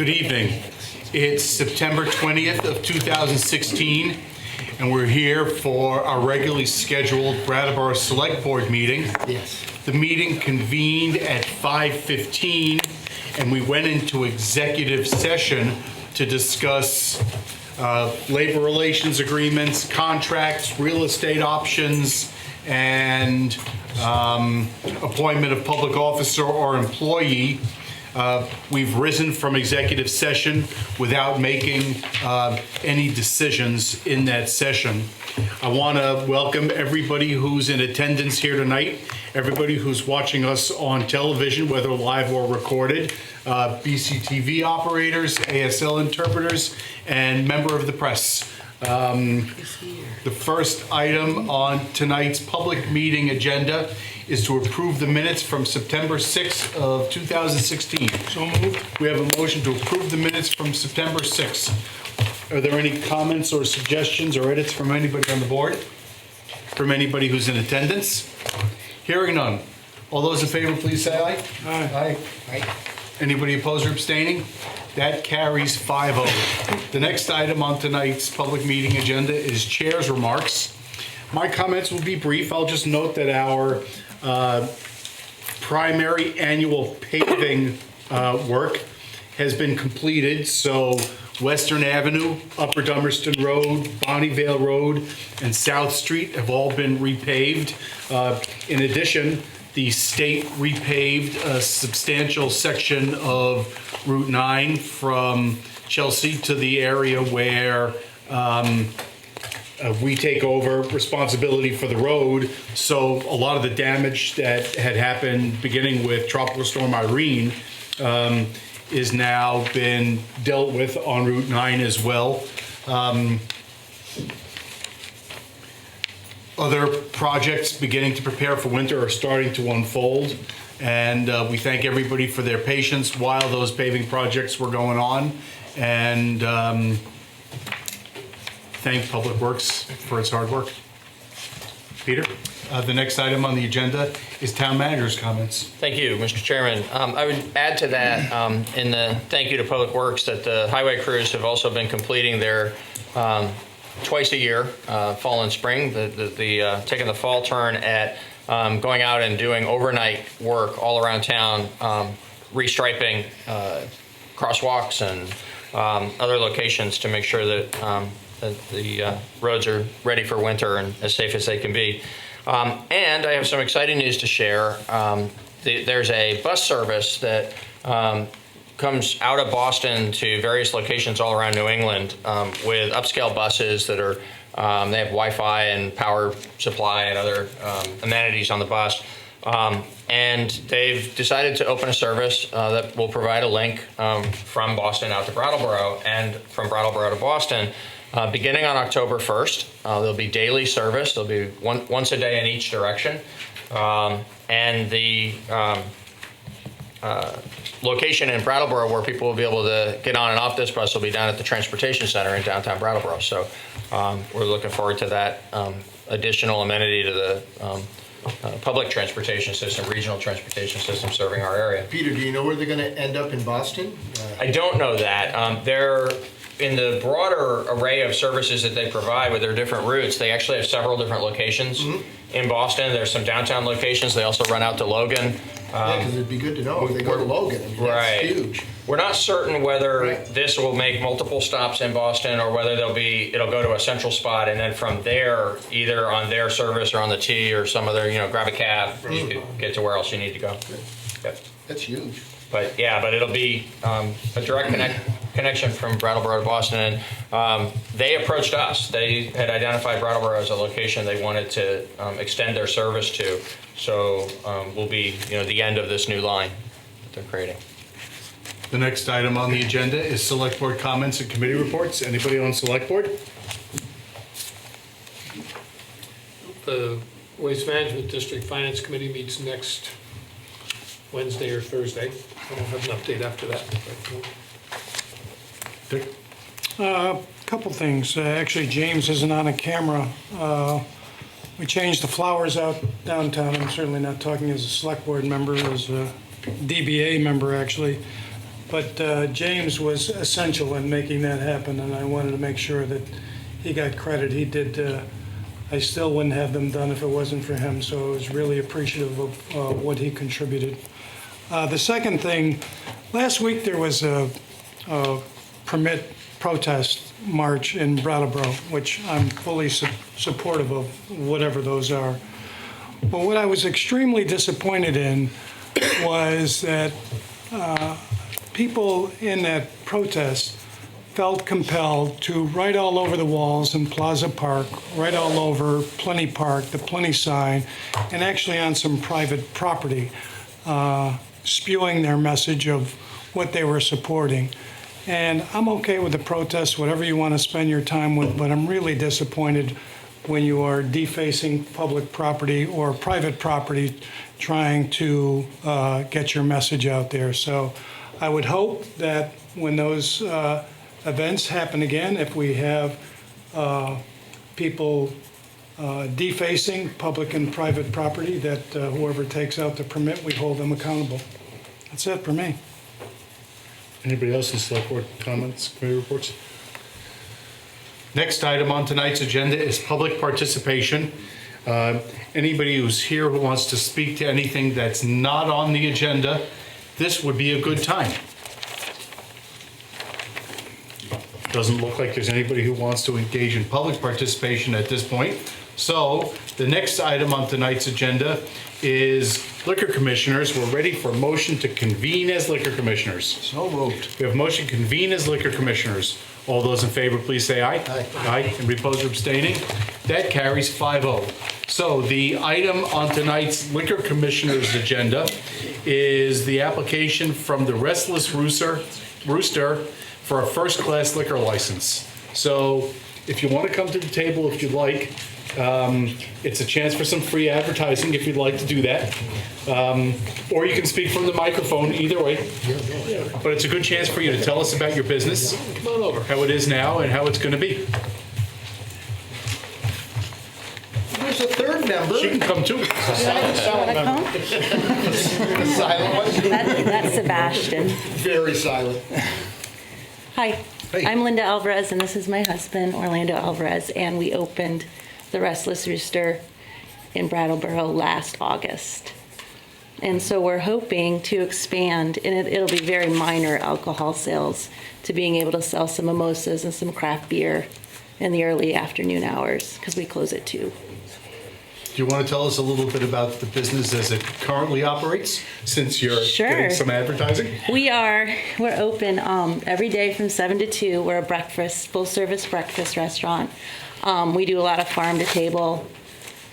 Good evening. It's September 20th of 2016, and we're here for our regularly scheduled Brattleboro Selectboard meeting. Yes. The meeting convened at 5:15, and we went into executive session to discuss labor relations agreements, contracts, real estate options, and appointment of public officer or employee. We've risen from executive session without making any decisions in that session. I want to welcome everybody who's in attendance here tonight, everybody who's watching us on television, whether live or recorded, BCTV operators, ASL interpreters, and member of the press. The first item on tonight's public meeting agenda is to approve the minutes from September 6th of 2016. So moved. We have a motion to approve the minutes from September 6th. Are there any comments or suggestions or edits from anybody on the board? From anybody who's in attendance? Hearing none. All those in favor, please say aye. Aye. Aye. Anybody opposed or abstaining? That carries 5-0. The next item on tonight's public meeting agenda is chair's remarks. My comments will be brief. I'll just note that our primary annual paving work has been completed. So Western Avenue, Upper Dummerston Road, Bonnievale Road, and South Street have all been repaved. In addition, the state repaved a substantial section of Route 9 from Chelsea to the area where we take over responsibility for the road. So a lot of the damage that had happened beginning with Tropical Storm Irene is now been dealt with on Route 9 as well. Other projects beginning to prepare for winter are starting to unfold, and we thank everybody for their patience while those paving projects were going on, and thank Public Works for its hard work. Peter, the next item on the agenda is Town Manager's comments. Thank you, Mr. Chairman. I would add to that in the thank you to Public Works that the highway crews have also been completing their twice a year, fall and spring, taking the fall turn at going out and doing overnight work all around town, restriping crosswalks and other locations to make sure that the roads are ready for winter and as safe as they can be. And I have some exciting news to share. There's a bus service that comes out of Boston to various locations all around New England with upscale buses that are, they have Wi-Fi and power supply and other amenities on the bus. And they've decided to open a service that will provide a link from Boston out to Brattleboro and from Brattleboro to Boston. Beginning on October 1st, there'll be daily service. There'll be once a day in each direction. And the location in Brattleboro where people will be able to get on and off this bus will be down at the Transportation Center in downtown Brattleboro. So we're looking forward to that additional amenity to the public transportation system, regional transportation system serving our area. Peter, do you know where they're going to end up in Boston? I don't know that. They're in the broader array of services that they provide with their different routes. They actually have several different locations in Boston. There's some downtown locations. They also run out to Logan. Yeah, because it'd be good to know if they go to Logan. I mean, that's huge. We're not certain whether this will make multiple stops in Boston or whether it'll go to a central spot and then from there, either on their service or on the T or some other, grab a cab, you could get to where else you need to go. Yep. That's huge. But it'll be a direct connection from Brattleboro to Boston. And they approached us. They had identified Brattleboro as a location they wanted to extend their service to. So we'll be, the end of this new line that they're creating. The next item on the agenda is Select Board comments and committee reports. Anybody on Select Board? The Waste Management District Finance Committee meets next Wednesday or Thursday. I don't have an update after that. Dick? Couple things. Actually, James isn't on a camera. We changed the flowers out downtown. I'm certainly not talking as a select board member, as a DBA member, actually. But James was essential in making that happen, and I wanted to make sure that he got credit. He did. I still wouldn't have them done if it wasn't for him, so I was really appreciative of what he contributed. The second thing, last week there was a permit protest march in Brattleboro, which I'm fully supportive of, whatever those are. But what I was extremely disappointed in was that people in that protest felt compelled to write all over the walls in Plaza Park, write all over Plenty Park, the Plenty sign, and actually on some private property, spewing their message of what they were supporting. And I'm okay with the protests, whatever you want to spend your time with, but I'm really disappointed when you are defacing public property or private property trying to get your message out there. So I would hope that when those events happen again, if we have people defacing public and private property, that whoever takes out the permit, we hold them accountable. That's it for me. Anybody else in select board comments, committee reports? Next item on tonight's agenda is public participation. Anybody who's here who wants to speak to anything that's not on the agenda, this would be a good time. Doesn't look like there's anybody who wants to engage in public participation at this point. So the next item on tonight's agenda is liquor commissioners. We're ready for a motion to convene as liquor commissioners. So moved. We have a motion to convene as liquor commissioners. All those in favor, please say aye. Aye. Aye. And opposed or abstaining? That carries 5-0. So the item on tonight's liquor commissioners agenda is the application from the Restless Rooster for a first-class liquor license. So if you want to come to the table, if you'd like, it's a chance for some free advertising if you'd like to do that. Or you can speak from the microphone, either way. But it's a good chance for you to tell us about your business, Come on over. how it is now and how it's going to be. There's a third member. She can come too. Silent member. The silent one. That's Sebastian. Very silent. Hi, Hey. I'm Linda Alvarez, and this is my husband, Orlando Alvarez, and we opened the Restless Rooster in Brattleboro last August. And so we're hoping to expand, and it'll be very minor alcohol sales, to being able to sell some mimosas and some craft beer in the early afternoon hours, because we close at 2. Do you want to tell us a little bit about the business as it currently operates, since you're Sure. getting some advertising? We're open every day from 7 to 2. We're a full-service breakfast restaurant. We do a lot of farm-to-table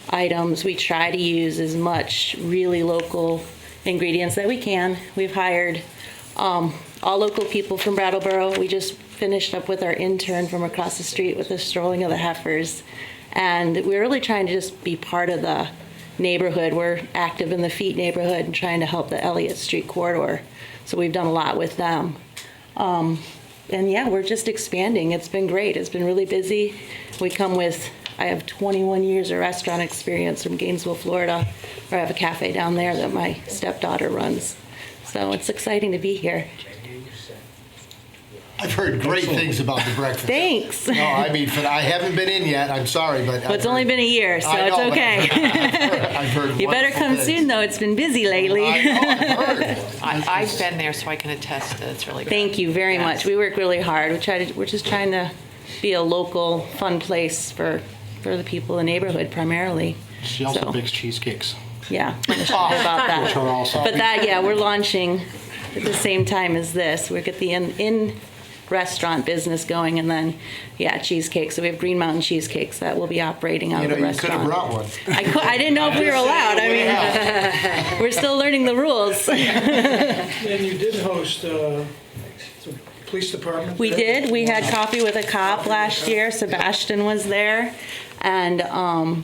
items. We try to use as much really local ingredients that we can. We've hired all local people from Brattleboro. We just finished up with our intern from across the street with the Strolling of the Heifers. And we're really trying to just be part of the neighborhood. We're active in the Feet neighborhood and trying to help the Elliott Street corridor. So we've done a lot with them. And yeah, we're just expanding. It's been great. It's been really busy. I have 21 years of restaurant experience from Gainesville, Florida, where I have a cafe down there that my stepdaughter runs. So it's exciting to be here. I've heard great things about the breakfast. Thanks. No, I mean, I haven't been in yet. I'm sorry, but. Well, it's only been a year, so it's okay. I've heard You better wonderful come things. soon, though. It's been busy lately. I know, I've heard. I've been there, so I can attest that it's really good. Thank you very much. We work really hard. We're just trying to be a local, fun place for the people in the neighborhood primarily. She also So, bakes cheesecakes. Yeah, I'm sure about that. Which are also. But we're launching at the same time as this. We get the in-restaurant business going, and then, cheesecake. So we have Green Mountain Cheesecakes that will be operating out You of know, the you could have restaurant. brought one. I didn't know if we were allowed. I mean, we're still learning the rules. And you did host the police department? We did. We had coffee with a cop last year. Sebastian was there. And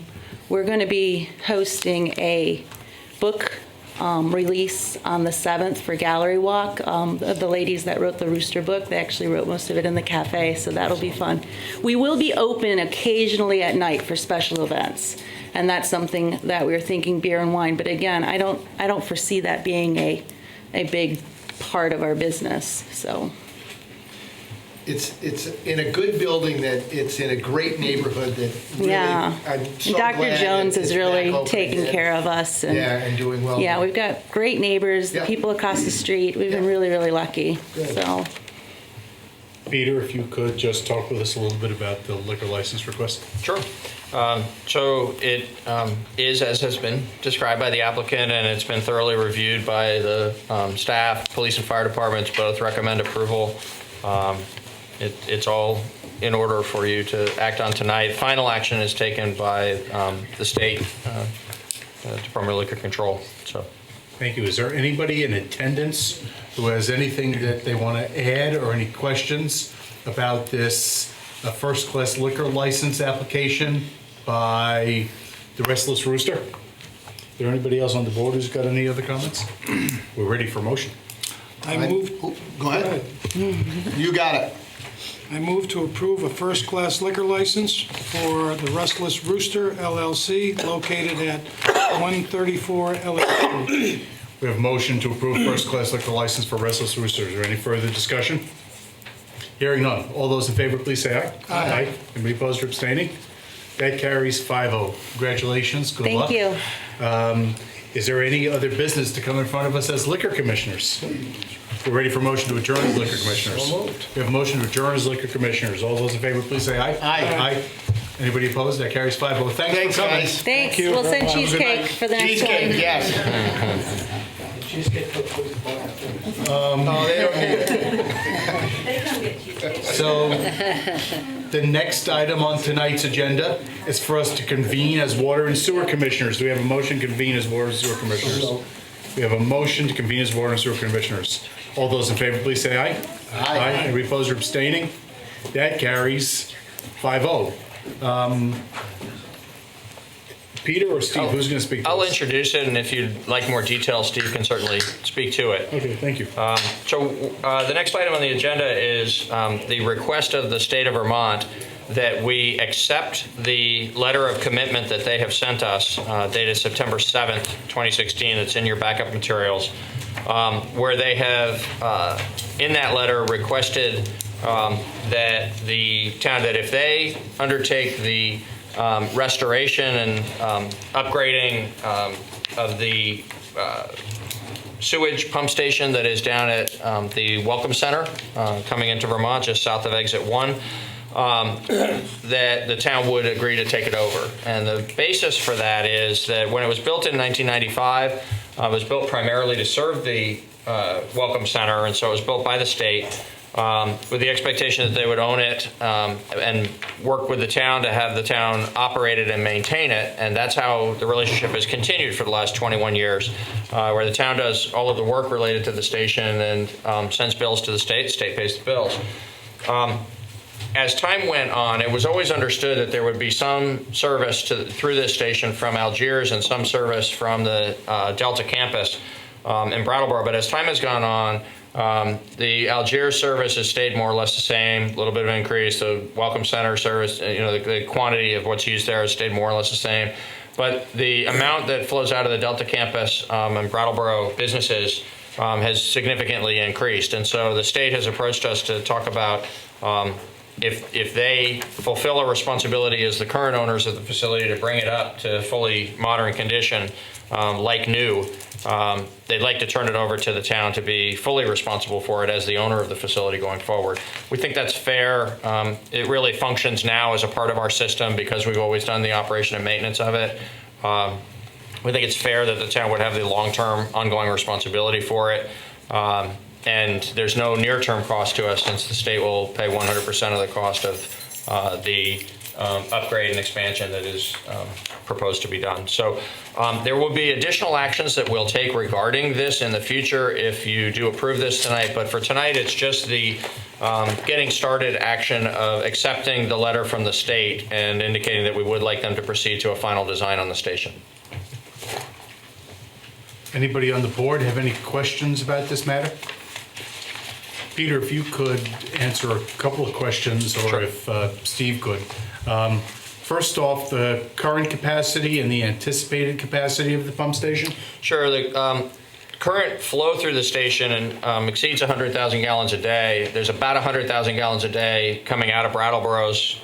we're going to be hosting a book release on the 7th for Gallery Walk. Of the ladies that wrote the Rooster book, they actually wrote most of it in the cafe, so that'll be fun. We will be open occasionally at night for special events. And that's something that we were thinking, beer and wine. But again, I don't foresee that being a big part of our business, so. It's in a good building that it's in a great neighborhood that really, Yeah. I'm so And Dr. glad Jones it's is back really open taking again. care of us. And doing well. Yeah, we've got great neighbors, the Yeah. people across the street. We've been Yeah. really, really lucky, Good. so. Peter, if you could just talk with us a little bit about the liquor license request. Sure. So it is, as has been described by the applicant, and it's been thoroughly reviewed by the staff, police and fire departments, both recommend approval. It's all in order for you to act on tonight. Final action is taken by the state Department of Liquor Control. So, Thank you. Is there anybody in attendance who has anything that they want to add or any questions about this first-class liquor license application by the Restless Rooster? Is there anybody else on the board who's got any other comments? We're ready for motion. I move, Go ahead. You got it. I move to approve a first-class liquor license for the Restless Rooster LLC located at 134 LSTA. We have a motion to approve first-class liquor license for Restless Rooster. Is there any further discussion? Hearing none. All those in favor, please say aye. Aye. Anybody opposed or abstaining? That carries 5-0. Congratulations. Good luck. Thank you. Is there any other business to come in front of us as liquor commissioners? We're ready for motion to adjourn as liquor commissioners. So moved. We have a motion to adjourn as liquor commissioners. All those in favor, please say aye. Aye. Anybody opposed? That carries 5-0. Thanks for coming. guys. Thanks. you. We'll send Have a good cheesecake night. for the next Cheesecake, one. yes. Oh, they don't need it. So the next item on tonight's agenda is for us to convene as water and sewer commissioners. Do we have a motion to convene as water and sewer commissioners? We have a motion to convene as water and sewer commissioners. All those in favor, please say aye. Aye. Anybody opposed or abstaining? That carries 5-0. Peter or Steve, who's going to speak to I'll us? introduce it, and if you'd like more details, Steve can certainly speak to it. Okay, thank you. The next item on the agenda is the request of the state of Vermont that we accept the letter of commitment that they have sent us, dated September 7th, 2016. It's in your backup materials, where they have, in that letter, requested that the town, that if they undertake the restoration and upgrading of the sewage pump station that is down at the Welcome Center coming into Vermont, just south of Exit 1, that the town would agree to take it over. And the basis for that is that when it was built in 1995, it was built primarily to serve the Welcome Center, and so it was built by the state with the expectation that they would own it and work with the town to have the town operate it and maintain it. And that's how the relationship has continued for the last 21 years, where the town does all of the work related to the station and sends bills to the state pays the bills. As time went on, it was always understood that there would be some service through this station from Algiers and some service from the Delta campus in Brattleboro. But as time has gone on, the Algiers service has stayed more or less the same, a little bit of an increase. The Welcome Center service, the quantity of what's used there has stayed more or less the same. But the amount that flows out of the Delta campus and Brattleboro businesses has significantly increased. And so the state has approached us to talk about if they fulfill a responsibility as the current owners of the facility to bring it up to fully modern condition, like new, they'd like to turn it over to the town to be fully responsible for it as the owner of the facility going forward. We think that's fair. It really functions now as a part of our system because we've always done the operation and maintenance of it. We think it's fair that the town would have the long-term ongoing responsibility for it. And there's no near-term cost to us since the state will pay 100% of the cost of the upgrade and expansion that is proposed to be done. So there will be additional actions that we'll take regarding this in the future if you do approve this tonight. But for tonight, it's just the getting started action of accepting the letter from the state and indicating that we would like them to proceed to a final design on the station. Anybody on the board have any questions about this matter? Peter, if you could answer a couple of questions, or Sure. if Steve could. First off, the current capacity and the anticipated capacity of the pump station? Sure. The current flow through the station exceeds 100,000 gallons a day. There's about 100,000 gallons a day coming out of Brattleboro's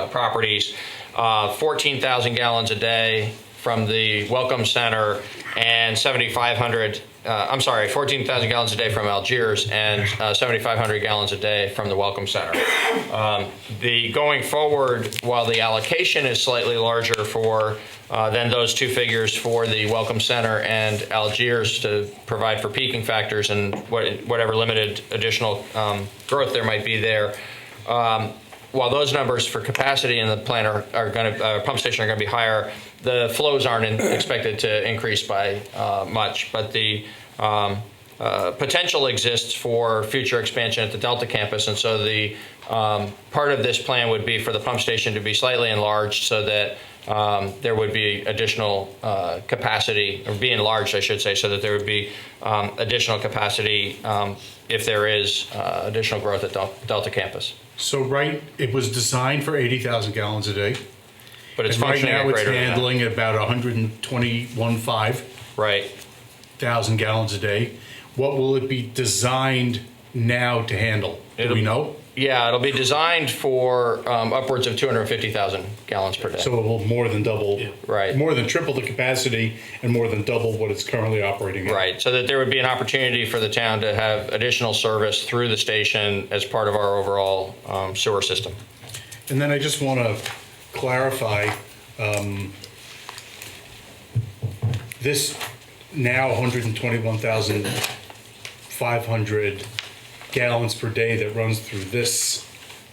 properties, 14,000 gallons a day from the Welcome Center, and 14,000 gallons a day from Algiers, and 7,500 gallons a day from the Welcome Center. Going forward, while the allocation is slightly larger than those two figures for the Welcome Center and Algiers to provide for peaking factors and whatever limited additional growth there might be there, while those numbers for capacity in the plant pump station are going to be higher, the flows aren't expected to increase by much, but the potential exists for future expansion at the Delta campus, and so the part of this plan would be for the pump station to be slightly enlarged so that there would be additional capacity, or be enlarged, I should say, so that there would be additional capacity if there is additional growth at Delta campus. So it was designed for 80,000 gallons a day. But it's And right functioning now at it's greater than that. handling about 121.5 Right. thousand gallons a day. What will it be designed now to handle? Do we know? Yeah, it'll be designed for upwards of 250,000 gallons per day. So it will more than double, Right. more than triple the capacity and more than double what it's currently operating at. Right, so that there would be an opportunity for the town to have additional service through the station as part of our overall sewer system. And then I just want to clarify, this now 121,500 gallons per day that runs through this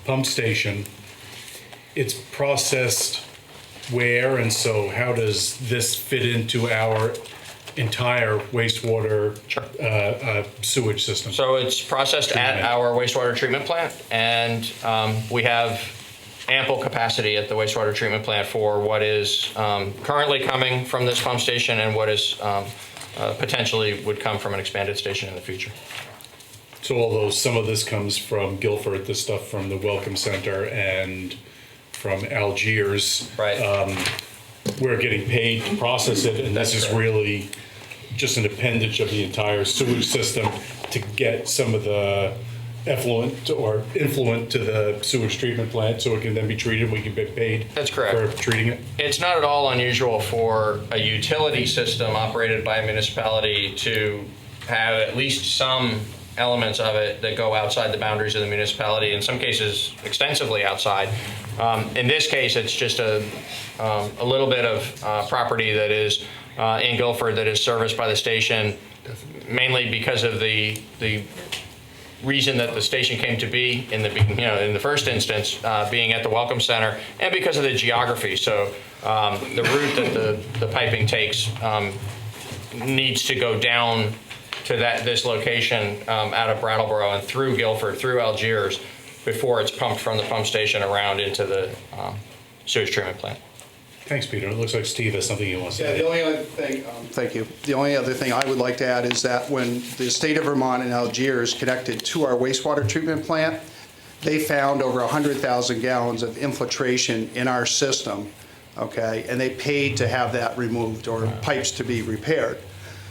pump station, it's processed where, and so how does this fit into our entire wastewater sewage system? So it's processed at our wastewater treatment plant, and we have ample capacity at the wastewater treatment plant for what is currently coming from this pump station and what is potentially would come from an expanded station in the future. So although some of this comes from Guilford, the stuff from the Welcome Center and from Algiers, Right. We're getting paid to process it, and this That's is correct. really just an appendage of the entire sewage system to get some of the effluent or influent to the sewage treatment plant so it can then be treated, we can get paid. That's correct. For treating it. It's not at all unusual for a utility system operated by a municipality to have at least some elements of it that go outside the boundaries of the municipality, in some cases extensively outside. In this case, it's just a little bit of property that is in Guilford that is serviced by the station, mainly because of the reason that the station came to be in the first instance, being at the Welcome Center, and because of the geography. So the route that the piping takes needs to go down to this location out of Brattleboro and through Guilford, through Algiers, before it's pumped from the pump station around into the sewage treatment plant. Thanks, Peter. It looks like Steve has something he wants to Yeah, add. the only other thing, thank you. The only other thing I would like to add is that when the state of Vermont and Algiers connected to our wastewater treatment plant, they found over 100,000 gallons of infiltration in our system, okay? And they paid to have that removed or pipes to be repaired.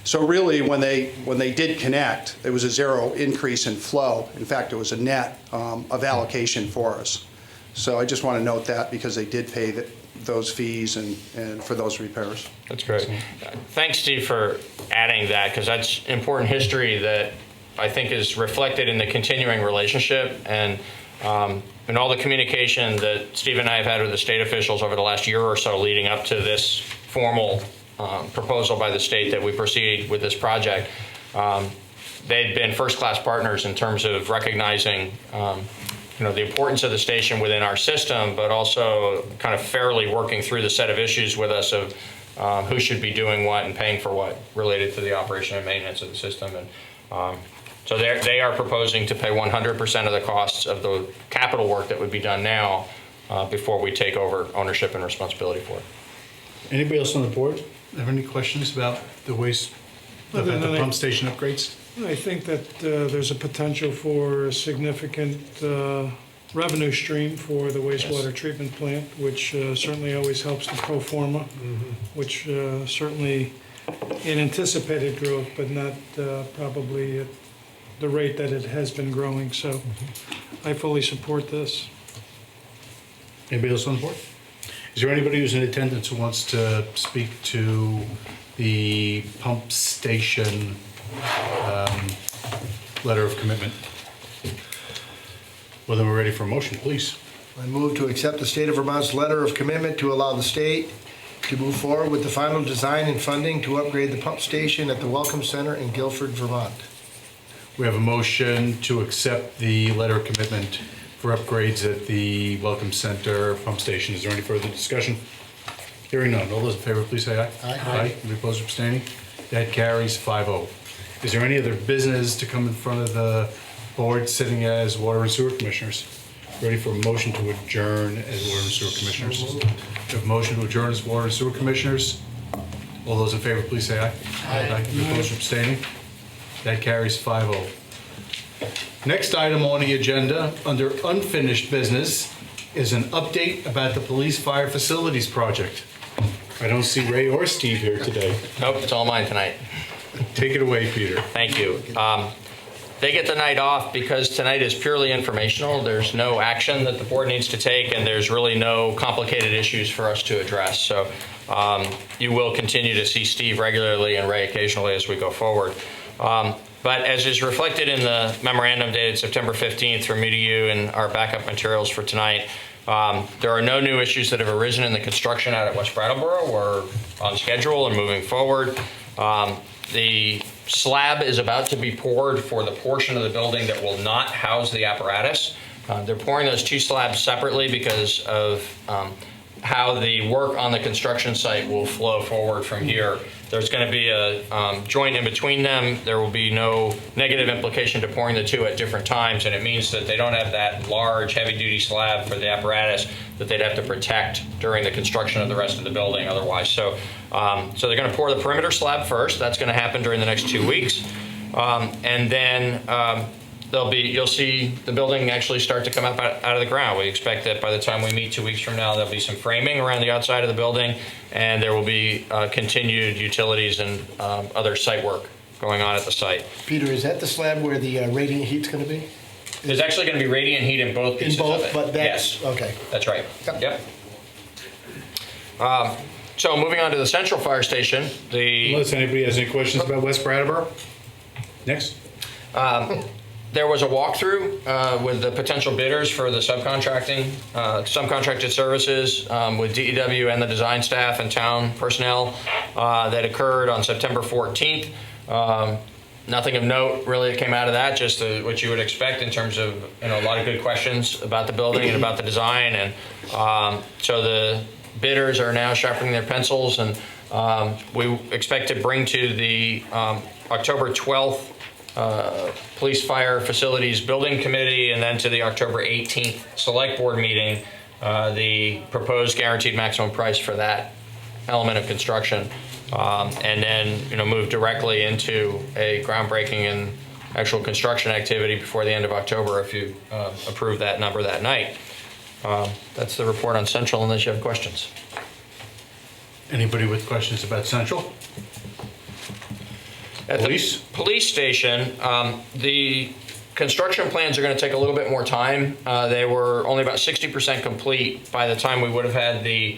So really, when they did connect, there was a zero increase in flow. In fact, it was a net of allocation for us. So I just want to note that because they did pay those fees and for those repairs. That's great. Thanks, Steve, for adding that, because that's important history that I think is reflected in the continuing relationship and all the communication that Steve and I have had with the state officials over the last year or so leading up to this formal proposal by the state that we proceed with this project. They've been first-class partners in terms of recognizing the importance of the station within our system, but also kind of fairly working through the set of issues with us of who should be doing what and paying for what related to the operation and maintenance of the system. And so they are proposing to pay 100% of the costs of the capital work that would be done now before we take over ownership and responsibility for it. Anybody else on the board have any questions about the pump station upgrades? I think that there's a potential for a significant revenue stream for the wastewater treatment plant, which certainly always helps the pro forma, which certainly and anticipated growth, but not probably at the rate that it has been growing. So I fully support this. Anybody else on board? Is there anybody who's in attendance who wants to speak to the pump station letter of commitment? Well, then we're ready for a motion, please. I move to accept the state of Vermont's letter of commitment to allow the state to move forward with the final design and funding to upgrade the pump station at the Welcome Center in Guilford, Vermont. We have a motion to accept the letter of commitment for upgrades at the Welcome Center pump station. Is there any further discussion? Hearing none. All those in favor, please say aye. Aye. Any opposed or abstaining? That carries 5-0. Is there any other business to come in front of the board sitting as water and sewer commissioners? Ready for a motion to adjourn as water and sewer commissioners? We have a motion to adjourn as water and sewer commissioners. All those in favor, please say aye. Aye. Any opposed or abstaining? That carries 5-0. Next item on the agenda, under unfinished business, is an update about the police fire facilities project. I don't see Ray or Steve here today. Nope, it's all mine tonight. Take it away, Peter. Thank you. They get the night off because tonight is purely informational. There's no action that the board needs to take, and there's really no complicated issues for us to address. So you will continue to see Steve regularly and Ray occasionally as we go forward. But as is reflected in the memorandum dated September 15th from me to you and our backup materials for tonight, there are no new issues that have arisen in the construction out at West Brattleboro. We're on schedule and moving forward. The slab is about to be poured for the portion of the building that will not house the apparatus. They're pouring those two slabs separately because of how the work on the construction site will flow forward from here. There's going to be a joint in between them. There will be no negative implication to pouring the two at different times, and it means that they don't have that large heavy-duty slab for the apparatus that they'd have to protect during the construction of the rest of the building otherwise. So they're going to pour the perimeter slab first. That's going to happen during the next 2 weeks. And then you'll see the building actually start to come up out of the ground. We expect that by the time we meet 2 weeks from now, there'll be some framing around the outside of the building, and there will be continued utilities and other site work going on at the site. Peter, is that the slab where the radiant heat's going to be? There's actually going to be radiant heat in both pieces of it. But that's, yes. okay. That's right. Yep. So moving on to the central fire station, Unless anybody has any questions about West Brattleboro? Next. There was a walkthrough with the potential bidders for the subcontracted services with DEW and the design staff and town personnel that occurred on September 14th. Nothing of note really that came out of that, just what you would expect in terms of a lot of good questions about the building and about the design. And so the bidders are now sharpening their pencils, and we expect to bring to the October 12th Police Fire Facilities Building Committee, and then to the October 18th Select Board meeting, the proposed guaranteed maximum price for that element of construction, and then move directly into a groundbreaking and actual construction activity before the end of October if you approve that number that night. That's the report on Central, unless you have questions. Anybody with questions about Central? At the police station, the construction plans are going to take a little bit more time. They were only about 60% complete by the time we would have had the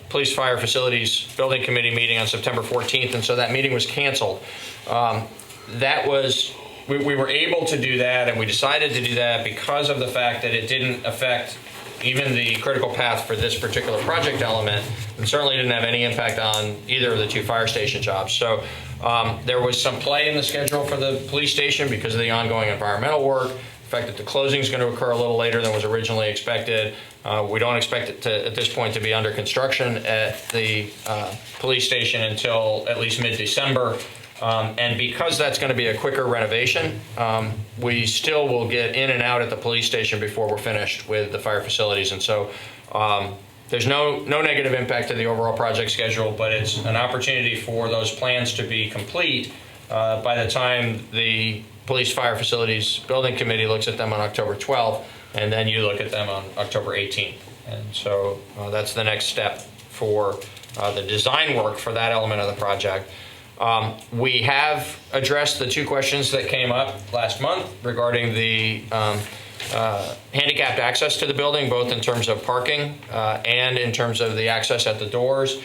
Police Fire Facilities Building Committee meeting on September 14th, and so that meeting was canceled. We were able to do that, and we decided to do that because of the fact that it didn't affect even the critical path for this particular project element, and certainly didn't have any impact on either of the two fire station jobs. So there was some play in the schedule for the police station because of the ongoing environmental work, the fact that the closing is going to occur a little later than was originally expected. We don't expect it to, at this point, to be under construction at the police station until at least mid-December. And because that's going to be a quicker renovation, we still will get in and out at the police station before we're finished with the fire facilities. And so there's no negative impact to the overall project schedule, but it's an opportunity for those plans to be complete by the time the Police Fire Facilities Building Committee looks at them on October 12th, and then you look at them on October 18th. And so that's the next step for the design work for that element of the project. We have addressed the 2 questions that came up last month regarding the handicapped access to the building, both in terms of parking and in terms of the access at the doors.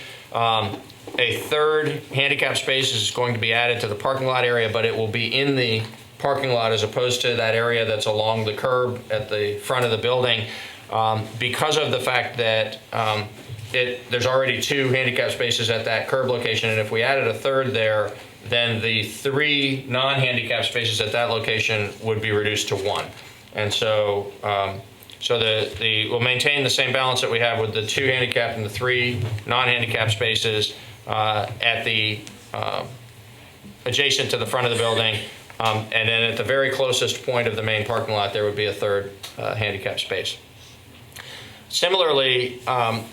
A third handicap space is going to be added to the parking lot area, but it will be in the parking lot as opposed to that area that's along the curb at the front of the building, because of the fact that there's already 2 handicap spaces at that curb location, and if we added a third there, then the 3 non-handicap spaces at that location would be reduced to 1. And so, we'll maintain the same balance that we have with the 2 handicap and the 3 non-handicap spaces at the adjacent to the front of the building, and then at the very closest point of the main parking lot, there would be a third handicap space. Similarly,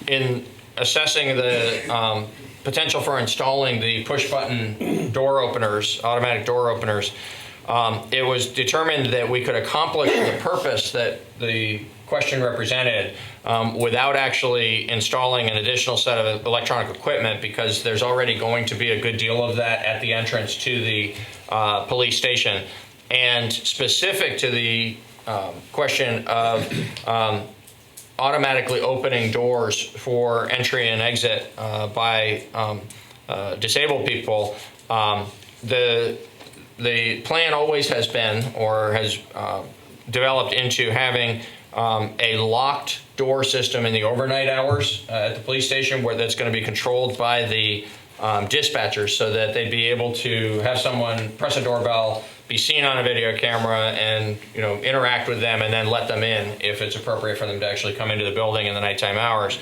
in assessing the potential for installing the push-button door openers, automatic door openers, it was determined that we could accomplish the purpose that the question represented without actually installing an additional set of electronic equipment, because there's already going to be a good deal of that at the entrance to the police station. And specific to the question of automatically opening doors for entry and exit by disabled people, the plan always has been, or has developed into having a locked door system in the overnight hours at the police station, where that's going to be controlled by the dispatchers, so that they'd be able to have someone press a doorbell, be seen on a video camera, and interact with them, and then let them in if it's appropriate for them to actually come into the building in the nighttime hours.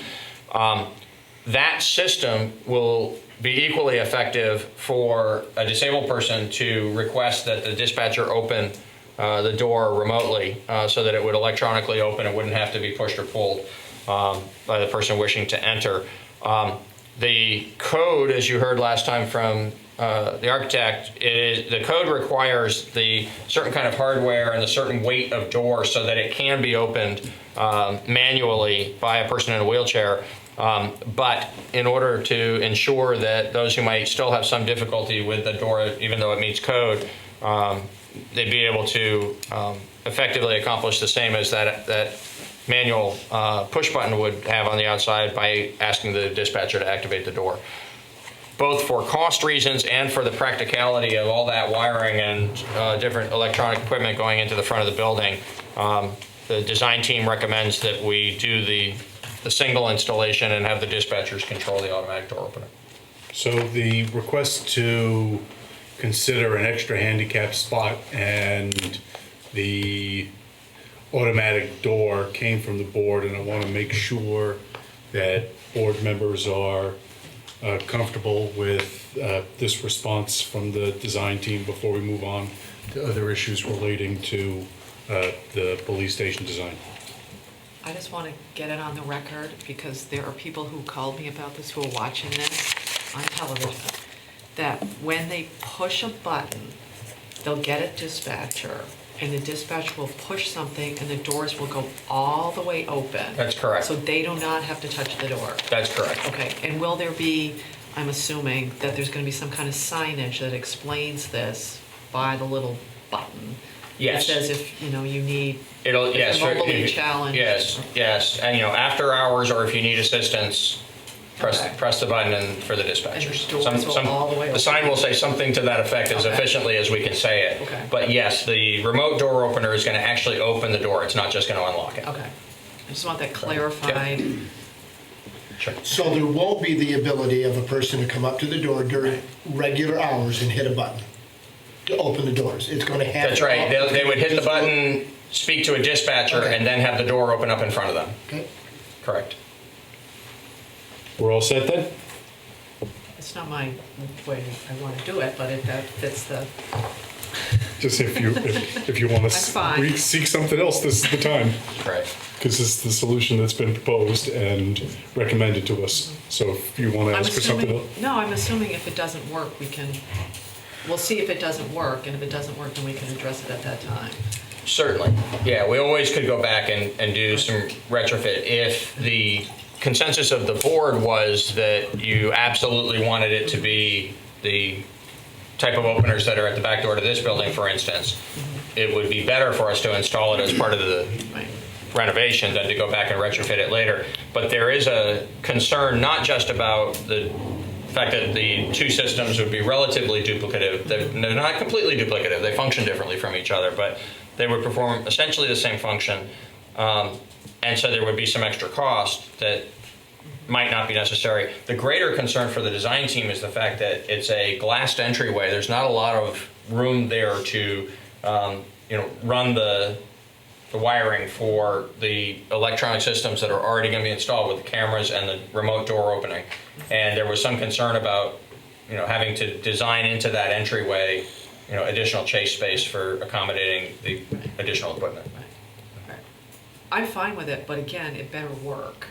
That system will be equally effective for a disabled person to request that the dispatcher open the door remotely, so that it would electronically open. It wouldn't have to be pushed or pulled by the person wishing to enter. The code, as you heard last time from the architect, the code requires the certain kind of hardware and the certain weight of door so that it can be opened manually by a person in a wheelchair. But in order to ensure that those who might still have some difficulty with the door, even though it meets code, they'd be able to effectively accomplish the same as that manual push button would have on the outside by asking the dispatcher to activate the door. Both for cost reasons and for the practicality of all that wiring and different electronic equipment going into the front of the building, the design team recommends that we do the single installation and have the dispatchers control the automatic door opener. So the request to consider an extra handicap spot and the automatic door came from the board, and I want to make sure that board members are comfortable with this response from the design team before we move on to other issues relating to the police station design. I just want to get it on the record, because there are people who called me about this, who are watching this on television, that when they push a button, they'll get a dispatcher, and the dispatcher will push something, and the doors will go all the way open. That's correct. So they do not have to touch the door. That's correct. Okay, and will there be, I'm assuming, that there's going to be some kind of signage that explains this by the little button? Yes. It says if, you need Yes, mobility challenge. Yes, and after hours, or if you need assistance, press the button and for the dispatchers. And the doors will all the way The sign will say something to that effect as efficiently as we can say it. Okay. But yes, the remote door opener is going to actually open the door. It's not just going to unlock it. Okay, I just want that clarified. Sure. So there won't be the ability of a person to come up to the door during regular hours and hit a button to open the doors. It's going to have. That's right. They would hit the button, speak to a dispatcher, Okay. and then have the door open up in front of them. Okay. Correct. We're all set then? It's not my way I want to do it, but that fits the, Just if you want I'm fine. to seek something else, this is the time. Right. Because this is the solution that's been proposed and recommended to us. So if you want to I'm ask for something assuming, else. no, I'm assuming if it doesn't work, we'll see if it doesn't work, and if it doesn't work, then we can address it at that time. Certainly. Yeah, we always could go back and do some retrofit if the consensus of the board was that you absolutely wanted it to be the type of openers that are at the back door to this building, for instance. It would be better for us to install it as part of the renovation than to go back and retrofit it later. But there is a concern not just about the fact that the two systems would be relatively duplicative. They're not completely duplicative. They function differently from each other, but they would perform essentially the same function. And so there would be some extra cost that might not be necessary. The greater concern for the design team is the fact that it's a glassed entryway. There's not a lot of room there to run the wiring for the electronic systems that are already going to be installed with the cameras and the remote door opening. And there was some concern about having to design into that entryway additional chase space for accommodating the additional equipment. I'm fine with it, but again, it better work,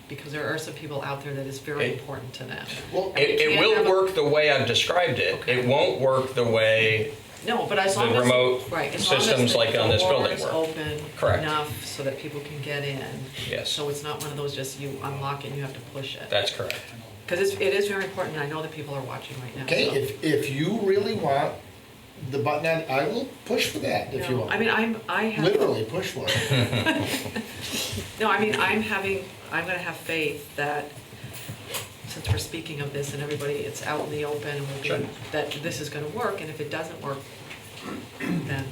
because there are some people out there that is very important to them. Well, It will work the way I've described it. Okay. It won't work the way No, but as the long as remote right, as long as systems the like on this building door's work. open Correct. enough so that people can get in. Yes. So it's not one of those just you unlock it and you have to push it. That's correct. Because it is very important, and I know that people are watching right now. Okay, so. if you really want the button, I will push for that if you No, want. I mean, I have. Literally push for it. No, I mean, I'm gonna have faith that, since we're speaking of this and everybody, it's out in the open, and Sure. that this is gonna work, and if it doesn't work, then.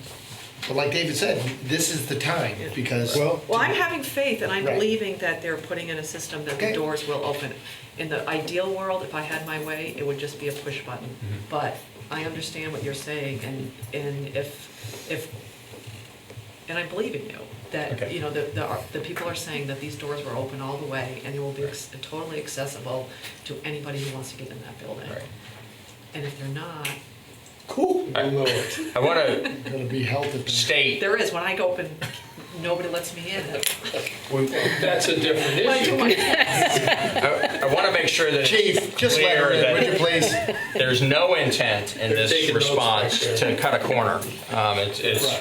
But like David said, this is the time because. Well, I'm having faith, and I'm Right. believing that they're putting in a system that Okay. the doors will open. In the ideal world, if I had my way, it would just be a push button. But I understand what you're saying, and if, and I believe in you, that, Okay. the people are saying that these doors were open all the way, and they will be totally accessible to anybody who wants to get in that building. Right. And if they're not, Cool. I want to Gonna be held at the. state, there is, when I go open, nobody lets me in. That's a different When I do issue. my- I want to make sure that Chief, it's just let her clear in, would you that please? there's no intent in They're this taking notes response back there. to cut a corner.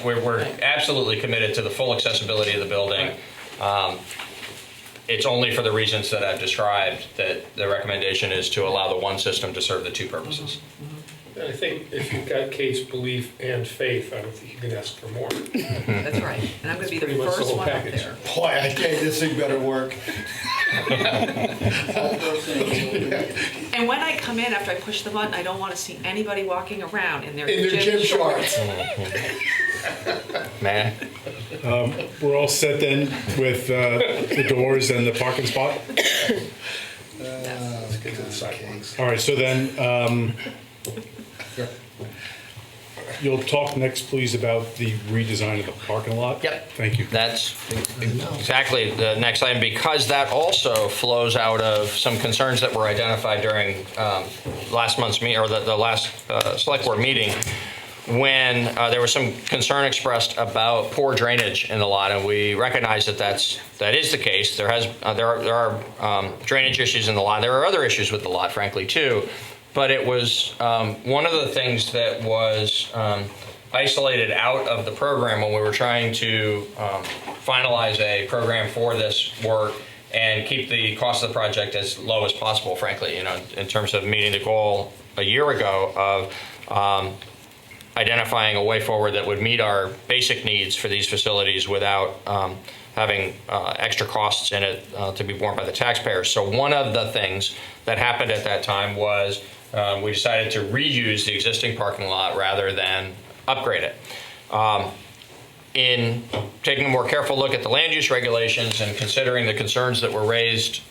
We're absolutely committed to the full accessibility of the building. It's only for the reasons that I've described that the recommendation is to allow the one system to serve the two purposes. And I think if you've got Kate's belief and faith, I don't think you can ask for more. That's right, and I'm gonna be the Pretty much the first whole one up package. there. Boy, I tell you, this thing better work. And when I come in, after I push the button, I don't wanna see anybody walking around in their In their gym shorts. Man, We're all set then with the doors and the parking spot? Let's get to the sidewalks. All right, so then, you'll talk next, please, about the redesign of the parking lot? Yep. Thank you. that's exactly the next item, because that also flows out of some concerns that were identified during last month's meeting, or the last select board meeting, when there was some concern expressed about poor drainage in the lot, and we recognize that that is the case. There are drainage issues in the lot. There are other issues with the lot, frankly, too. But it was one of the things that was isolated out of the program when we were trying to finalize a program for this work and keep the cost of the project as low as possible, frankly, in terms of meeting the goal a year ago of identifying a way forward that would meet our basic needs for these facilities without having extra costs in it to be borne by the taxpayers. So one of the things that happened at that time was we decided to reuse the existing parking lot rather than upgrade it. In taking a more careful look at the land use regulations and considering the concerns that were raised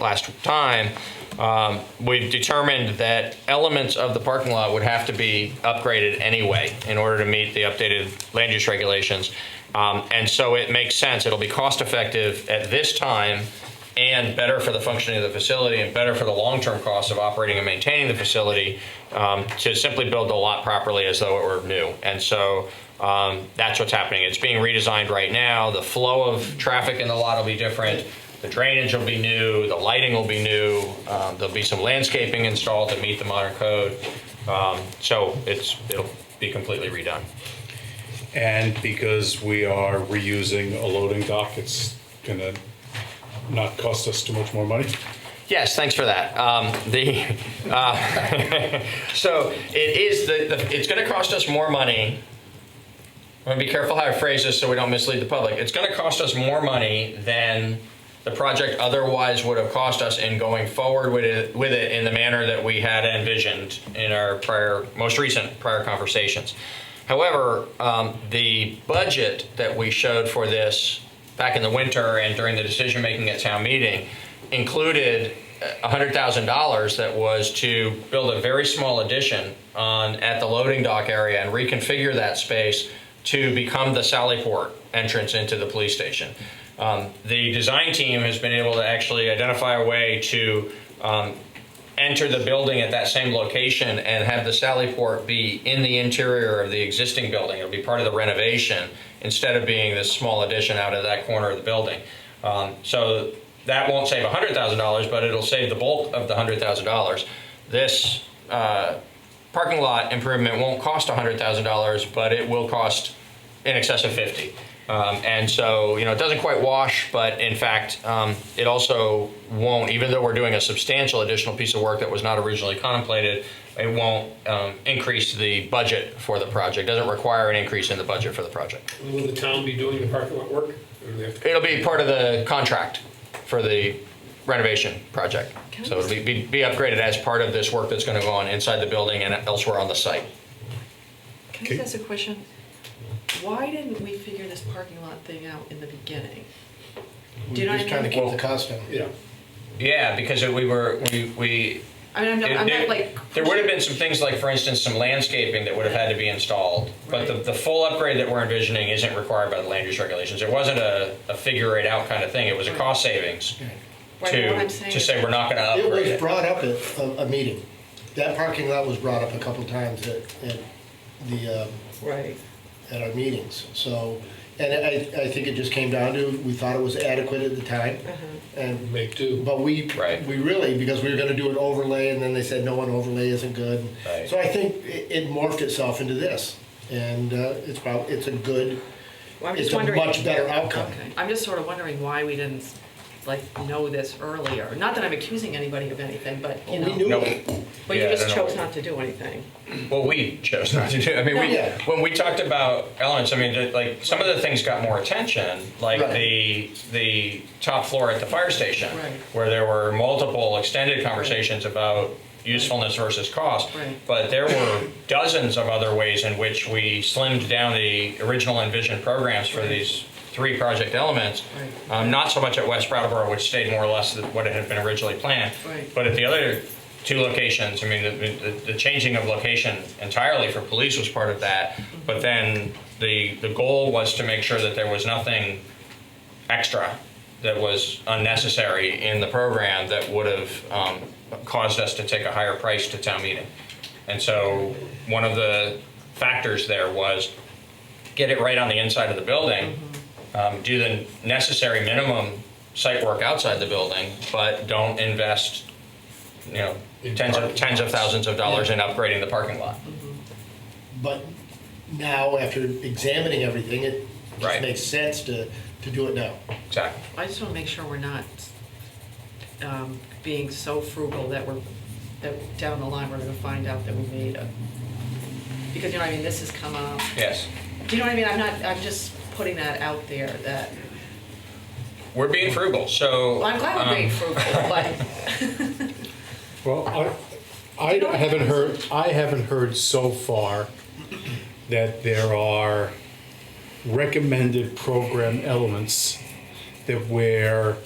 last time, we've determined that elements of the parking lot would have to be upgraded anyway in order to meet the updated land use regulations. And so it makes sense. It'll be cost effective at this time and better for the functioning of the facility and better for the long-term costs of operating and maintaining the facility to simply build the lot properly as though it were new. And so that's what's happening. It's being redesigned right now. The flow of traffic in the lot will be different. The drainage will be new. The lighting will be new. There'll be some landscaping installed to meet the modern code. So it'll be completely redone. And because we are reusing a loading dock, it's gonna not cost us too much more money? Yes, thanks for that. So it is it's going to cost us more money. I'm going to be careful how I phrase this so we don't mislead the public. It's going to cost us more money than the project otherwise would have cost us in going forward with it in the manner that we had envisioned in our most recent prior conversations. However, the budget that we showed for this back in the winter and during the decision making at town meeting included $100,000 that was to build a very small addition at the loading dock area and reconfigure that space to become the Sallyport entrance into the police station. The design team has been able to actually identify a way to enter the building at that same location and have the Sallyport be in the interior of the existing building. It'll be part of the renovation instead of being this small addition out of that corner of the building. So that won't save $100,000, but it'll save the bulk of the $100,000. This parking lot improvement won't cost $100,000, but it will cost in excess of $50,000. And so, it doesn't quite wash, but in fact, it also won't, even though we're doing a substantial additional piece of work that was not originally contemplated, it won't increase the budget for the project. It doesn't require an increase in the budget for the project. Will the town be doing the parking lot work? Or do they have to- It'll be part of the contract for the renovation project. So it'll be upgraded as part of this work that's going to go on inside the building and elsewhere on the site. Can I just ask a question? Why didn't we figure this parking lot thing out in the beginning? Do you know We're what just I trying to mean? keep the cost down. Yeah. Yeah, because we I mean, I'm not like. there would have been some things like, for instance, some landscaping that would have had to be installed, but Right. the full upgrade that we're envisioning isn't required by the land use regulations. It wasn't a figure it out kind of thing. It was a cost savings Right, but what I'm saying to is- say we're not going to It upgrade was it. brought up at a meeting. That parking lot was brought up a couple times Right. at our meetings. So, and I think it just came down to, we thought it was adequate at the time. And, Make do. but we Right. really, because we were gonna do an overlay, and then they said, no, an overlay isn't good. Right. So I think it morphed itself into this. And it's a good, Well, I'm it's just a wondering. much better outcome. Okay, I'm just sort of wondering why we didn't, know this earlier. Not that I'm accusing anybody of anything, but, We knew Nope. it. but you Yeah, I just don't know. chose not to do anything. Well, we chose not to do. I mean, Yeah. when we talked about elements, I mean, like some of the things got more attention, like Right. the top floor at the fire station, Right. where there were multiple extended conversations about usefulness versus cost. Right. But there were dozens of other ways in which we slimmed down the original envisioned programs for these 3 project elements. Right. Not so much at West Brattleboro, which stayed more or less what it had been originally planned. Right. But at the other 2 locations, I mean, the changing of location entirely for police was part of that. But then the goal was to make sure that there was nothing extra that was unnecessary in the program that would have caused us to take a higher price to town meeting. And so one of the factors there was get it right on the inside of the building, do the necessary minimum site work outside the building, but don't invest, tens of thousands of dollars in upgrading the parking lot. But now, after examining everything, it just Right. makes sense to do it now. Exactly. I just want to make sure we're not being so frugal that down the line, we're going to find out that we made because, this has come up. Yes. Do you know what I mean? I'm just putting that out there that, We're being frugal, so. well, I'm glad we're being frugal, but, Well, I haven't heard so far that there are recommended program elements that we're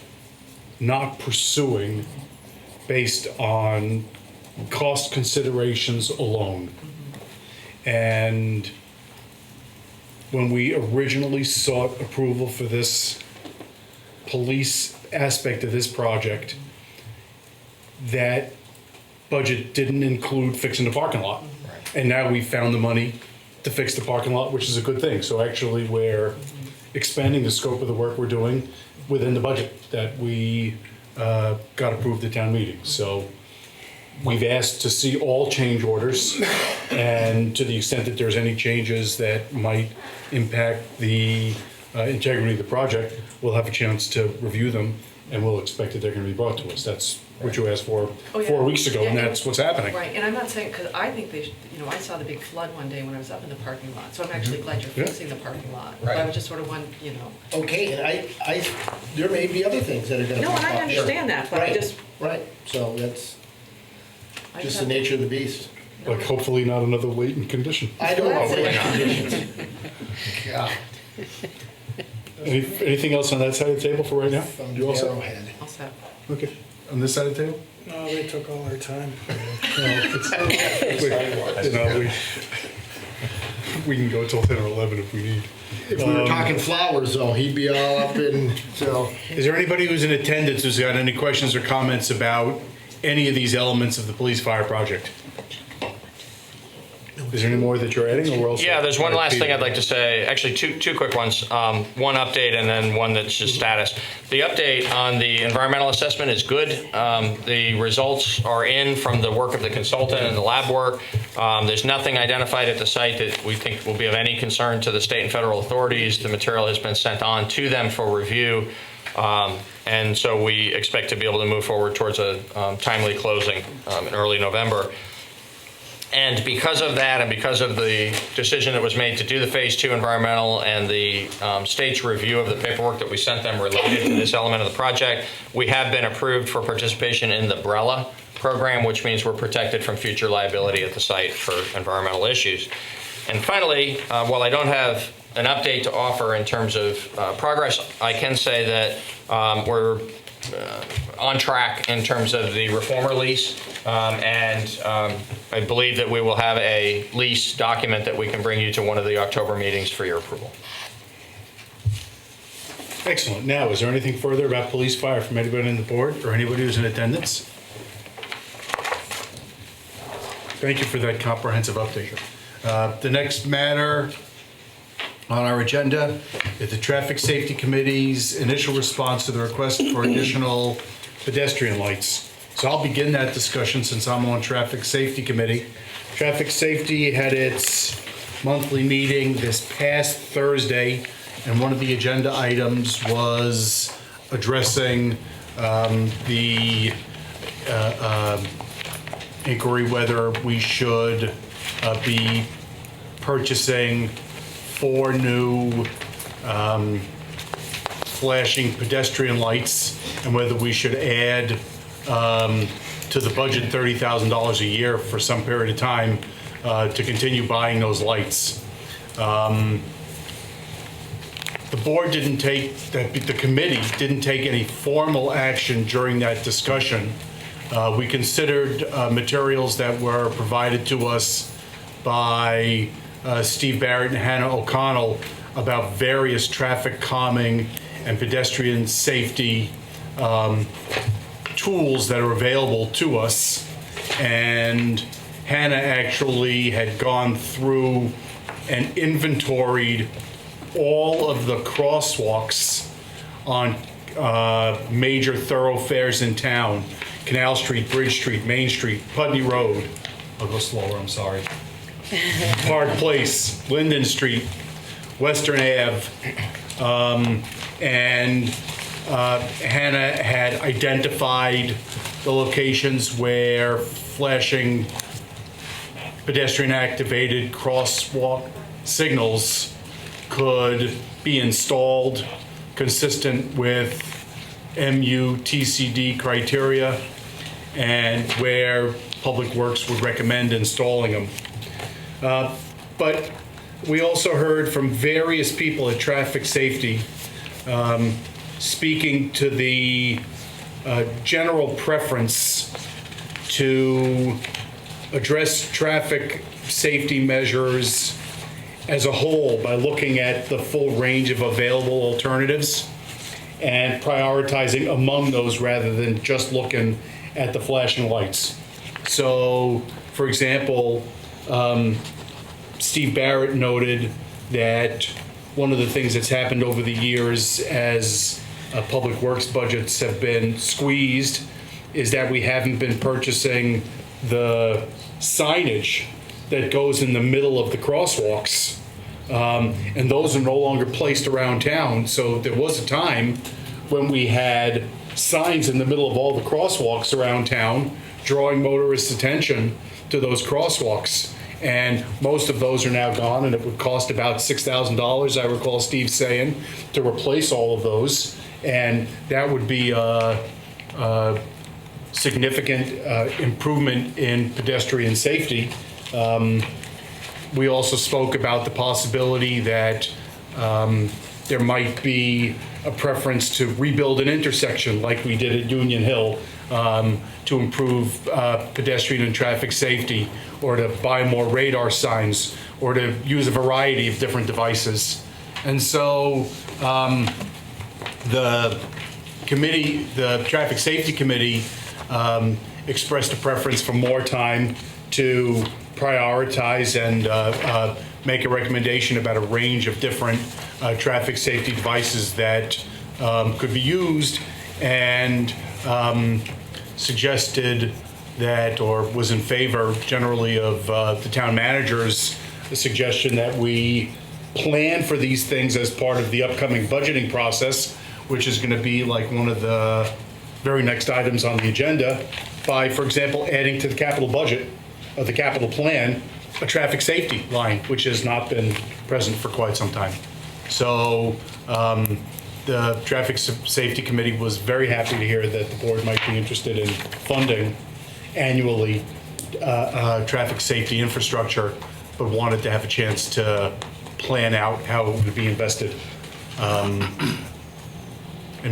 not pursuing based on cost considerations alone. And when we originally sought approval for this police aspect of this project, that budget didn't include fixing the parking lot. And now we found the money to fix the parking lot, which is a good thing. So actually, we're expanding the scope of the work we're doing within the budget that we got approved at town meeting. So we've asked to see all change orders, and to the extent that there's any changes that might impact the integrity of the project, we'll have a chance to review them and we'll expect that they're going to be brought to us. That's what you asked for Oh, yeah. 4 weeks ago, and Yeah. that's what's happening. Right, and I'm not saying, because I think they should, I saw the big flood one day when I was up in the parking lot, so I'm actually glad you're Yeah. fixing the parking lot. Right. I was just sort of one, Okay, and I, there may be other things that are gonna No, pop and I up. understand that, but I Right, just- Right, so that's I just have- the nature of the beast. Like, hopefully not another latent condition. I don't know. Hopefully God, Anything else on that side of the table for right now? from You all set? Arrowhead. I'll set. Okay. On this side of the table? No, they took all our time. We can go till 10 or 11 if we need. If we were talking flowers though, he'd be all up in, so. Is there anybody who's in attendance who's got any questions or comments about any of these elements of the police fire project? Is there any more that you're adding, or we're all set? Yeah, there's one last thing I'd like to say, actually two quick ones. One update and then one that's just status. The update on the environmental assessment is good. The results are in from the work of the consultant and the lab work. There's nothing identified at the site that we think will be of any concern to the state and federal authorities. The material has been sent on to them for review. And so we expect to be able to move forward towards a timely closing in early November. And because of that, and because of the decision that was made to do the Phase 2 environmental and the state's review of the paperwork that we sent them related to this element of the project, we have been approved for participation in the BRELA program, which means we're protected from future liability at the site for environmental issues. And finally, while I don't have an update to offer in terms of progress, I can say that we're on track in terms of the reformer lease, and I believe that we will have a lease document that we can bring you to one of the October meetings for your approval. Excellent. Now, is there anything further about police fire from anybody on the board or anybody who's in attendance? Thank you for that comprehensive update. The next matter on our agenda is the Traffic Safety Committee's initial response to the request for additional pedestrian lights. So I'll begin that discussion since I'm on Traffic Safety Committee. Traffic Safety had its monthly meeting this past Thursday, and one of the agenda items was addressing the inquiry whether we should be purchasing 4 new flashing pedestrian lights, and whether we should add to the budget $30,000 a year for some period of time to continue buying those lights. The board didn't take, the committee didn't take any formal action during that discussion. We considered materials that were provided to us by Steve Barrett and Hannah O'Connell about various traffic calming and pedestrian safety tools that are available to us. And Hannah actually had gone through and inventoried all of the crosswalks on major thoroughfares in town: Canal Street, Bridge Street, Main Street, Putney Road. I'll go slower, I'm sorry. Park Place, Linden Street, Western Ave, and Hannah had identified the locations where flashing pedestrian activated crosswalk signals could be installed consistent with MUTCD criteria, and where Public Works would recommend installing them. But we also heard from various people at Traffic Safety speaking to the general preference to address traffic safety measures as a whole by looking at the full range of available alternatives and prioritizing among those rather than just looking at the flashing lights. So, for example, Steve Barrett noted that one of the things that's happened over the years as Public Works budgets have been squeezed is that we haven't been purchasing the signage that goes in the middle of the crosswalks. And those are no longer placed around town. So there was a time when we had signs in the middle of all the crosswalks around town, drawing motorists' attention to those crosswalks. And most of those are now gone, and it would cost about $6,000, I recall Steve saying, to replace all of those. And that would be a significant improvement in pedestrian safety. We also spoke about the possibility that there might be a preference to rebuild an intersection like we did at Union Hill to improve pedestrian and traffic safety, or to buy more radar signs, or to use a variety of different devices. And so the committee, the Traffic Safety Committee, expressed a preference for more time to prioritize and make a recommendation about a range of different traffic safety devices that could be used, and suggested that, or was in favor generally of the town manager's suggestion that we plan for these things as part of the upcoming budgeting process, which is going to be like one of the very next items on the agenda, by, for example, adding to the capital budget of the capital plan a traffic safety line, which has not been present for quite some time. So the Traffic Safety Committee was very happy to hear that the board might be interested in funding annually traffic safety infrastructure, but wanted to have a chance to plan out how it would be invested and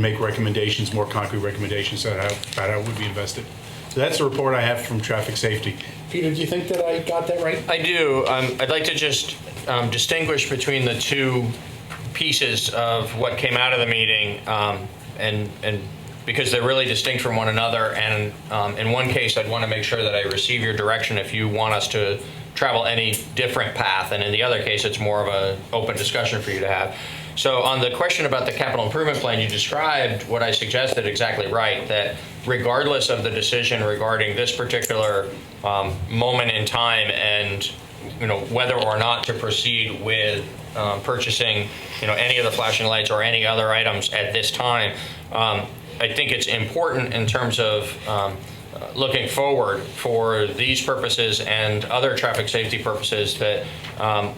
make recommendations, more concrete recommendations about how it would be invested. So that's the report I have from traffic safety. Peter, do you think that I got that right? I do. I'd like to just distinguish between the two pieces of what came out of the meeting, and because they're really distinct from one another. And in one case, I'd want to make sure that I receive your direction if you want us to travel any different path. And in the other case, it's more of an open discussion for you to have. So on the question about the capital improvement plan, you described what I suggested exactly right, that regardless of the decision regarding this particular moment in time, and whether or not to proceed with purchasing any of the flashing lights or any other items at this time, I think it's important in terms of looking forward for these purposes and other traffic safety purposes that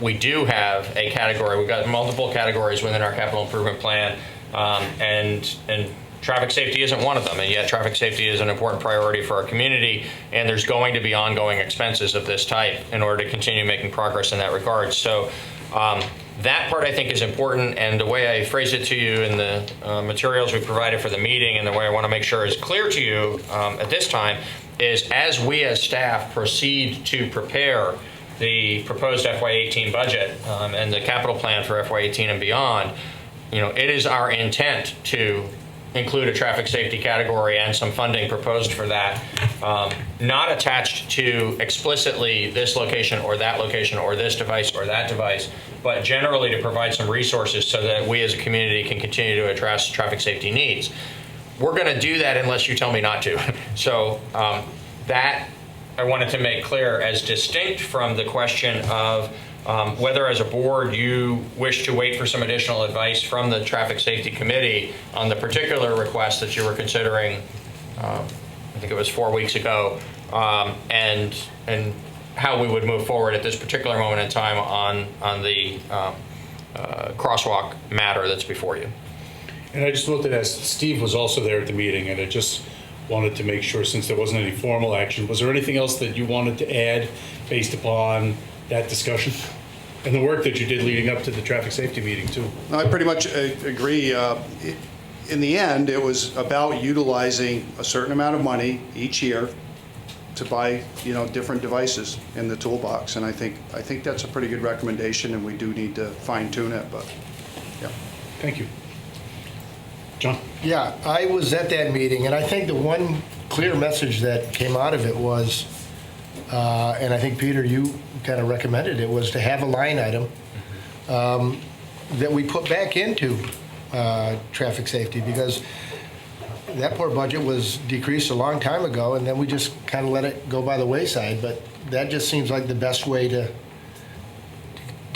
we do have a category. We've got multiple categories within our capital improvement plan, and traffic safety isn't one of them, and yet traffic safety is an important priority for our community, and there's going to be ongoing expenses of this type in order to continue making progress in that regard. So that part I think is important, and the way I phrased it to you in the materials we provided for the meeting, and the way I want to make sure is clear to you at this time, is as we as staff proceed to prepare the proposed FY18 budget and the capital plan for FY18 and beyond, it is our intent to include a traffic safety category and some funding proposed for that, not attached to explicitly this location or this device or that device, but generally to provide some resources so that we as a community can continue to address traffic safety needs. We're going to do that unless you tell me not to. So that I wanted to make clear, as distinct from the question of whether as a board you wish to wait for some additional advice from the Traffic Safety Committee on the particular request that you were considering, I think it was 4 weeks ago, and how we would move forward at this particular moment in time on the crosswalk matter that's before you. And I just looked at, as Steve was also there at the meeting, and I just wanted to make sure, since there wasn't any formal action, was there anything else that you wanted to add based upon that discussion and the work that you did leading up to the traffic safety meeting too? I pretty much agree. In the end, it was about utilizing a certain amount of money each year to buy, different devices in the toolbox, and I think that's a pretty good recommendation, and we do need to fine tune it. But yeah, thank you, John. Yeah, I was at that meeting, and I think the one clear message that came out of it was, and I think, Peter, you kind of recommended it, was to have a line item that we put back into traffic safety, because that poor budget was decreased a long time ago, and then we just kind of let it go by the wayside. But that just seems like the best way to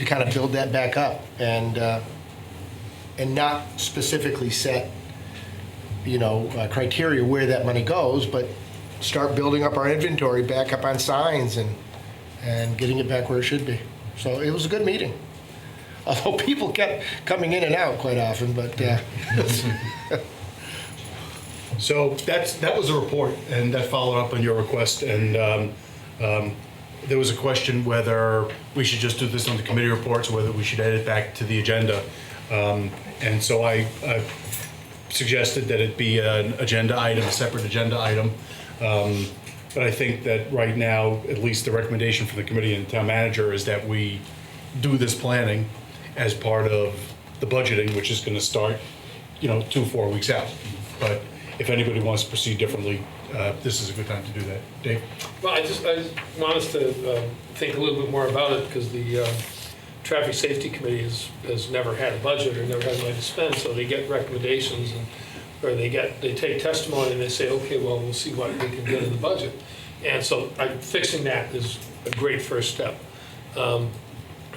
kind of build that back up, and not specifically set criteria where that money goes, but start building up our inventory back up on signs and getting it back where it should be. So it was a good meeting. Although people kept coming in and out quite often, but So that was a report, and that followed up on your request, and there was a question whether we should just do this on the committee reports or whether we should add it back to the agenda. And so I suggested that it be an agenda item, a separate agenda item. But I think that right now, at least the recommendation from the committee and the town manager is that we do this planning as part of the budgeting, which is going to start, 2-4 weeks out. But if anybody wants to proceed differently, this is a good time to do that. Dave? Well, I just want us to think a little bit more about it, because the Traffic Safety Committee has never had a budget or never had money to spend, so they get recommendations or they take testimony and they say, okay, well, we'll see what we can get in the budget. And so fixing that is a great first step.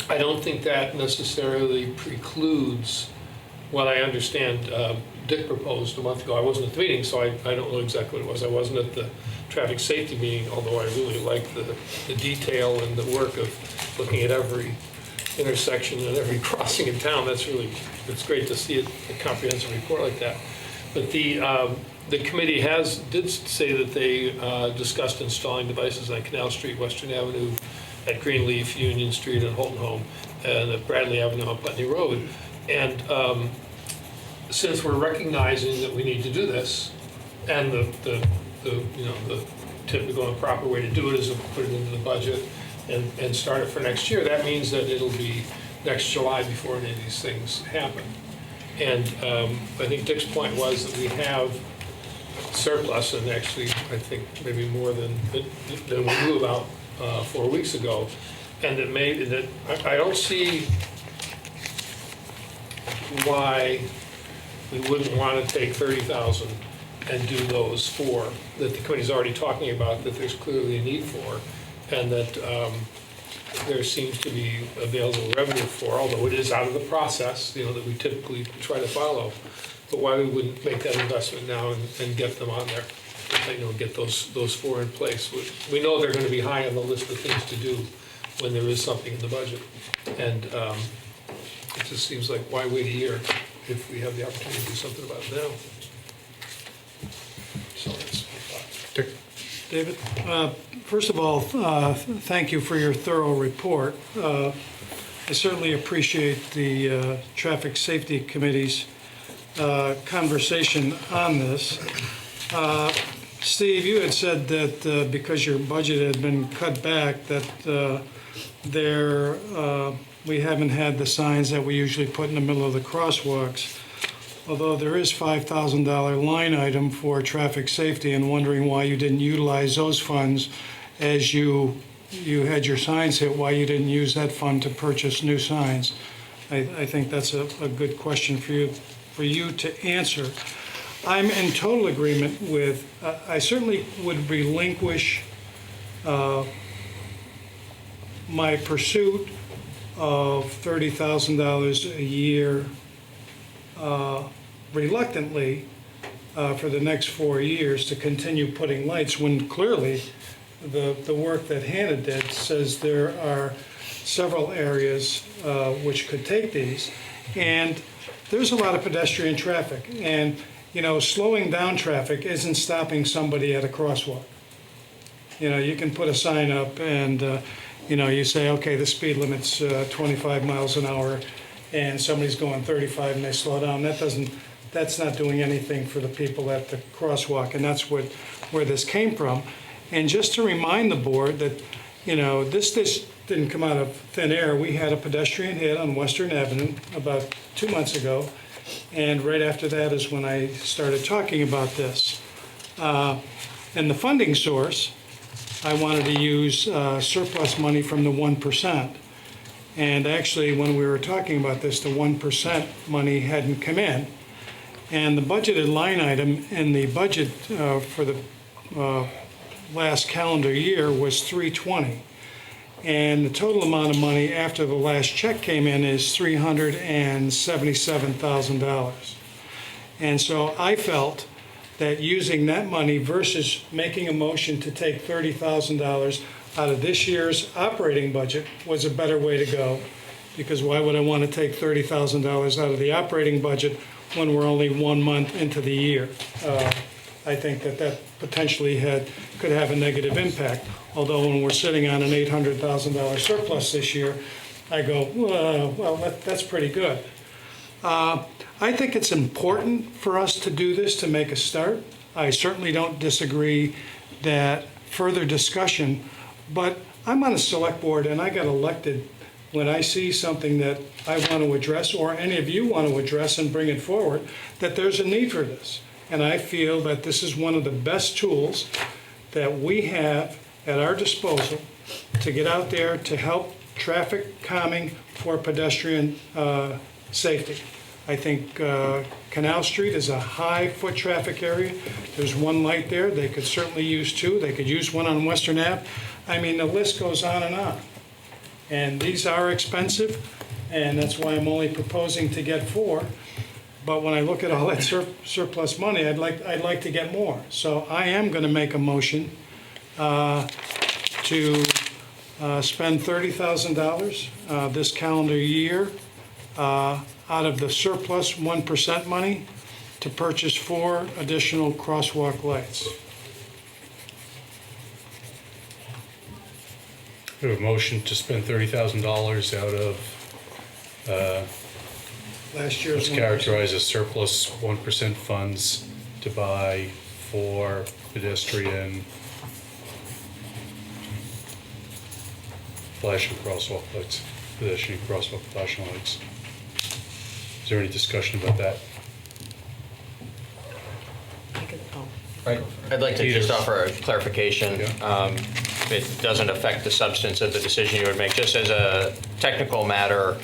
I don't think that necessarily precludes what I understand Dick proposed a month ago. I wasn't at the meeting, so I don't know exactly what it was. I wasn't at the traffic safety meeting, although I really like the detail and the work of looking at every intersection and every crossing in town. It's great to see a comprehensive report like that. But the committee did say that they discussed installing devices on Canal Street, Western Avenue, at Greenleaf, Union Street, and Holton Home, and at Bradley Avenue on Putney Road. And since we're recognizing that we need to do this, and the typical and proper way to do it is to put it into the budget and start it for next year, that means that it'll be next July before any of these things happen. And I think Dick's point was that we have surplus, and actually I think maybe more than we knew about 4 weeks ago, and that I don't see why we wouldn't want to take 30,000 and do those four that the committee's already talking about, that there's clearly a need for, and that there seems to be available revenue for, although it is out of the process, that we typically try to follow. But why we wouldn't make that investment now and get them on there, get those four in place. We know they're going to be high on the list of things to do when there is something in the budget. And it just seems like, why wait a year if we have the opportunity to do something about it now? So that's my thought. David, first of all, thank you for your thorough report. I certainly appreciate the Traffic Safety Committee's conversation on this. Steve, you had said that because your budget had been cut back, that we haven't had the signs that we usually put in the middle of the crosswalks. Although there is $5,000 line item for traffic safety, and wondering why you didn't utilize those funds as you had your signs hit, why you didn't use that fund to purchase new signs. I think that's a good question for you to answer. I'm in total agreement with, I certainly would relinquish my pursuit of $30,000 a year reluctantly for the next 4 years to continue putting lights, when clearly the work that Hannah did says there are several areas which could take these. And there's a lot of pedestrian traffic, and slowing down traffic isn't stopping somebody at a crosswalk. You can put a sign up and you say, okay, the speed limit's 25 miles an hour, and somebody's going 35 and they slow down. That's not doing anything for the people at the crosswalk, and that's where this came from. And just to remind the board that, this didn't come out of thin air. We had a pedestrian hit on Western Avenue about 2 months ago, and right after that is when I started talking about this. And the funding source, I wanted to use surplus money from the 1%. And actually, when we were talking about this, the 1% money hadn't come in. And the budgeted line item in the budget for the last calendar year was $320. And the total amount of money after the last check came in is $377,000. And so I felt that using that money versus making a motion to take $30,000 out of this year's operating budget was a better way to go. Because why would I want to take $30,000 out of the operating budget when we're only 1 month into the year? I think that potentially could have a negative impact. Although when we're sitting on an $800,000 surplus this year, I go, well, that's pretty good. I think it's important for us to do this to make a start. I certainly don't disagree that further discussion, but I'm on a select board and I got elected when I see something that I want to address, or any of you want to address and bring it forward, that there's a need for this. And I feel that this is one of the best tools that we have at our disposal to get out there to help traffic calming for pedestrian safety. I think Canal Street is a high foot traffic area. There's one light there. They could certainly use two. They could use one on Western Ave. I mean, the list goes on and on. And these are expensive, and that's why I'm only proposing to get 4. But when I look at all that surplus money, I'd like to get more. So I am going to make a motion to spend $30,000 this calendar year out of the surplus 1% money to purchase 4 additional crosswalk lights. We have a motion to spend $30,000 out of Last year's what's characterized as surplus 1% funds to buy 4 pedestrian flashing crosswalk lights, pedestrian crosswalk flashing lights. Is there any discussion about that? I could, oh. I'd like to Peter. just offer a clarification. Yeah. It doesn't affect the substance of the decision you would make. Just as a technical matter,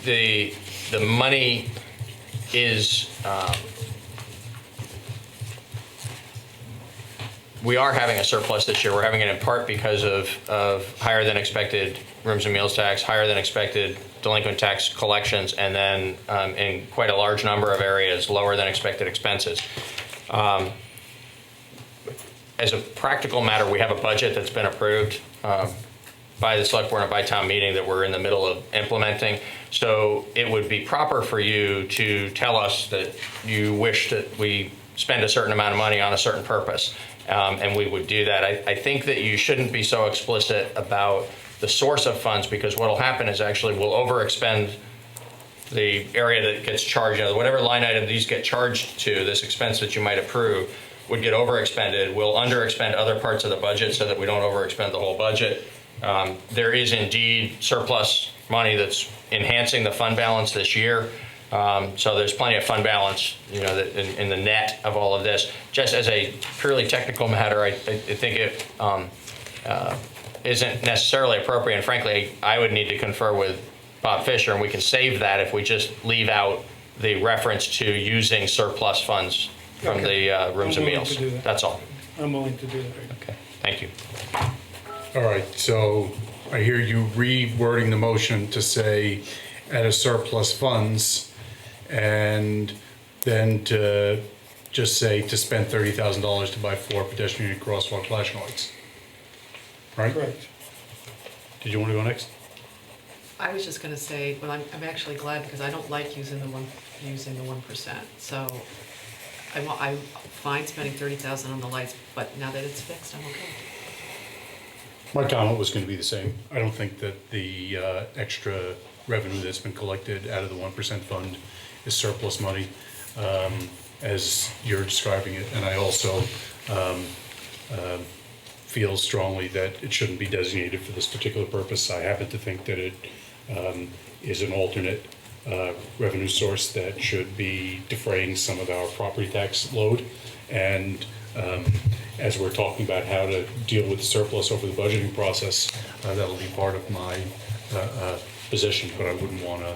the money is, we are having a surplus this year. We're having it in part because of higher than expected rooms and meals tax, higher than expected delinquent tax collections, and then in quite a large number of areas, lower than expected expenses. As a practical matter, we have a budget that's been approved by the select board and by town meeting that we're in the middle of implementing. So it would be proper for you to tell us that you wish that we spend a certain amount of money on a certain purpose, and we would do that. I think that you shouldn't be so explicit about the source of funds, because what will happen is actually we'll overexpend the area that gets charged. You know, whatever line item these get charged to, this expense that you might approve, would get overexpended. We'll underexpend other parts of the budget so that we don't overexpend the whole budget. There is indeed surplus money that's enhancing the fund balance this year. So there's plenty of fund balance, you know, in the net of all of this. Just as a purely technical matter, I think it isn't necessarily appropriate. And frankly, I would need to confer with Bob Fisher, and we can save that if we just leave out the reference to using surplus funds from the rooms and meals. That's all. I'm willing to do that. Okay, thank you. All right, so I hear you rewording the motion to say at a surplus funds, and then to just say to spend $30,000 to buy 4 pedestrian and crosswalk flashing lights. Right? Correct. Did you want to go next? I was just gonna say, well, I'm actually glad, because I don't like using the 1%. So I'm fine spending 30,000 on the lights, but now that it's fixed, I'm okay. My comment was going to be the same. I don't think that the extra revenue that's been collected out of the 1% fund is surplus money, as you're describing it. And I also feel strongly that it shouldn't be designated for this particular purpose. I happen to think that it is an alternate revenue source that should be defraying some of our property tax load. And as we're talking about how to deal with the surplus over the budgeting process, that'll be part of my position, but I wouldn't want to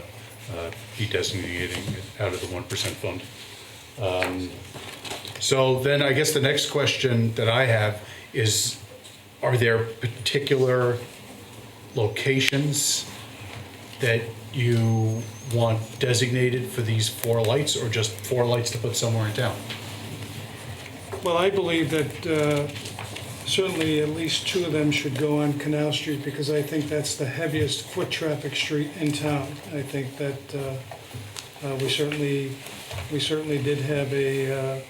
be designating it out of the 1% fund. So then I guess the next question that I have is, are there particular locations that you want designated for these 4 lights, or just 4 lights to put somewhere in town? Well, I believe that certainly at least 2 of them should go on Canal Street, because I think that's the heaviest foot traffic street in town. I think that we certainly did have a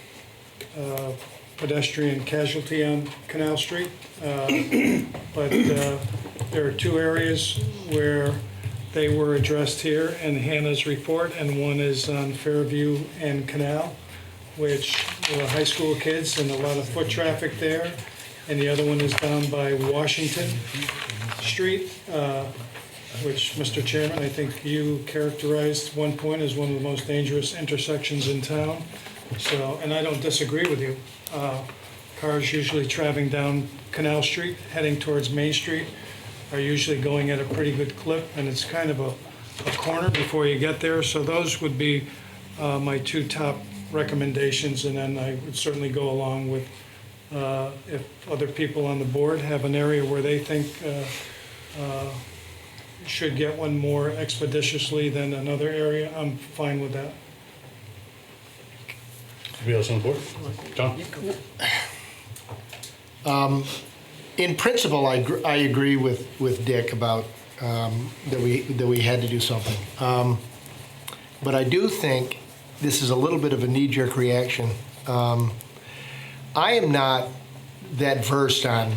pedestrian casualty on Canal Street, but there are 2 areas where they were addressed here in Hannah's report, and one is on Fairview and Canal, which were high school kids and a lot of foot traffic there. And the other one is down by Washington Street, which, Mr. Chairman, I think you characterized at one point as one of the most dangerous intersections in town. So, and I don't disagree with you. Cars usually traveling down Canal Street, heading towards Main Street, are usually going at a pretty good clip, and it's kind of a corner before you get there. So those would be my 2 top recommendations, and then I would certainly go along with if other people on the board have an area where they think should get one more expeditiously than another area, I'm fine with that. Anybody else on the board? John? In principle, I agree with Dick about that we had to do something. But I do think this is a little bit of a knee-jerk reaction. I am not that versed on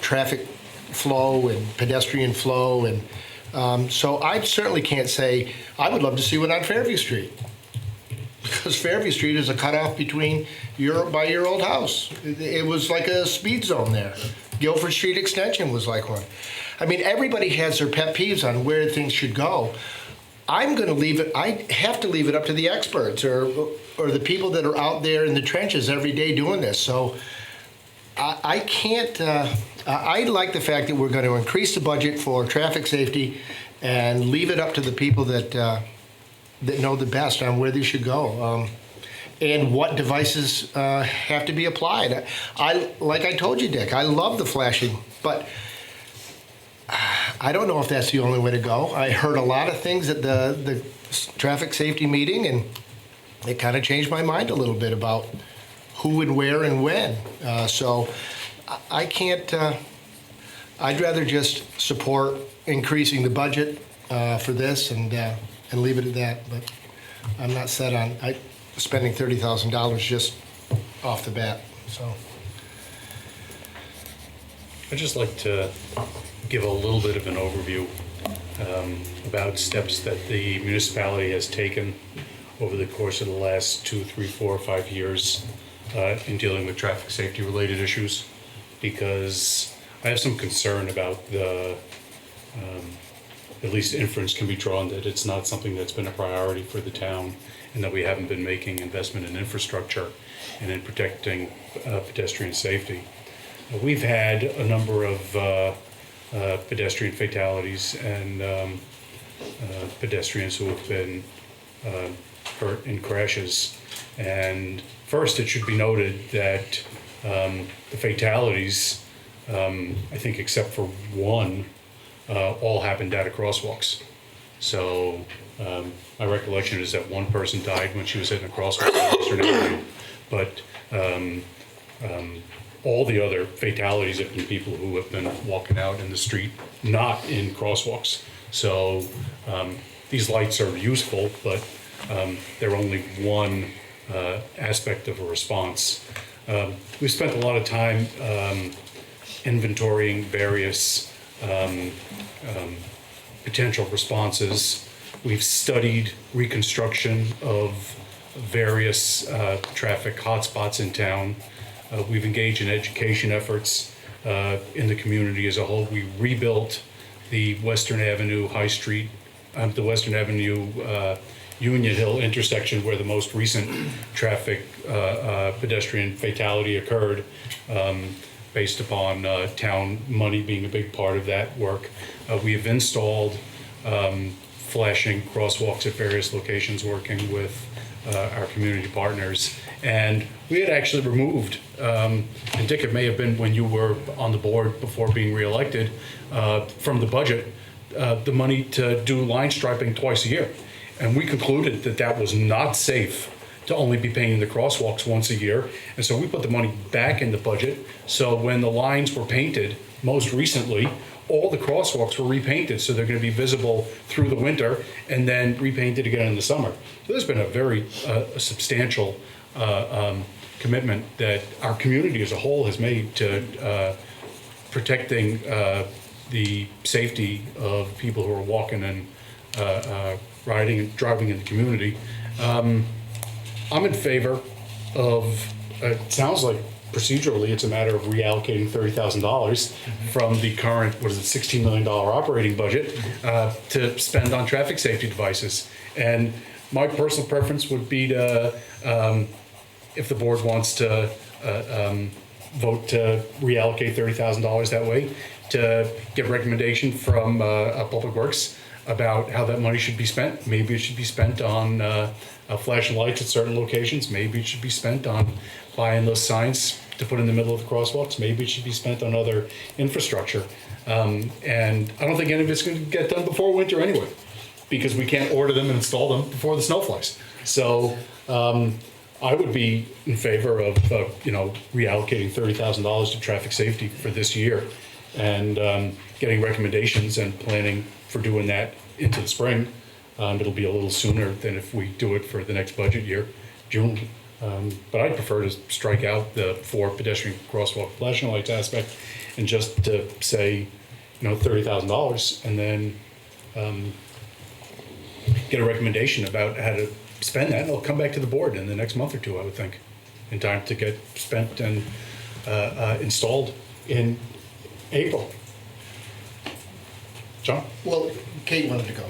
traffic flow and pedestrian flow, and so I certainly can't say I would love to see one on Fairview Street, because Fairview Street is a cutoff between by your old house. It was like a speed zone there. Guilford Street Extension was like one. I mean, everybody has their pet peeves on where things should go. I'm going to leave it. I have to leave it up to the experts or the people that are out there in the trenches every day doing this. So I can't. I like the fact that we're going to increase the budget for traffic safety and leave it up to the people that know the best on where they should go and what devices have to be applied. Like I told you, Dick, I love the flashing, but I don't know if that's the only way to go. I heard a lot of things at the traffic safety meeting, and it kind of changed my mind a little bit about who and where and when. So I can't, I'd rather just support increasing the budget for this and leave it at that. But I'm not set on spending $30,000 just off the bat, so. I'd just like to give a little bit of an overview about steps that the municipality has taken over the course of the last 2, 3, 4, 5 years in dealing with traffic safety related issues, because I have some concern about at least inference can be drawn that it's not something that's been a priority for the town, and that we haven't been making investment in infrastructure and in protecting pedestrian safety. We've had a number of pedestrian fatalities and pedestrians who have been hurt in crashes. And first, it should be noted that the fatalities, I think except for one, all happened at crosswalks. So my recollection is that one person died when she was hitting a crosswalk on Western Avenue, but all the other fatalities have been people who have been walking out in the street, not in crosswalks. So these lights are useful, but they're only one aspect of a response. We spent a lot of time inventorying various potential responses. We've studied reconstruction of various traffic hotspots in town. We've engaged in education efforts in the community as a whole. We rebuilt the Western Avenue High Street, the Western Avenue Union Hill intersection where the most recent traffic pedestrian fatality occurred, based upon town money being a big part of that work. We have installed flashing crosswalks at various locations, working with our community partners. And we had actually removed, and Dick, it may have been when you were on the board before being reelected, from the budget, the money to do line striping twice a year. And we concluded that that was not safe to only be painting the crosswalks once a year. And so we put the money back in the budget. So when the lines were painted, most recently, all the crosswalks were repainted. So they're going to be visible through the winter and then repainted again in the summer. So there's been a very substantial commitment that our community as a whole has made to protecting the safety of people who are walking and riding and driving in the community. I'm in favor of, it sounds like procedurally it's a matter of reallocating $30,000 from the current, what is it, $16 million operating budget to spend on traffic safety devices. And my personal preference would be to, if the board wants to vote to reallocate $30,000 that way, to get recommendation from Public Works about how that money should be spent. Maybe it should be spent on flashing lights at certain locations. Maybe it should be spent on buying those signs to put in the middle of the crosswalks. Maybe it should be spent on other infrastructure. And I don't think any of it's going to get done before winter anyway, because we can't order them and install them before the snow flies. So I would be in favor of reallocating $30,000 to traffic safety for this year, and getting recommendations and planning for doing that into the spring. It'll be a little sooner than if we do it for the next budget year, June. But I'd prefer to strike out the 4 pedestrian crosswalk flashing lights aspect and just to say, $30,000, and then get a recommendation about how to spend that. And it'll come back to the board in the next month or two, I would think, in time to get spent and installed in April. John? Well, Kate wanted to go,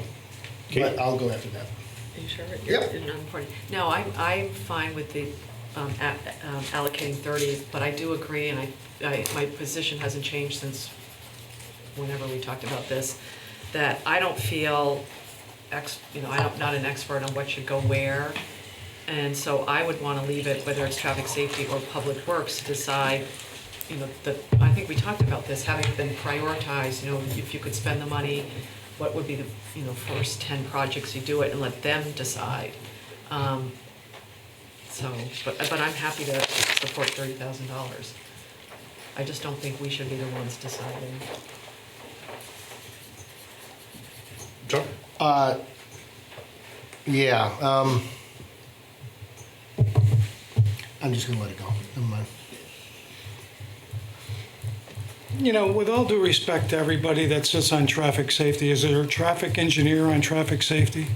Kate? but I'll go after that. Are you sure? Yep. You're not important. No, I'm fine with the allocating 30, but I do agree, and my position hasn't changed since whenever we talked about this, that I don't feel, I'm not an expert on what should go where, and so I would want to leave it, whether it's traffic safety or public works, to decide, I think we talked about this, having them prioritize, if you could spend the money, what would be the, first 10 projects you do it, and let them decide. But I'm happy to support $30,000. I just don't think we should be the ones deciding. John? Yeah, I'm just gonna let it go, never mind. With all due respect to everybody that sits on traffic safety, is there a traffic engineer on traffic safety?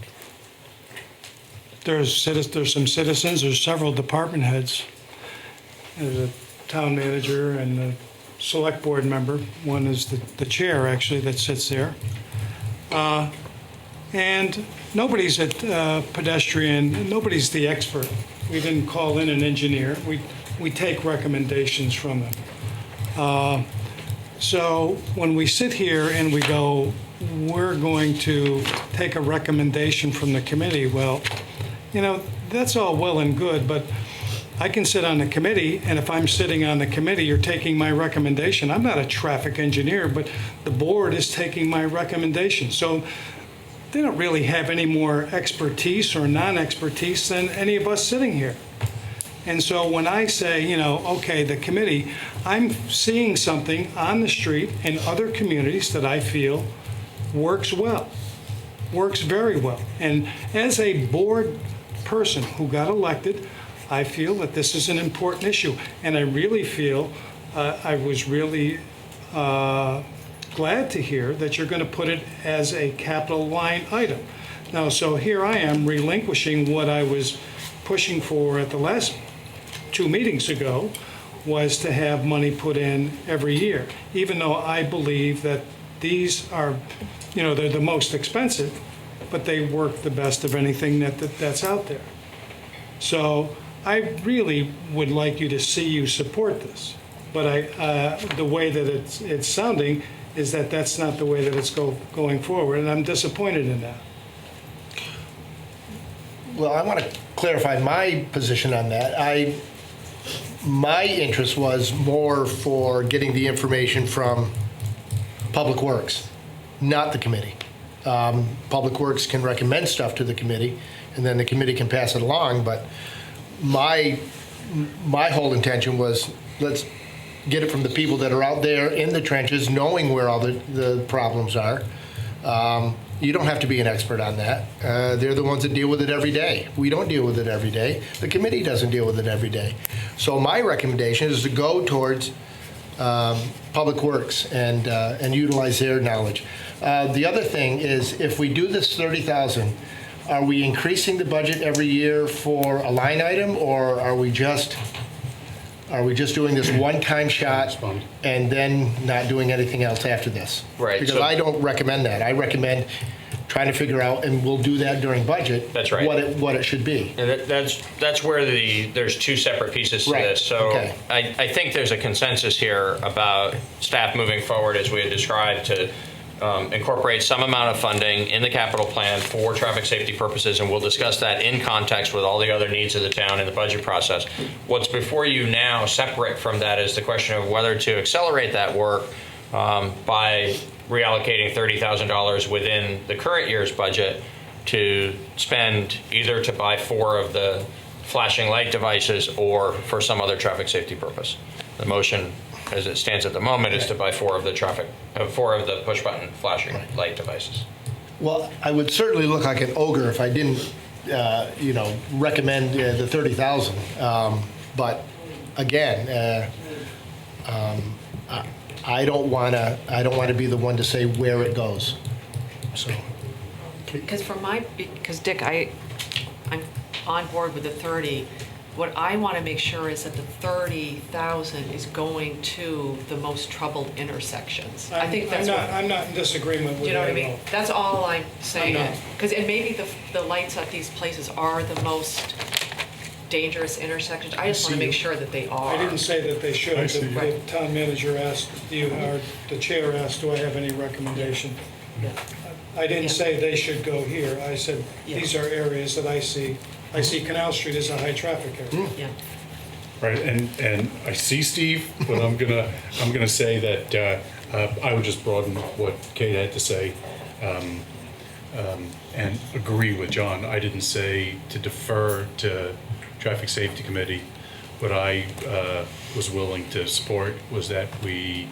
There's some citizens, there's several department heads. There's a town manager and a select board member. One is the chair, actually, that sits there. And nobody's at Pedestrian, nobody's the expert. We didn't call in an engineer. We take recommendations from them. So when we sit here and we go, we're going to take a recommendation from the committee, well, that's all well and good, but I can sit on the committee, and if I'm sitting on the committee, you're taking my recommendation. I'm not a traffic engineer, but the board is taking my recommendation. So they don't really have any more expertise or non-expertise than any of us sitting here. And so when I say, okay, the committee, I'm seeing something on the street in other communities that I feel works well, works very well. And as a board person who got elected, I feel that this is an important issue. And I really feel, I was really glad to hear that you're going to put it as a capital line item. Now, so here I am relinquishing what I was pushing for at the last 2 meetings ago, was to have money put in every year, even though I believe that these are, they're the most expensive, but they work the best of anything that's out there. So I really would like you to see you support this, but the way that it's sounding is that that's not the way that it's going forward, and I'm disappointed in that. Well, I want to clarify my position on that. My interest was more for getting the information from Public Works not the committee. Public Works can recommend stuff to the committee, and then the committee can pass it along, but my whole intention was, let's get it from the people that are out there in the trenches, knowing where all the problems are. You don't have to be an expert on that. They're the ones that deal with it every day. We don't deal with it every day. The committee doesn't deal with it every day. So my recommendation is to go towards Public Works and utilize their knowledge. The other thing is, if we do this 30,000, are we increasing the budget every year for a line item, or are we just doing this one-time shot and then not doing anything else after this? Right, Because so- I don't recommend that. I recommend trying to figure out, and we'll do that during budget. That's right. What it should be. And that's where there's two separate pieces to Right, this. So okay. I think there's a consensus here about staff moving forward, as we had described, to incorporate some amount of funding in the capital plan for traffic safety purposes, and we'll discuss that in context with all the other needs of the town in the budget process. What's before you now, separate from that, is the question of whether to accelerate that work by reallocating $30,000 within the current year's budget to spend either to buy 4 of the flashing light devices or for some other traffic safety purpose. The motion, as it stands at the moment, is to buy 4 of the push-button flashing light devices. Well, I would certainly look like an ogre if I didn't, recommend the 30,000. But again, I don't want to be the one to say where it goes. So. Because Dick, I'm on board with the 30. What I want to make sure is that the 30,000 is going to the most troubled intersections. I think that's I'm not in disagreement with you know that what I at mean? all. That's all I'm saying. I'm not. And maybe the lights at these places are the most dangerous intersections. I just want to make sure that they are. I didn't say that they should. I see. The town manager asked you, or the chair asked, do I have any recommendation? Yeah. I didn't Yeah. say they should go here. I said, Yeah. these are areas that I see. I see Canal Street as a high traffic area. Yeah. Right, and I see Steve, but I'm gonna say that I would just broaden what Kate had to say, and agree with John. I didn't say to defer to Traffic Safety Committee. What I was willing to support was that we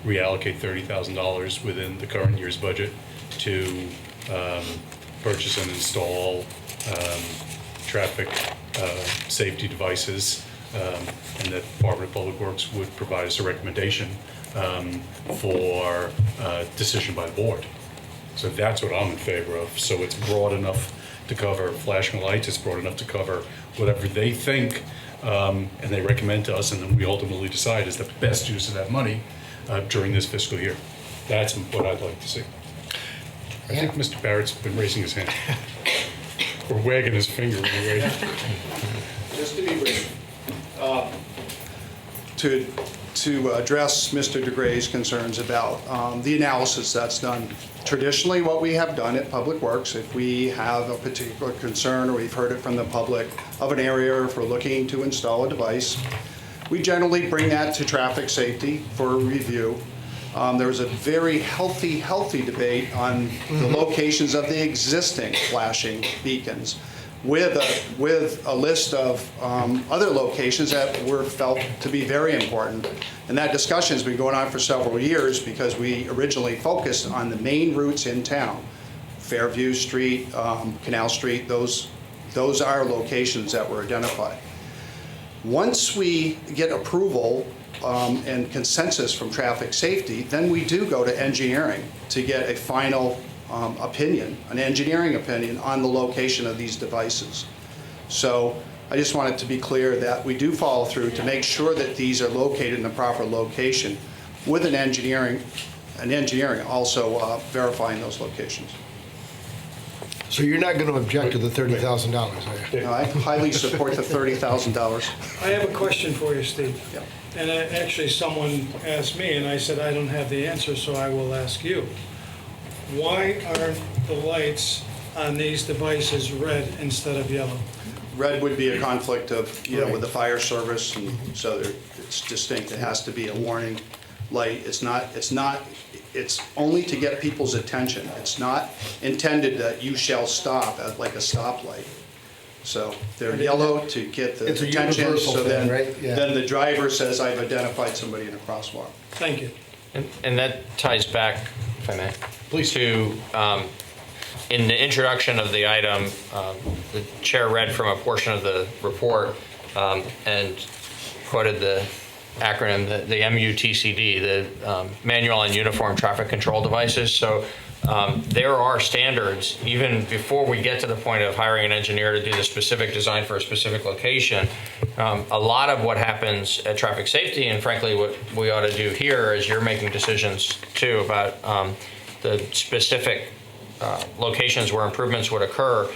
reallocate $30,000 within the current year's budget to purchase and install traffic safety devices, and that Department of Public Works would provide us a recommendation for decision by the board. So that's what I'm in favor of. So it's broad enough to cover flashing lights, it's broad enough to cover whatever they think and they recommend to us, and then we ultimately decide is the best use of that money during this fiscal year. That's what I'd like to see. I think Mr. Barrett's been raising his hand. Or wagging his finger in the way. Just to be brief, to address Mr. DeGray's concerns about the analysis that's done. Traditionally, what we have done at Public Works, if we have a particular concern or we've heard it from the public of an area, or if we're looking to install a device, we generally bring that to traffic safety for review. There was a very healthy debate on the locations of the existing flashing beacons with a list of other locations that were felt to be very important. And that discussion has been going on for several years because we originally focused on the main routes in town. Fairview Street, Canal Street, those are locations that were identified. Once we get approval and consensus from traffic safety, then we do go to engineering to get a final opinion, an engineering opinion on the location of these devices. So I just want it to be clear that we do follow through to make sure that these are located in the proper location with an engineering also verifying those locations. So you're not going to object to the $30,000, are you? Now, I highly support the $30,000. I have a question for you, Steve. Yeah. And actually, someone asked me, and I said, I don't have the answer, so I will ask you. Why aren't the lights on these devices red instead of yellow? Red would be a conflict of, with the fire service, and so it's distinct. It has to be a warning light. It's not it's only to get people's attention. It's not intended that you shall stop at like a stoplight. So they're yellow to get the It's a attention, universal so thing, then, right? Yeah. then the driver says, I've identified somebody in a crosswalk. Thank you. And that ties back, if I may, please, to, in the introduction of the item, the chair read from a portion of the report and quoted the acronym, the MUTCD, the Manual on Uniform Traffic Control Devices. So there are standards, even before we get to the point of hiring an engineer to do the specific design for a specific location. A lot of what happens at traffic safety, and frankly what we ought to do here is you're making decisions too about the specific locations where improvements would occur,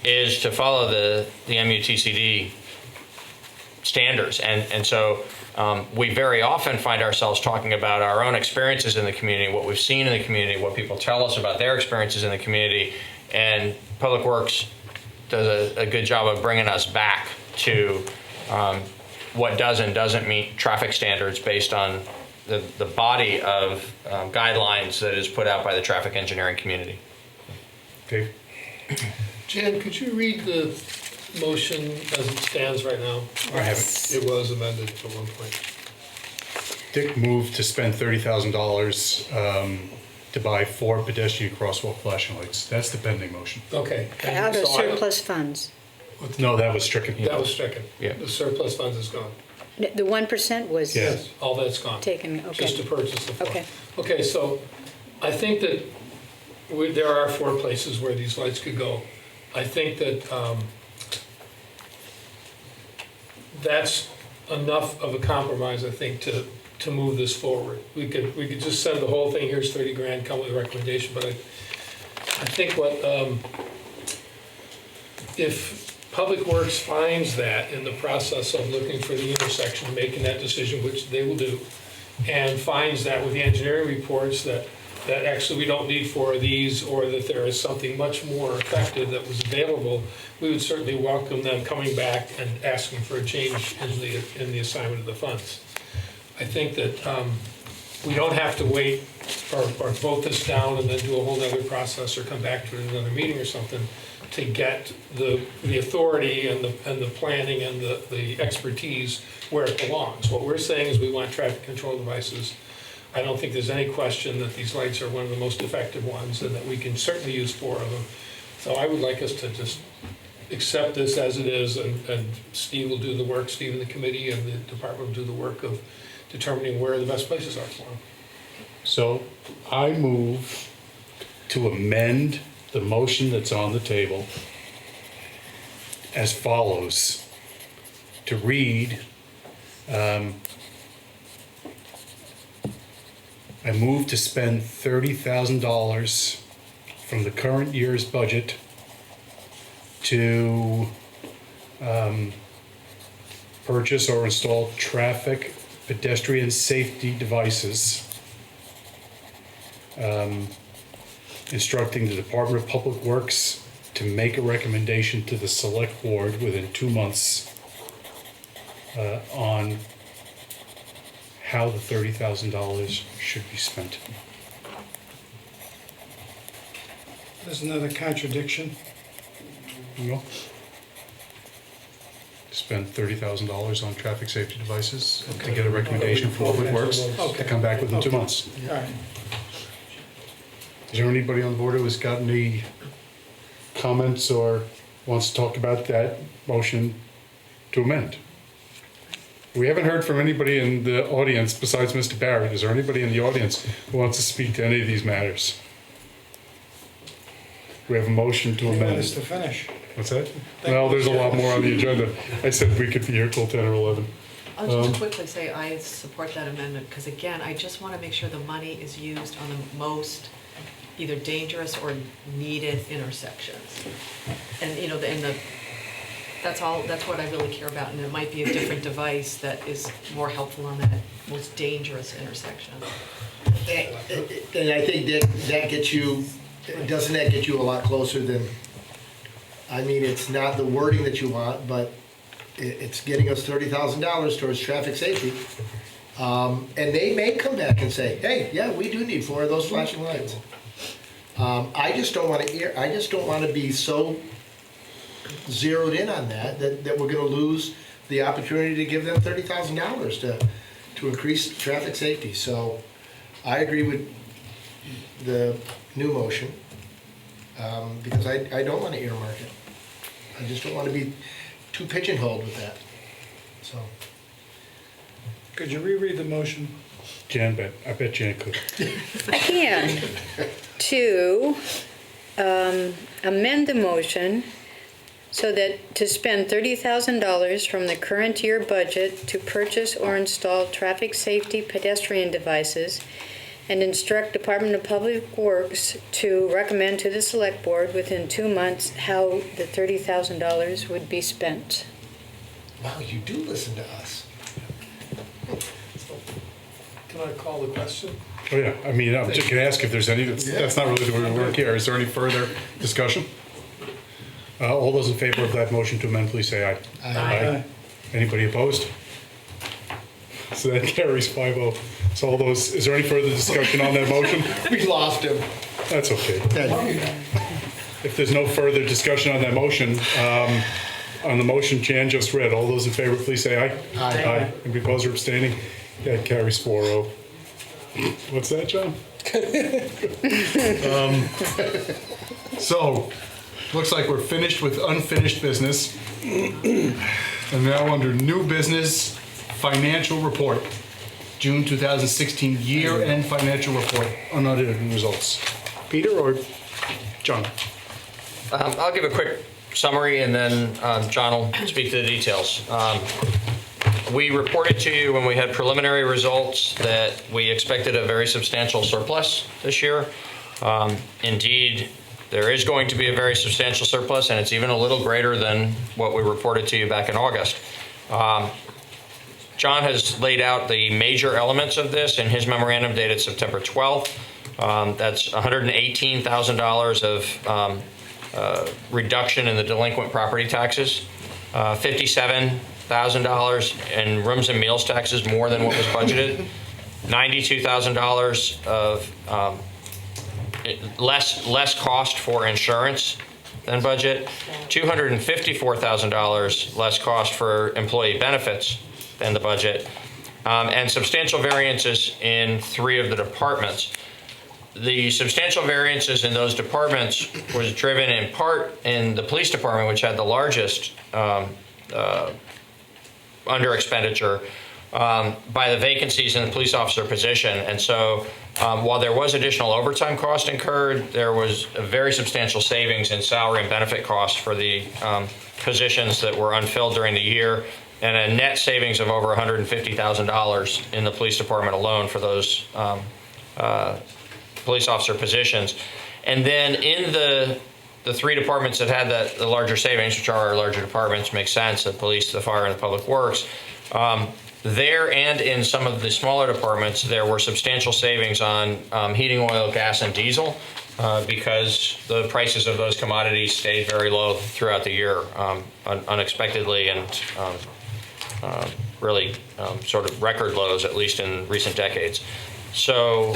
is to follow the MUTCD standards. And so we very often find ourselves talking about our own experiences in the community, what we've seen in the community, what people tell us about their experiences in the community, and Public Works does a good job of bringing us back to what does and doesn't meet traffic standards based on the body of guidelines that is put out by the traffic engineering community. Dave? Jan, could you read the motion as it stands right now? I haven't. It was amended at one point. Dick moved to spend $30,000 to buy 4 pedestrian crosswalk flashing lights. That's the pending motion. Okay. Out of So I- surplus funds. No, that was stricken. That was stricken. Yeah. The surplus funds is gone. The 1% was Yeah. All that's gone. taken, Just to okay. purchase the 4. Okay. Okay, so I think that there are 4 places where these lights could go. I think that that's enough of a compromise, I think, to move this forward. We could just send the whole thing, here's 30 grand, come with a recommendation, but I think what, if Public Works finds that in the process of looking for the intersection, making that decision, which they will do, and finds that with the engineering reports that actually we don't need 4 of these, or that there is something much more effective that was available, we would certainly welcome them coming back and asking for a change in the assignment of the funds. I think that we don't have to wait or vote this down and then do a whole other process or come back to it in another meeting or something to get the authority and the planning and the expertise where it belongs. What we're saying is we want traffic control devices. I don't think there's any question that these lights are one of the most effective ones and that we can certainly use 4 of them. So I would like us to just accept this as it is, and Steve will do the work, Steve and the committee and the department will do the work of determining where the best places are for them. So I move to amend the motion that's on the table as follows. To read, I move to spend $30,000 from the current year's budget to purchase or install traffic pedestrian safety devices, instructing the Department of Public Works to make a recommendation to the Select Board within 2 months on how the $30,000 should be spent. Isn't that a contradiction? No. Spend $30,000 on traffic safety devices to get a recommendation from Public Works to come back within 2 months. All right. Is there anybody on the board who has got any comments or wants to talk about that motion to amend? We haven't heard from anybody in the audience besides Mr. Barrett. Is there anybody in the audience who wants to speak to any of these matters? We have a motion to You want amend. us to finish. What's that? Well, there's a lot more on the agenda. I said we could be here till 10 or 11. I'll just quickly say I support that amendment, because again, I just want to make sure the money is used on the most either dangerous or needed intersections. And, you know, that's what I really care about, and it might be a different device that is more helpful on that most dangerous intersection. And I think that gets you, doesn't that get you a lot closer than, I mean, it's not the wording that you want, but it's getting us $30,000 towards traffic safety. And they may come back and say, hey, yeah, we do need 4 of those flashing lights. I just don't want to be so zeroed in on that we're going to lose the opportunity to give them $30,000 to increase traffic safety. So I agree with the new motion, because I don't want to earmark it. I just don't want to be too pigeonholed with that. So. Could you reread the motion? I bet Jan could. I can. To amend the motion so that to spend $30,000 from the current year budget to purchase or install traffic safety pedestrian devices, and instruct Department of Public Works to recommend to the Select Board within 2 months how the $30,000 would be spent. Wow, you do listen to us. Can I call the question? Oh, yeah, I mean, I'm just gonna ask if there's any, that's not really the way we work here. Is there any further discussion? All those in favor of that motion to amend, please say aye. Aye. Anybody opposed? So that carries 5-0. So all those, is there any further discussion on that motion? We lost him. That's okay. If there's no further discussion on that motion, on the motion Jan just read, all those in favor, please say aye. Aye. Anybody opposed or abstaining? That carries 4-0. What's that, John? So, looks like we're finished with unfinished business. And now under new business, financial report. June 2016 year-end financial report, unaudited results. Peter or John? I'll give a quick summary, and then John will speak to the details. We reported to you when we had preliminary results that we expected a very substantial surplus this year. Indeed, there is going to be a very substantial surplus, and it's even a little greater than what we reported to you back in August. John has laid out the major elements of this in his memorandum dated September 12th. That's $118,000 of reduction in the delinquent property taxes, $57,000 in rooms and meals taxes, more than what was budgeted, $92,000 of less cost for insurance than budget, $254,000 less cost for employee benefits than the budget, and substantial variances in 3 of the departments. The substantial variances in those departments was driven in part in the police department, which had the largest under expenditure by the vacancies in the police officer position. And so while there was additional overtime cost incurred, there was a very substantial savings in salary and benefit costs for the positions that were unfilled during the year, and a net savings of over $150,000 in the police department alone for those police officer positions. And then in the 3 departments that had the larger savings, which are our larger departments, makes sense, the police, the fire, and the public works, there and in some of the smaller departments, there were substantial savings on heating oil, gas, and diesel because the prices of those commodities stayed very low throughout the year, unexpectedly, and really sort of record lows, at least in recent decades. So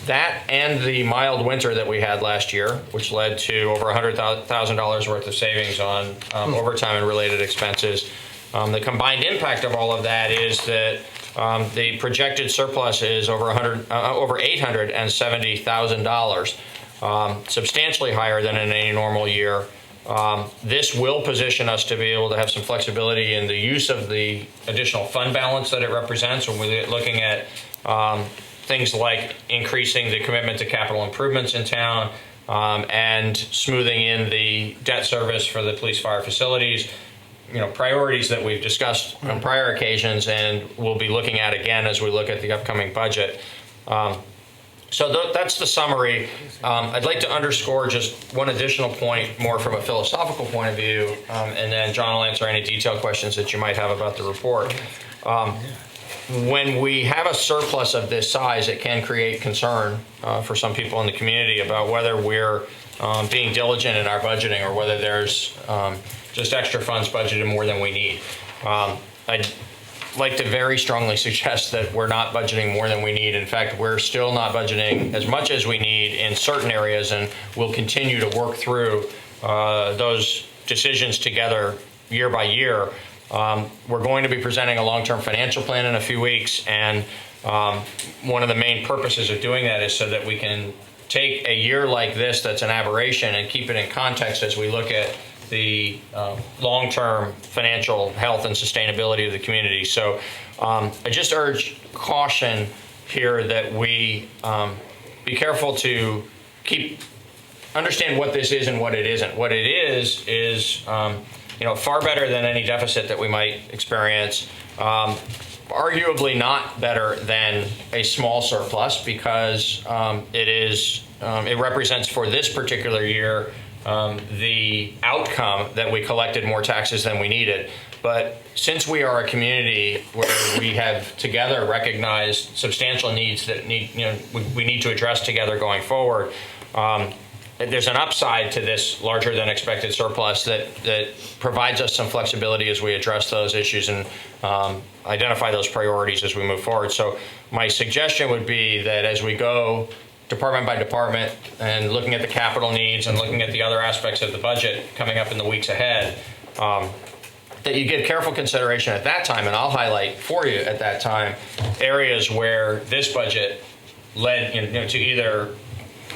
that and the mild winter that we had last year, which led to over $100,000 worth of savings on overtime and related expenses. The combined impact of all of that is that the projected surplus is over $870,000, substantially higher than in any normal year. This will position us to be able to have some flexibility in the use of the additional fund balance that it represents when we're looking at things like increasing the commitment to capital improvements in town and smoothing in the debt service for the police fire facilities, priorities that we've discussed on prior occasions and we'll be looking at again as we look at the upcoming budget. So that's the summary. I'd like to underscore just one additional point more from a philosophical point of view, and then John will answer any detailed questions that you might have about the report. When we have a surplus of this size, it can create concern for some people in the community about whether we're being diligent in our budgeting or whether there's just extra funds budgeted more than we need. like to very strongly suggest that we're not budgeting more than we need. In fact, we're still not budgeting as much as we need in certain areas, and we'll continue to work through those decisions together year by year. We're going to be presenting a long-term financial plan in a few weeks, and one of the main purposes of doing that is so that we can take a year like this that's an aberration and keep it in context as we look at the long-term financial health and sustainability of the community. So I just urge caution here that we be careful to understand what this is and what it isn't. What it is far better than any deficit that we might experience. Arguably not better than a small surplus, because it represents for this particular year the outcome that we collected more taxes than we needed. But since we are a community where we have together recognized substantial needs that we need to address together going forward, there's an upside to this larger than expected surplus that provides us some flexibility as we address those issues and identify those priorities as we move forward. So my suggestion would be that as we go department by department and looking at the capital needs and looking at the other aspects of the budget coming up in the weeks ahead, that you give careful consideration at that time, and I'll highlight for you at that time areas where this budget led to either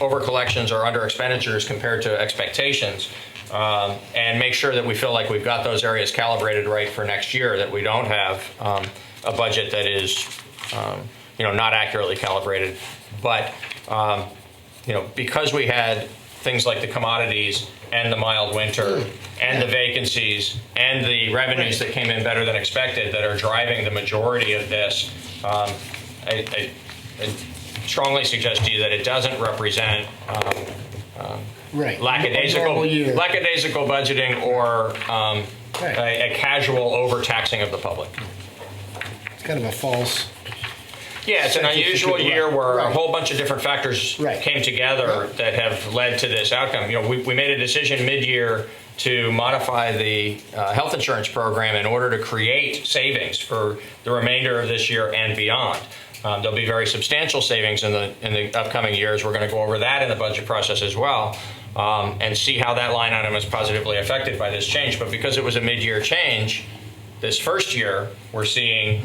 over collections or under expenditures compared to expectations, and make sure that we feel like we've got those areas calibrated right for next year, that we don't have a budget that is not accurately calibrated. But because we had things like the commodities and the mild winter and the vacancies and the revenues that came in better than expected that are driving the majority of this, I strongly suggest to you that it doesn't represent lackadaisical budgeting or a casual overtaxing of the public. It's kind of a false. Yeah, it's an unusual year where a whole bunch of different factors came together that have led to this outcome. We made a decision mid-year to modify the health insurance program in order to create savings for the remainder of this year and beyond. There'll be very substantial savings in the upcoming years. We're going to go over that in the budget process as well, and see how that line item is positively affected by this change. But because it was a mid-year change, this first year we're seeing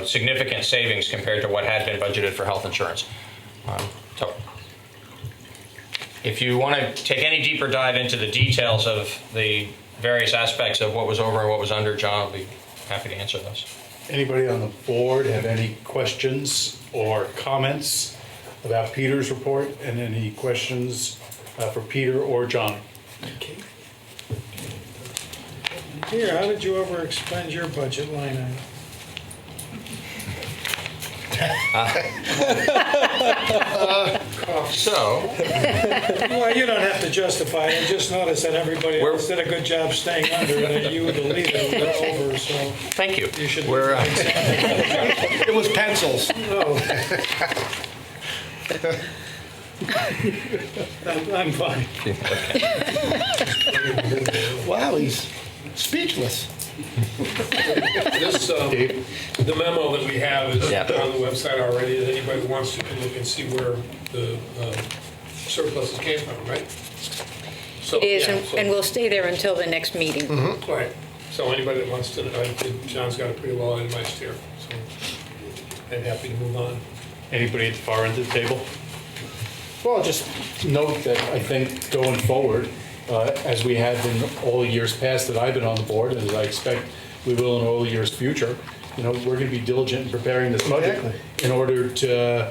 significant savings compared to what had been budgeted for health insurance. So if you want to take any deeper dive into the details of the various aspects of what was over and what was under, John will be happy to answer those. Anybody on the board have any questions or comments about Peter's report, and any questions for Peter or John? Okay. Here, how did you ever expend your budget line item? Well, you don't have to justify it. I just noticed that everybody else did a good job staying under, and that you, the leader, went over. So thank you. You should. It was pencils. Oh. I'm fine. Wow, he's speechless. This, the memo that we have is on the website already, that anybody who wants to can look and see where the surpluses came from, right? So, It is, and we'll stay there until the next meeting. Mm-hmm. Right, so anybody that wants to, I think John's got it pretty well itemized here, so I'm happy to move on. Anybody at the far end of the table? Well, I'll just note that I think going forward, as we have in all years past that I've been on the board, and as I expect we will in all years future, we're going to be diligent in preparing this budget in order to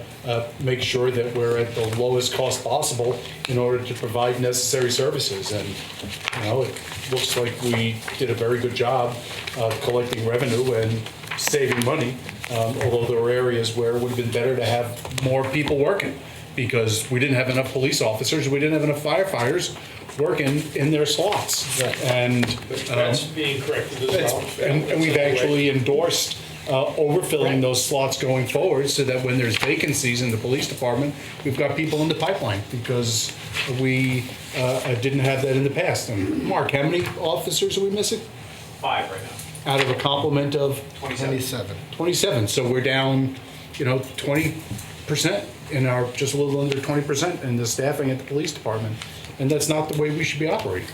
make sure that we're at the lowest cost possible in order to provide necessary services. And it looks like we did a very good job collecting revenue and saving money, although there were areas where it would have been better to have more people working, because we didn't have enough police officers, we didn't have enough firefighters working in their slots. And That's being corrected as well. and we've actually endorsed overfilling those slots going forward, so that when there's vacancies in the police department, we've got people in the pipeline, because we didn't have that in the past. And Mark, how many officers are we missing? 5 right now. out of a complement of 27. 27. So we're down, 20% in our, just a little under 20% in the staffing at the police department. And that's not the way we should be operating.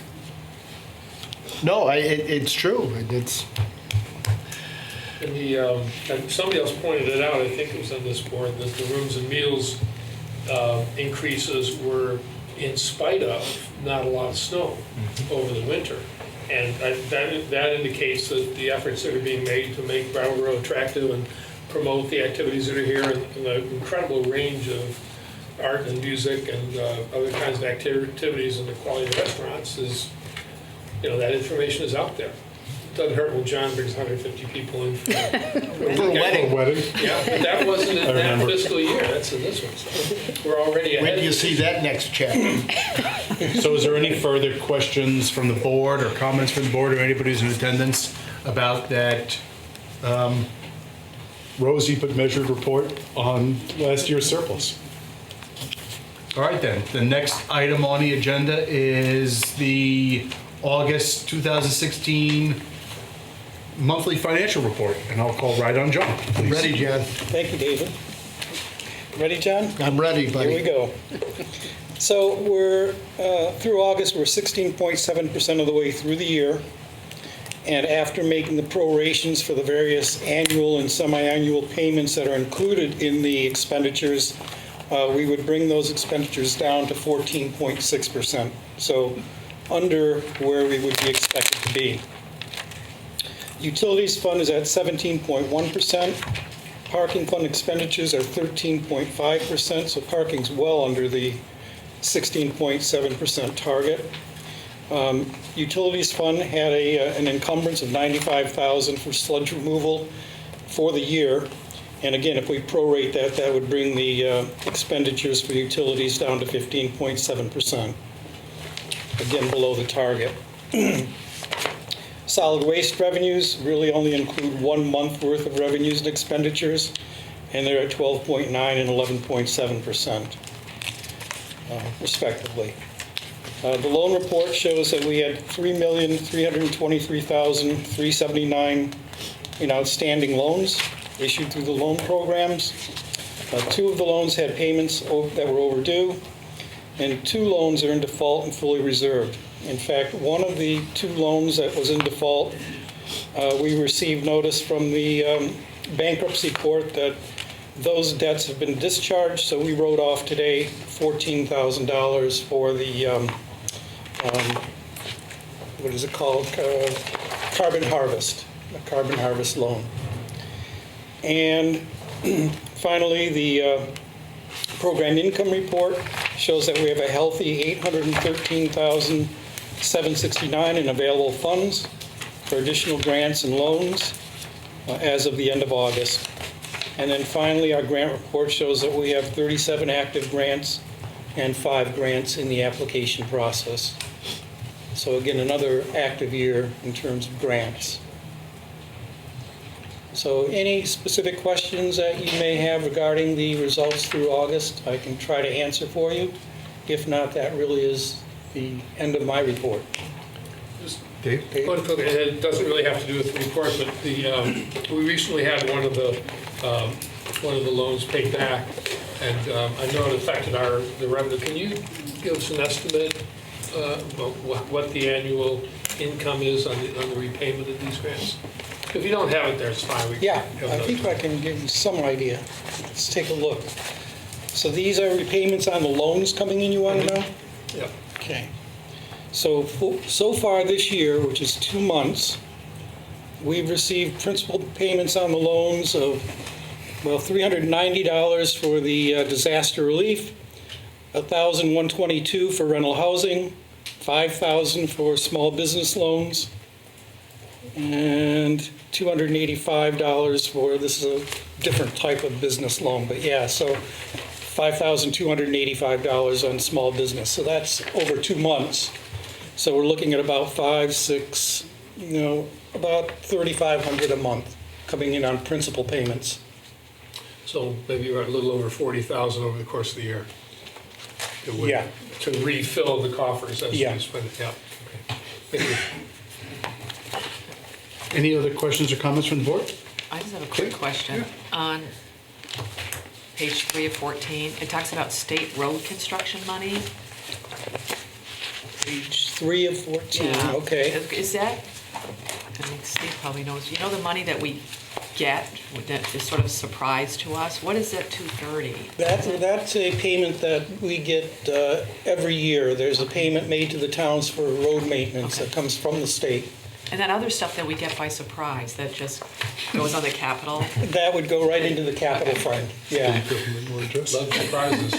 No, it's true. It's, And and somebody else pointed it out, I think it was on this board, that the rooms and meals increases were in spite of not a lot of snow over the winter. And that indicates that the efforts that are being made to make Brattleboro attractive and promote the activities that are here and the incredible range of art and music and other kinds of activities and the quality of restaurants is, that information is out there. Doesn't hurt when John brings 150 people in for a little wedding. Yeah, but that wasn't in that fiscal year, that's in this one. So we're already ahead. wait till you see that next chapter. So is there any further questions from the board or comments from the board or anybody who's in attendance about that rosy but measured report on last year's surplus? All right then, the next item on the agenda is the August 2016 monthly financial report, and I'll call right on John, please. Ready, John? Thank you, David. Ready, John? I'm ready, buddy. Here we go. So we're, through August, we're 16.7% of the way through the year. And after making the prorations for the various annual and semi-annual payments that are included in the expenditures, we would bring those expenditures down to 14.6%. So under where we would be expected to be. Utilities fund is at 17.1%. Parking fund expenditures are 13.5%, so parking's well under the 16.7% target. Utilities fund had an encumbrance of $95,000 for sludge removal for the year. And again, if we prorate that, that would bring the expenditures for utilities down to 15.7%. Again, below the target. Solid waste revenues really only include 1 month worth of revenues and expenditures, and they're at 12.9 and 11.7%, respectively. The loan report shows that we had $3,323,379 in outstanding loans issued through the loan programs. 2 of the loans had payments that were overdue, and 2 loans are in default and fully reserved. In fact, one of the 2 loans that was in default, we received notice from the bankruptcy court that those debts have been discharged, so we wrote off today $14,000 for the, what is it called? Carbon harvest, a carbon harvest loan. And finally, the program income report shows that we have a healthy $813,769 in available funds for additional grants and loans as of the end of August. And then finally, our grant report shows that we have 37 active grants and 5 grants in the application process. So again, another active year in terms of grants. So any specific questions that you may have regarding the results through August, I can try to answer for you. If not, that really is the end of my report. Dave? One quick, and it doesn't really have to do with the report, but we recently had one of the loans paid back, and I know it affected the revenue. Can you give us an estimate what the annual income is on the repayment of these grants? If you don't have it there, it's fine. Yeah, I think I can give you some idea. Let's take a look. So these are repayments on the loans coming in, you want to know? Yeah. Okay. So far this year, which is 2 months, we've received principal payments on the loans of, well, $390 for the disaster relief, $1,122 for rental housing, $5,000 for small business loans, and $285 for, this is a different type of business loan, but yeah, so $5,285 on small business. So that's over 2 months. So we're looking at about 5, 6, about $3,500 a month coming in on principal payments. So maybe you're at a little over 40,000 over the course of the year. Yeah. To refill the coffers as Yeah. you spend it. Yeah. Okay. Thank you. Any other questions or comments from the board? I just have a quick question. On page 3 of 14, it talks about state road construction money. Page 3 of 14, Yeah. okay. Is that, I mean, Steve probably knows, you know the money that we get that is sort of a surprise to us? What is that 230? That's a payment that we get every year. There's a payment made to the towns for road maintenance that comes from the state. And then other stuff that we get by surprise that just goes on the capital? That would go right into the capital fund, yeah. Love surprises.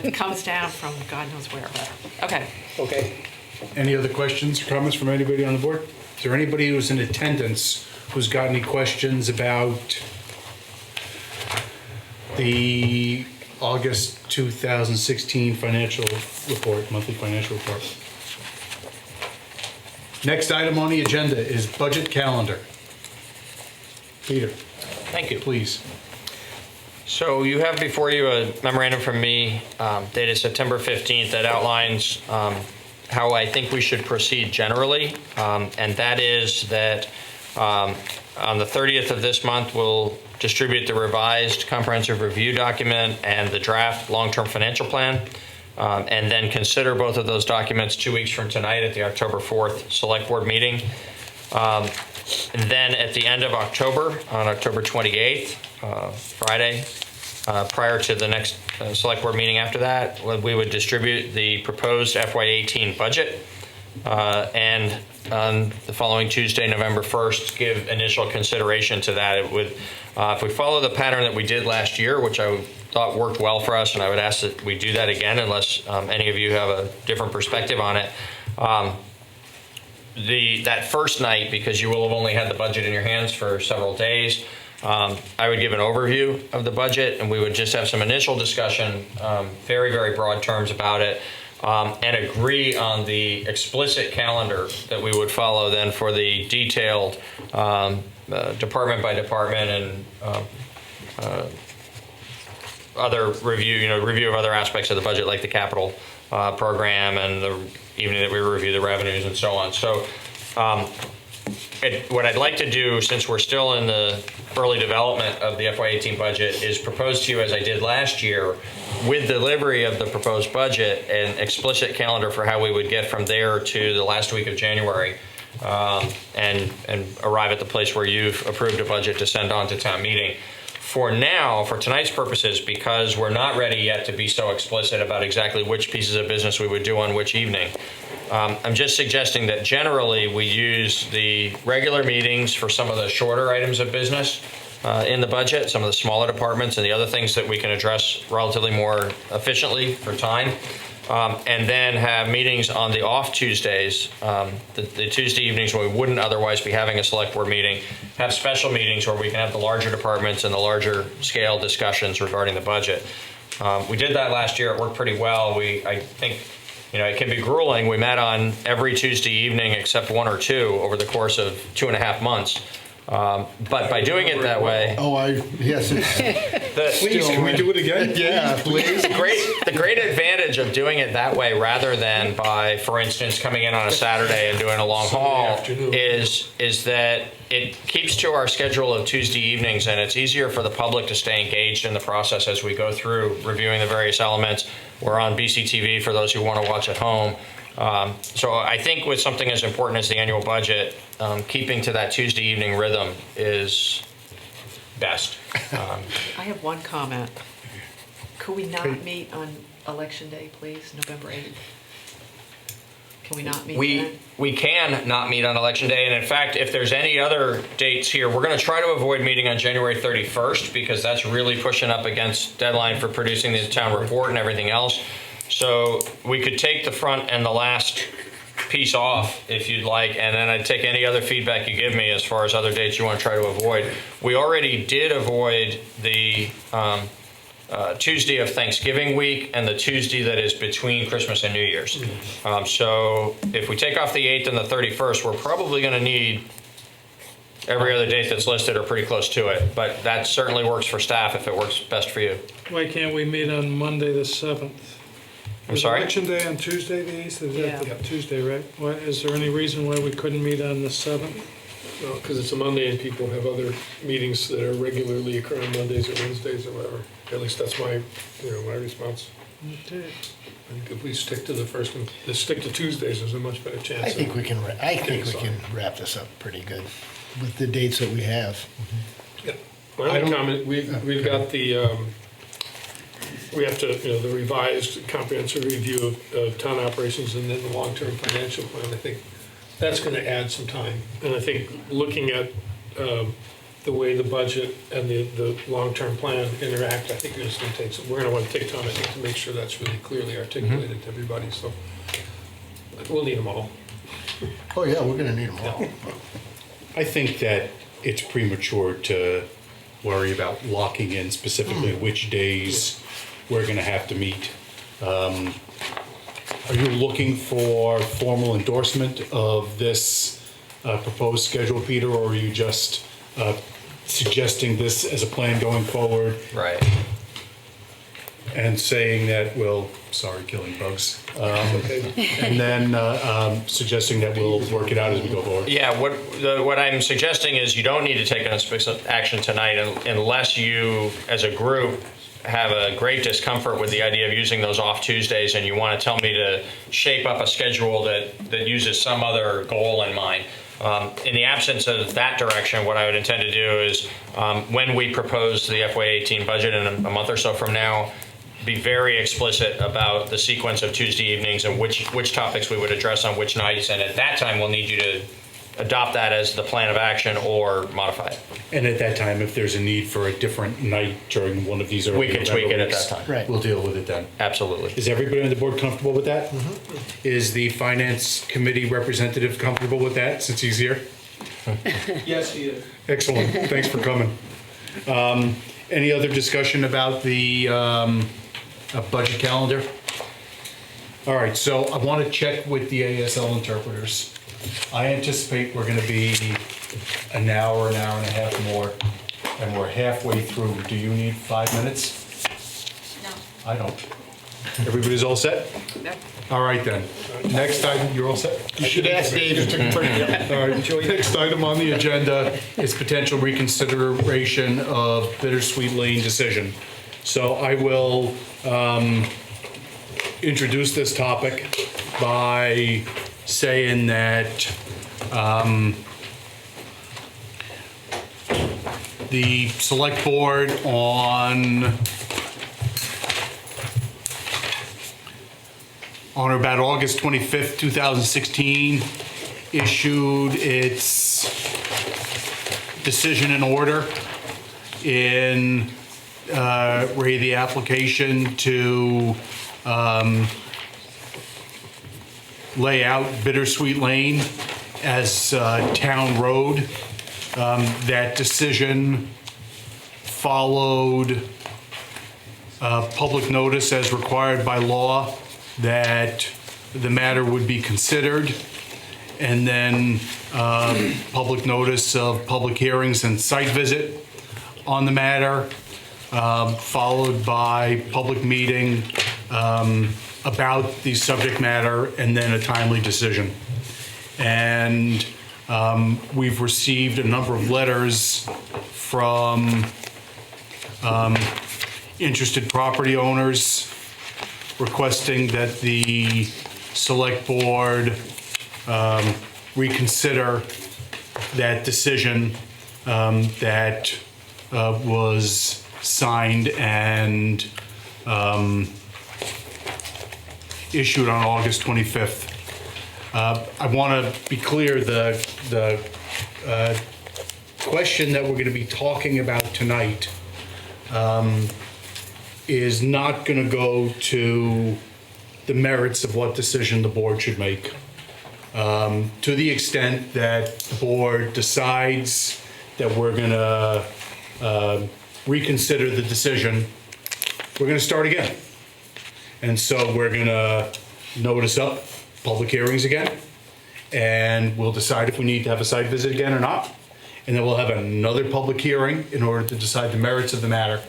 It comes down from God knows where, but, okay. Okay. Any other questions or comments from anybody on the board? Is there anybody who's in attendance who's got any questions about the August 2016 financial report, monthly financial report? Next item on the agenda is budget calendar. Peter, Thank you. please. So you have before you a memorandum from me dated September 15th that outlines how I think we should proceed generally. And that is that on the 30th of this month, we'll distribute the revised comprehensive review document and the draft long-term financial plan. And then consider both of those documents 2 weeks from tonight at the October 4th Select Board meeting. And then at the end of October, on October 28th, Friday, prior to the next Select Board meeting after that, we would distribute the proposed FY18 budget. And on the following Tuesday, November 1st, give initial consideration to that. It would, if we follow the pattern that we did last year, which I thought worked well for us, and I would ask that we do that again unless any of you have a different perspective on it. That first night, because you will have only had the budget in your hands for several days, I would give an overview of the budget, and we would just have some initial discussion, very, very broad terms about it, and agree on the explicit calendar that we would follow then for the detailed department by department and other review of other aspects of the budget, like the capital program and the evening that we review the revenues and so on. So what I'd like to do, since we're still in the early development of the FY18 budget, is propose to you, as I did last year, with delivery of the proposed budget, an explicit calendar for how we would get from there to the last week of January, and arrive at the place where you've approved a budget to send on to town meeting. For now, for tonight's purposes, because we're not ready yet to be so explicit about exactly which pieces of business we would do on which evening, I'm just suggesting that generally we use the regular meetings for some of the shorter items of business in the budget, some of the smaller departments and the other things that we can address relatively more efficiently for time. And then have meetings on the off Tuesdays, the Tuesday evenings when we wouldn't otherwise be having a select board meeting, have special meetings where we can have the larger departments and the larger scale discussions regarding the budget. We did that last year. It worked pretty well. I think, it can be grueling. We met on every Tuesday evening except one or two over the course of 2.5 months. But by doing it that way, Yes. Please, can we do it again? Yeah, please. the great advantage of doing it that way, rather than by, for instance, coming in on a Saturday and doing a long haul, afternoon. is that it keeps to our schedule of Tuesday evenings, and it's easier for the public to stay engaged in the process as we go through reviewing the various elements. We're on BCTV for those who want to watch at home. So I think with something as important as the annual budget, keeping to that Tuesday evening rhythm is best. I have one comment. Could we not meet on Election Day, please, November 8th? Can we not meet then? We can not meet on Election Day, and in fact, if there's any other dates here, we're going to try to avoid meeting on January 31st, because that's really pushing up against deadline for producing the town report and everything else. So we could take the front and the last piece off if you'd like, and then I'd take any other feedback you give me as far as other dates you want to try to avoid. We already did avoid the Tuesday of Thanksgiving week and the Tuesday that is between Christmas and New Year's. So if we take off the 8th and the 31st, we're probably going to need every other date that's listed or pretty close to it, but that certainly works for staff if it works best for you. Why can't we meet on Monday the 7th? I'm Is sorry? Election Day on Tuesday, the 8th? Is that Yeah. the Tuesday, right? Is there any reason why we couldn't meet on the 7th? Well, because it's a Monday and people have other meetings that are regularly occur on Mondays or Wednesdays or whatever. At least that's my response. Okay. I think if we stick to the first one, stick to Tuesdays, there's a much better chance. I think we can, I think we Sorry. can wrap this up pretty good with the dates that we have. My only comment, we've got the, we have to, the revised comprehensive review of town operations and then the long-term financial plan. I think that's going to add some time. And I think looking at the way the budget and the long-term plan interact, I think it's going to take some, we're going to want to take time, I think, to make sure that's really clearly articulated to everybody. So we'll need them all. Oh, yeah, we're gonna need them all. I think that it's premature to worry about locking in specifically which days we're going to have to meet. Are you looking for formal endorsement of this proposed schedule, Peter, or are you just suggesting this as a plan going forward Right. and saying that we'll, sorry, killing bugs, and then suggesting that we'll work it out as we go forward? Yeah, what I'm suggesting is you don't need to take an specific action tonight unless you, as a group, have a great discomfort with the idea of using those off Tuesdays and you want to tell me to shape up a schedule that uses some other goal in mind. In the absence of that direction, what I would intend to do is when we propose the FY18 budget in a month or so from now, be very explicit about the sequence of Tuesday evenings and which topics we would address on which nights. And at that time, we'll need you to adopt that as the plan of action or modify it. And at that time, if there's a need for a different night during one of these early We can tweak it November at weeks, that time. Right. we'll deal with it then. Absolutely. Is everybody on the board comfortable with that? Is the finance committee representative comfortable with that, since he's here? Yes, he is. Excellent, thanks for coming. Any other discussion about the budget calendar? All right, so I want to check with the ASL interpreters. I anticipate we're going to be an hour and a half more, and we're halfway through. Do you need 5 minutes? No. I don't. Everybody's all set? Yep. All right then. Next item, you're all set? You should ask Dave. All right, next item on the agenda is potential reconsideration of Bittersweet Lane decision. So I will introduce this topic by saying that the select board on or about August 25th, 2016, issued its decision and order in the application to lay out Bittersweet Lane as town road. That decision followed public notice as required by law that the matter would be considered, and then public notice of public hearings and site visit on the matter, followed by public meeting about the subject matter, and then a timely decision. And we've received a number of letters from interested property owners requesting that the select board reconsider that decision that was signed and issued on August 25th. I want to be clear, the question that we're going to be talking about tonight is not going to go to the merits of what decision the board should make. To the extent that the board decides that we're going to reconsider the decision, we're going to start again. And so we're going to notice up public hearings again, and we'll decide if we need to have a site visit again or not. And then we'll have another public hearing in order to decide the merits of the matter.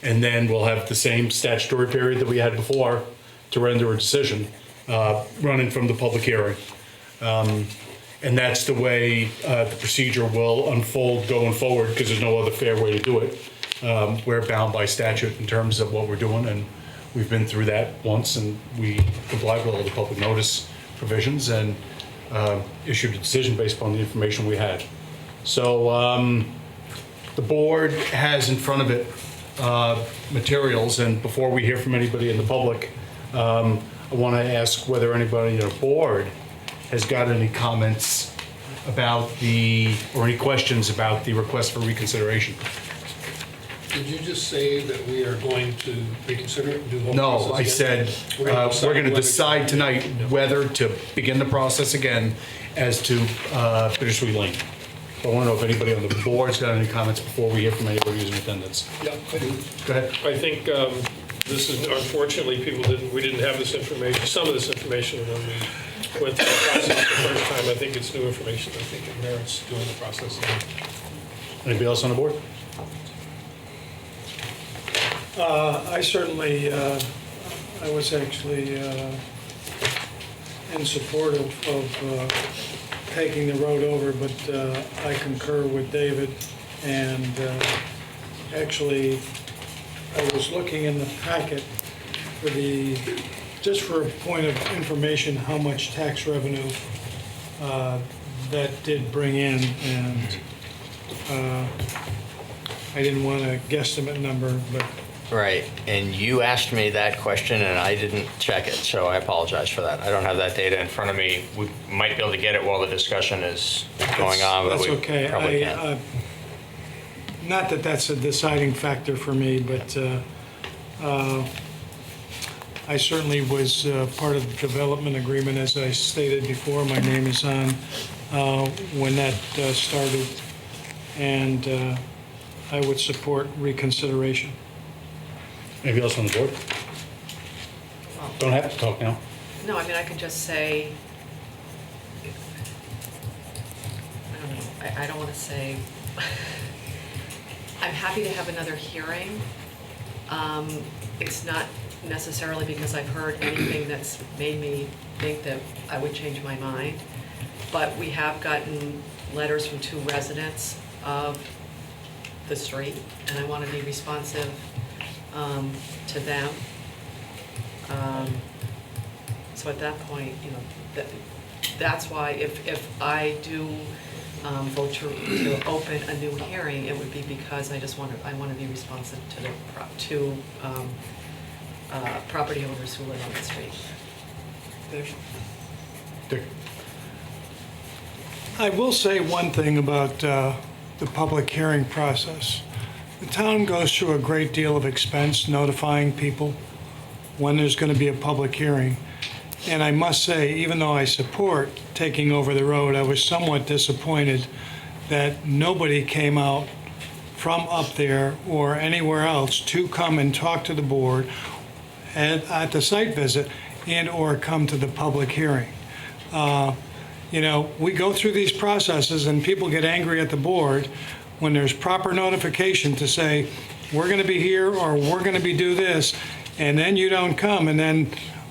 And then we'll have the same statutory period that we had before to render a decision, running from the public hearing. And that's the way the procedure will unfold going forward, because there's no other fair way to do it. We're bound by statute in terms of what we're doing, and we've been through that once, and we complied with all the public notice provisions and issued a decision based upon the information we had. So the board has in front of it materials, and before we hear from anybody in the public, I want to ask whether anybody on the board has got any comments about or any questions about the request for reconsideration. Did you just say that we are going to reconsider it and do the whole No, process I again? said, We're we're going to whether- decide tonight whether to begin the process again as to Bittersweet Lane. So I want to know if anybody on the board's got any comments before we hear from anybody who's in attendance. Yeah, I do. Go ahead. I think this is, unfortunately, we didn't have this information, some of this information when we went through the process the first time. I think it's new information. I think it merits doing the process again. Anybody else on the board? I certainly, I was actually in support of taking the road over, but I concur with David. And actually, I was looking in the packet for just for a point of information, how much tax revenue that did bring in. And I didn't want to guesstimate number, but Right, and you asked me that question and I didn't check it, so I apologize for that. I don't have that data in front of me. We might be able to get it while the discussion is going on, but that's we okay. probably can't. Not that that's a deciding factor for me, but I certainly was part of the development agreement, as I stated before. My name is on when that started, and I would support reconsideration. Anybody else on the board? Well, Don't have to talk now. no, I mean, I could just say, I don't know, I don't want to say, I'm happy to have another hearing. It's not necessarily because I've heard anything that's made me think that I would change my mind, but we have gotten letters from 2 residents of the street, and I want to be responsive to them. So at that point, you know, that's why if I do vote to open a new hearing, it would be because I want to be responsive to the property owners who live on the street. Dick? I will say one thing about the public hearing process. The town goes through a great deal of expense notifying people when there's going to be a public hearing. And I must say, even though I support taking over the road, I was somewhat disappointed that nobody came out from up there or anywhere else to come and talk to the board at the site visit and/or come to the public hearing. You know, we go through these processes and people get angry at the board when there's proper notification to say, we're going to be here or we're going to be do this, and then you don't come, and then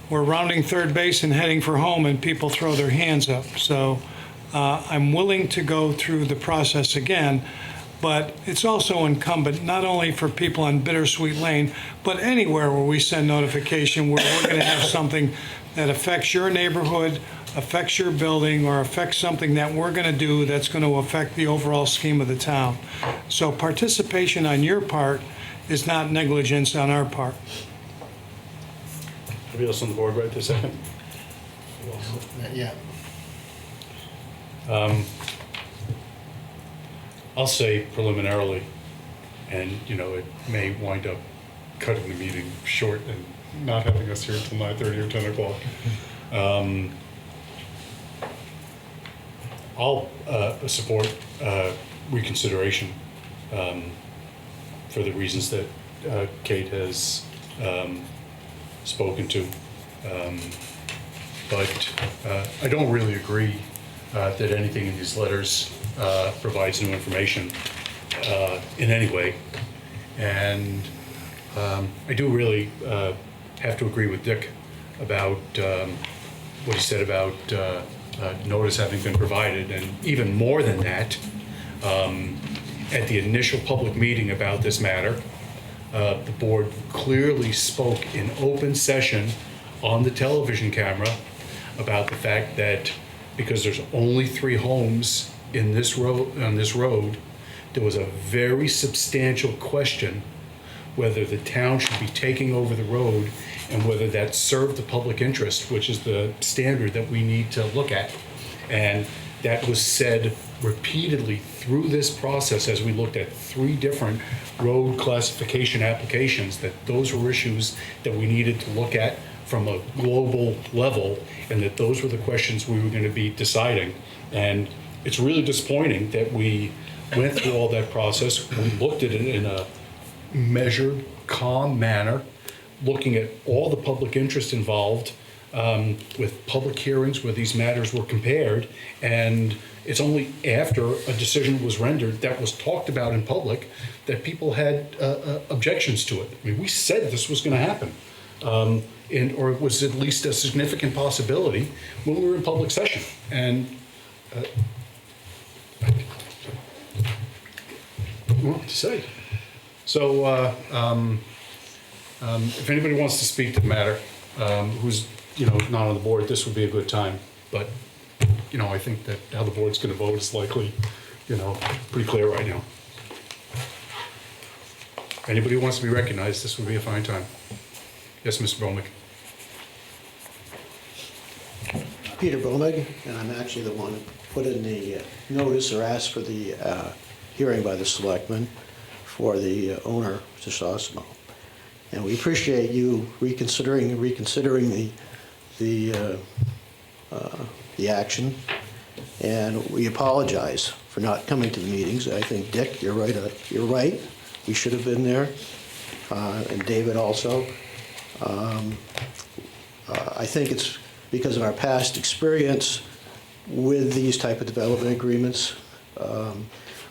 we're rounding third base and heading for home and people throw their hands up. So I'm willing to go through the process again, but it's also incumbent not only for people on Bittersweet Lane, but anywhere where we send notification where we're going to have something that affects your neighborhood, affects your building, or affects something that we're going to do that's going to affect the overall scheme of the town. So participation on your part is not negligence on our part. Anybody else on the board right this second? Yeah. I'll say preliminarily, and, you know, it may wind up cutting the meeting short and not having us here until 9:30 or 10 o'clock. I'll support reconsideration for the reasons that Kate has spoken to. But I don't really agree that anything in these letters provides new information in any way. And I do really have to agree with Dick about what he said about notice having been provided, and even more than that, at the initial public meeting about this matter, the board clearly spoke in open session on the television camera about the fact that because there's only 3 homes in this road, on this road, there was a very substantial question whether the town should be taking over the road and whether that served the public interest, which is the standard that we need to look at. And that was said repeatedly through this process as we looked at 3 different road classification applications, that those were issues that we needed to look at from a global level, and that those were the questions we were going to be deciding. And it's really disappointing that we went through all that process. We looked at it in a measured, calm manner, looking at all the public interest involved, with public hearings where these matters were compared. And it's only after a decision was rendered that was talked about in public that people had objections to it. I mean, we said this was going to happen, or it was at least a significant possibility when we were in public session. And what to say? So if anybody wants to speak to the matter, who's not on the board, this would be a good time. But I think that how the board's going to vote is likely, pretty clear right now. Anybody who wants to be recognized, this would be a fine time. Yes, Mr. Bromick. Peter Bromig, and I'm actually the one who put in the notice or asked for the hearing by the selectmen for the owner, Mr. Sosimo. And we appreciate you reconsidering the action, and we apologize for not coming to the meetings. I think, Dick, you're right. We should have been there, and David also. I think it's because of our past experience with these type of development agreements,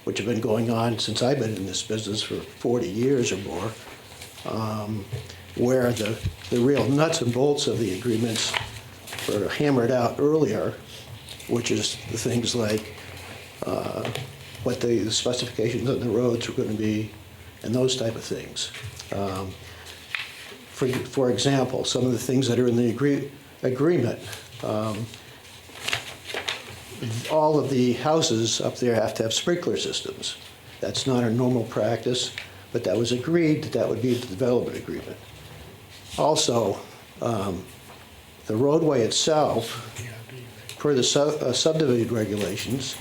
which have been going on since I've been in this business for 40 years or more, where the real nuts and bolts of the agreements were hammered out earlier, which is the things like what the specifications on the roads were going to be and those type of things. For example, some of the things that are in the agreement, all of the houses up there have to have sprinkler systems. That's not a normal practice, but that was agreed that would be the development agreement. Also, the roadway itself, per the subdivision regulations,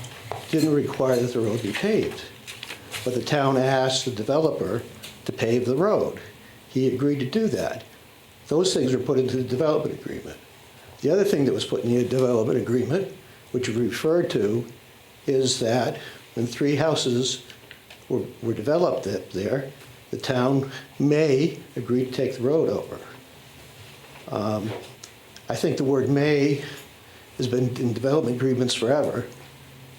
didn't require that the road be paved. But the town asked the developer to pave the road. He agreed to do that. Those things were put into the development agreement. The other thing that was put in the development agreement, which we referred to, is that when 3 houses were developed up there, the town may agree to take the road over. I think the word may has been in development agreements forever,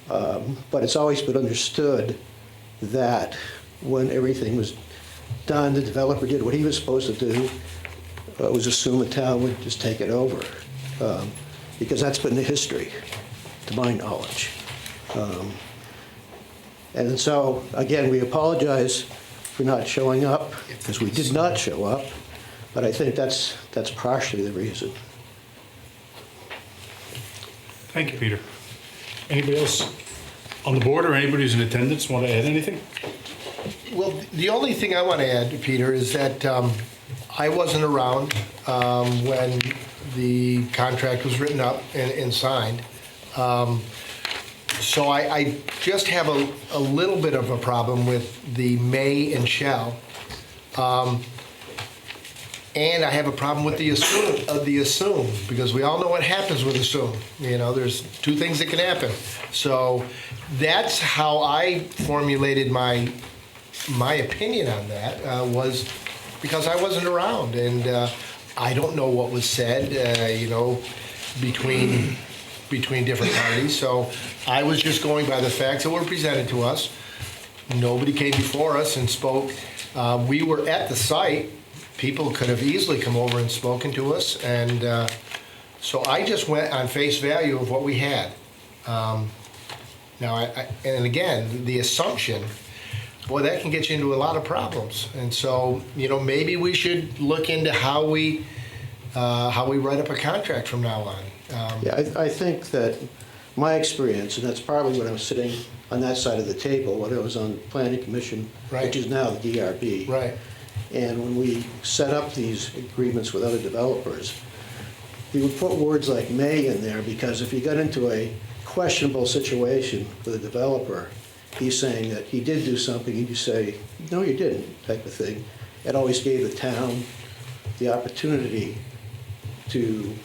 but it's always been understood that when everything was done, the developer did what he was supposed to do. It was assumed the town would just take it over, because that's been the history, to my knowledge. And so, again, we apologize for not showing up, because we did not show up, but I think that's partially the reason. Thank you, Peter. Anybody else on the board or anybody who's in attendance want to add anything? Well, the only thing I want to add, Peter, is that I wasn't around when the contract was written up and signed. So I just have a little bit of a problem with the may and shall. And I have a problem with the assume, because we all know what happens with assume. There's 2 things that can happen. So that's how I formulated my opinion on that, was because I wasn't around, and I don't know what was said, between different parties. So I was just going by the facts that were presented to us. Nobody came before us and spoke We were at the site. People could have easily come over and spoken to us, and so I just went on face value of what we had. Now, and again, the assumption, boy, that can get you into a lot of problems. And so, maybe we should look into how we write up a contract from now on. Yeah, I think that my experience, and that's partly when I was sitting on that side of the table, when I was on the Planning Commission, Right. which is now the DRB. Right. And when we set up these agreements with other developers, we would put words like may in there, because if you got into a questionable situation with a developer, he's saying that he did do something, and you say, no, you didn't, type of thing. It always gave the town the opportunity to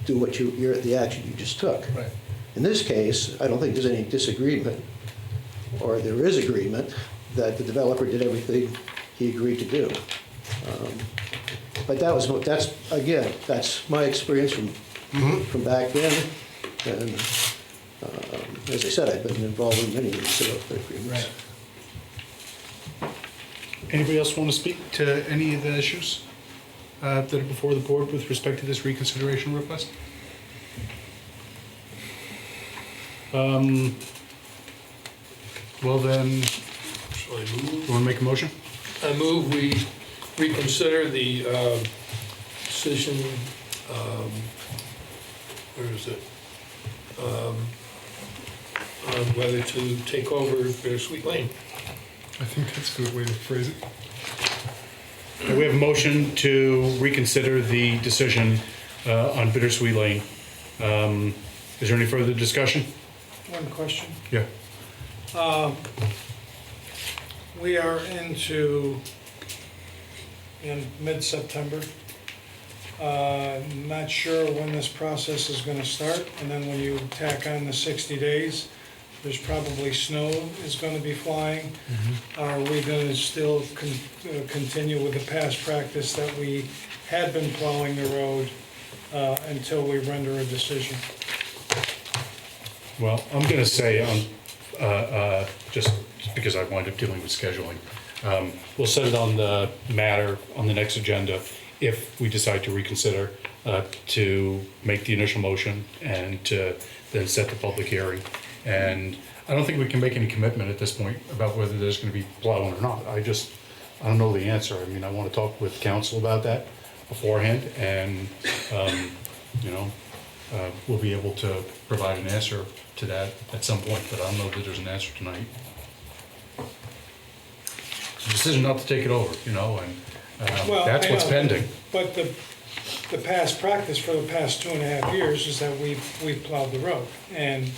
do what the action you just took. Right. In this case, I don't think there's any disagreement, or there is agreement, that the developer did everything he agreed to do. But that's my experience from back then. And as I said, I've been involved in many of these agreements. Right. Anybody else want to speak to any of the issues that are before the board with respect to this reconsideration request? Well then, Shall I move? you want to make a motion? I move we reconsider the decision, where is it? On whether to take over Bittersweet Lane. I think that's a good way to phrase it. We have a motion to reconsider the decision on Bittersweet Lane. Is there any further discussion? One question. Yeah. We are in mid-September. Not sure when this process is going to start, and then when you tack on the 60 days, there's probably snow is going to be flying. Are we going to still continue with the past practice that we had been plowing the road until we render a decision? Well, I'm going to say, just because I wind up dealing with scheduling, we'll set it on the matter on the next agenda if we decide to reconsider, to make the initial motion and to then set the public hearing. And I don't think we can make any commitment at this point about whether there's going to be plowing or not. I don't know the answer. I mean, I want to talk with council about that beforehand, and we'll be able to provide an answer to that at some point, but I don't know that there's an answer tonight. It's a decision not to take it over, and Well, that's I what's know, pending. But the past practice for the past 2.5 years is that we've plowed the road, and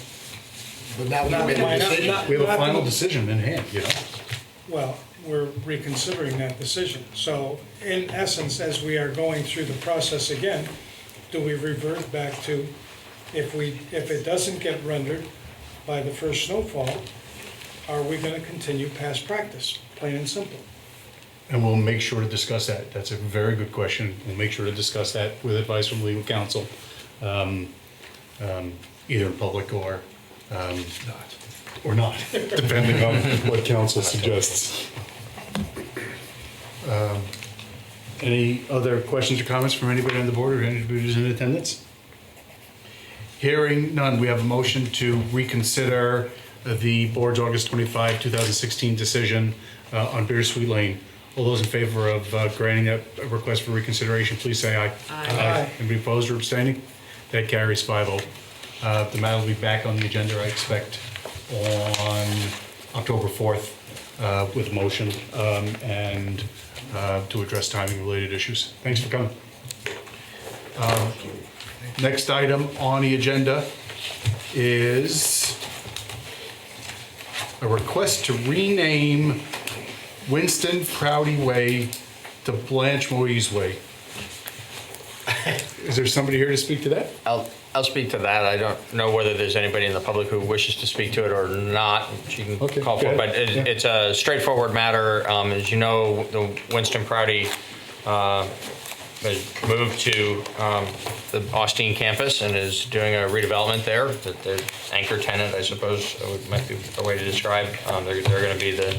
But now we made a decision. We have a final decision in hand, well, we're reconsidering that decision. So in essence, as we are going through the process again, do we revert back to, if it doesn't get rendered by the first snowfall, are we going to continue past practice, plain and simple? And we'll make sure to discuss that. That's a very good question. We'll make sure to discuss that with advice from legal counsel, either in public or not, depending on what counsel suggests. Any other questions or comments from anybody on the board or anybody who's in attendance? Hearing none, we have a motion to reconsider the board's August 25, 2016 decision on Bittersweet Lane. All those in favor of granting that request for reconsideration, please say aye. Aye. Anybody opposed or abstaining? That carries 5-0. The matter will be back on the agenda, I expect, on October 4th with a motion and to address timing-related issues. Thanks for coming. Next item on the agenda is a request to rename Winston Prouty Way to Blanche Moyse Way. Is there somebody here to speak to that? I'll speak to that. I don't know whether there's anybody in the public who wishes to speak to it or not. You can Okay, call go for it, but ahead. it's a straightforward matter. As you know, the Winston Prouty has moved to the Austin campus and is doing a redevelopment there. The anchor tenant, I suppose, might be a way to describe. They're going to be the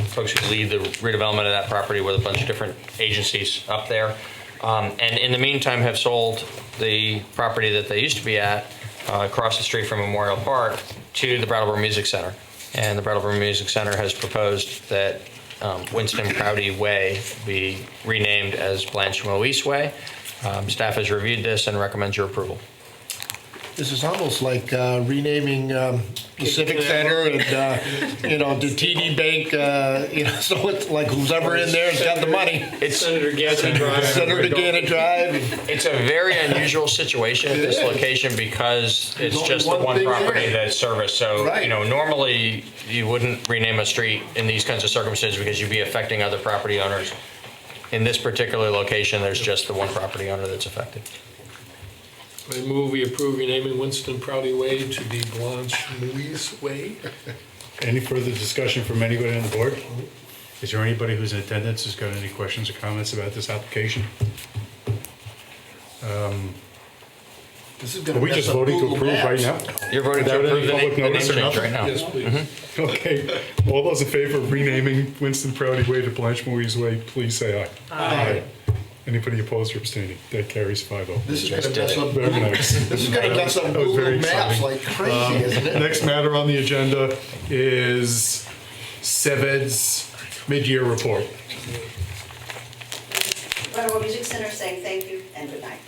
folks who lead the redevelopment of that property with a bunch of different agencies up there. And in the meantime have sold the property that they used to be at across the street from Memorial Park to the Brattleboro Music Center. And the Brattleboro Music Center has proposed that Winston Prouty Way be renamed as Blanche Moyse Way. Staff has reviewed this and recommends your approval. This is almost like renaming the Civic Center and, the TD Bank, so it's like who's ever in there has got the money. It's Senator Gannon Drive. Senator Gannon Drive. It's a very unusual situation at this location because it's only just the one one thing property there. that's serviced. So, Right. Normally you wouldn't rename a street in these kinds of circumstances because you'd be affecting other property owners. In this particular location, there's just the one property owner that's affected. I move we approve renaming Winston Prouty Way to be Blanche Moyse Way. Any further discussion from anybody on the board? Is there anybody who's in attendance who's got any questions or comments about this application? This is Are gonna we mess just up voting to Google approve right Maps. now? You're voting to Without any approve the public name notice or change nothing? right now. Yes, please. Okay, all those in favor of renaming Winston Prouty Way to Blanche Moyse Way, please say aye. Aye. Anybody opposed or abstaining? That carries 5-0. This is gonna mess up. Very nice. This is gonna mess up That was Google very Maps exciting. like crazy, isn't it? Next matter on the agenda is SeVEDS mid-year report. Brattleboro Music Center saying thank you and good night.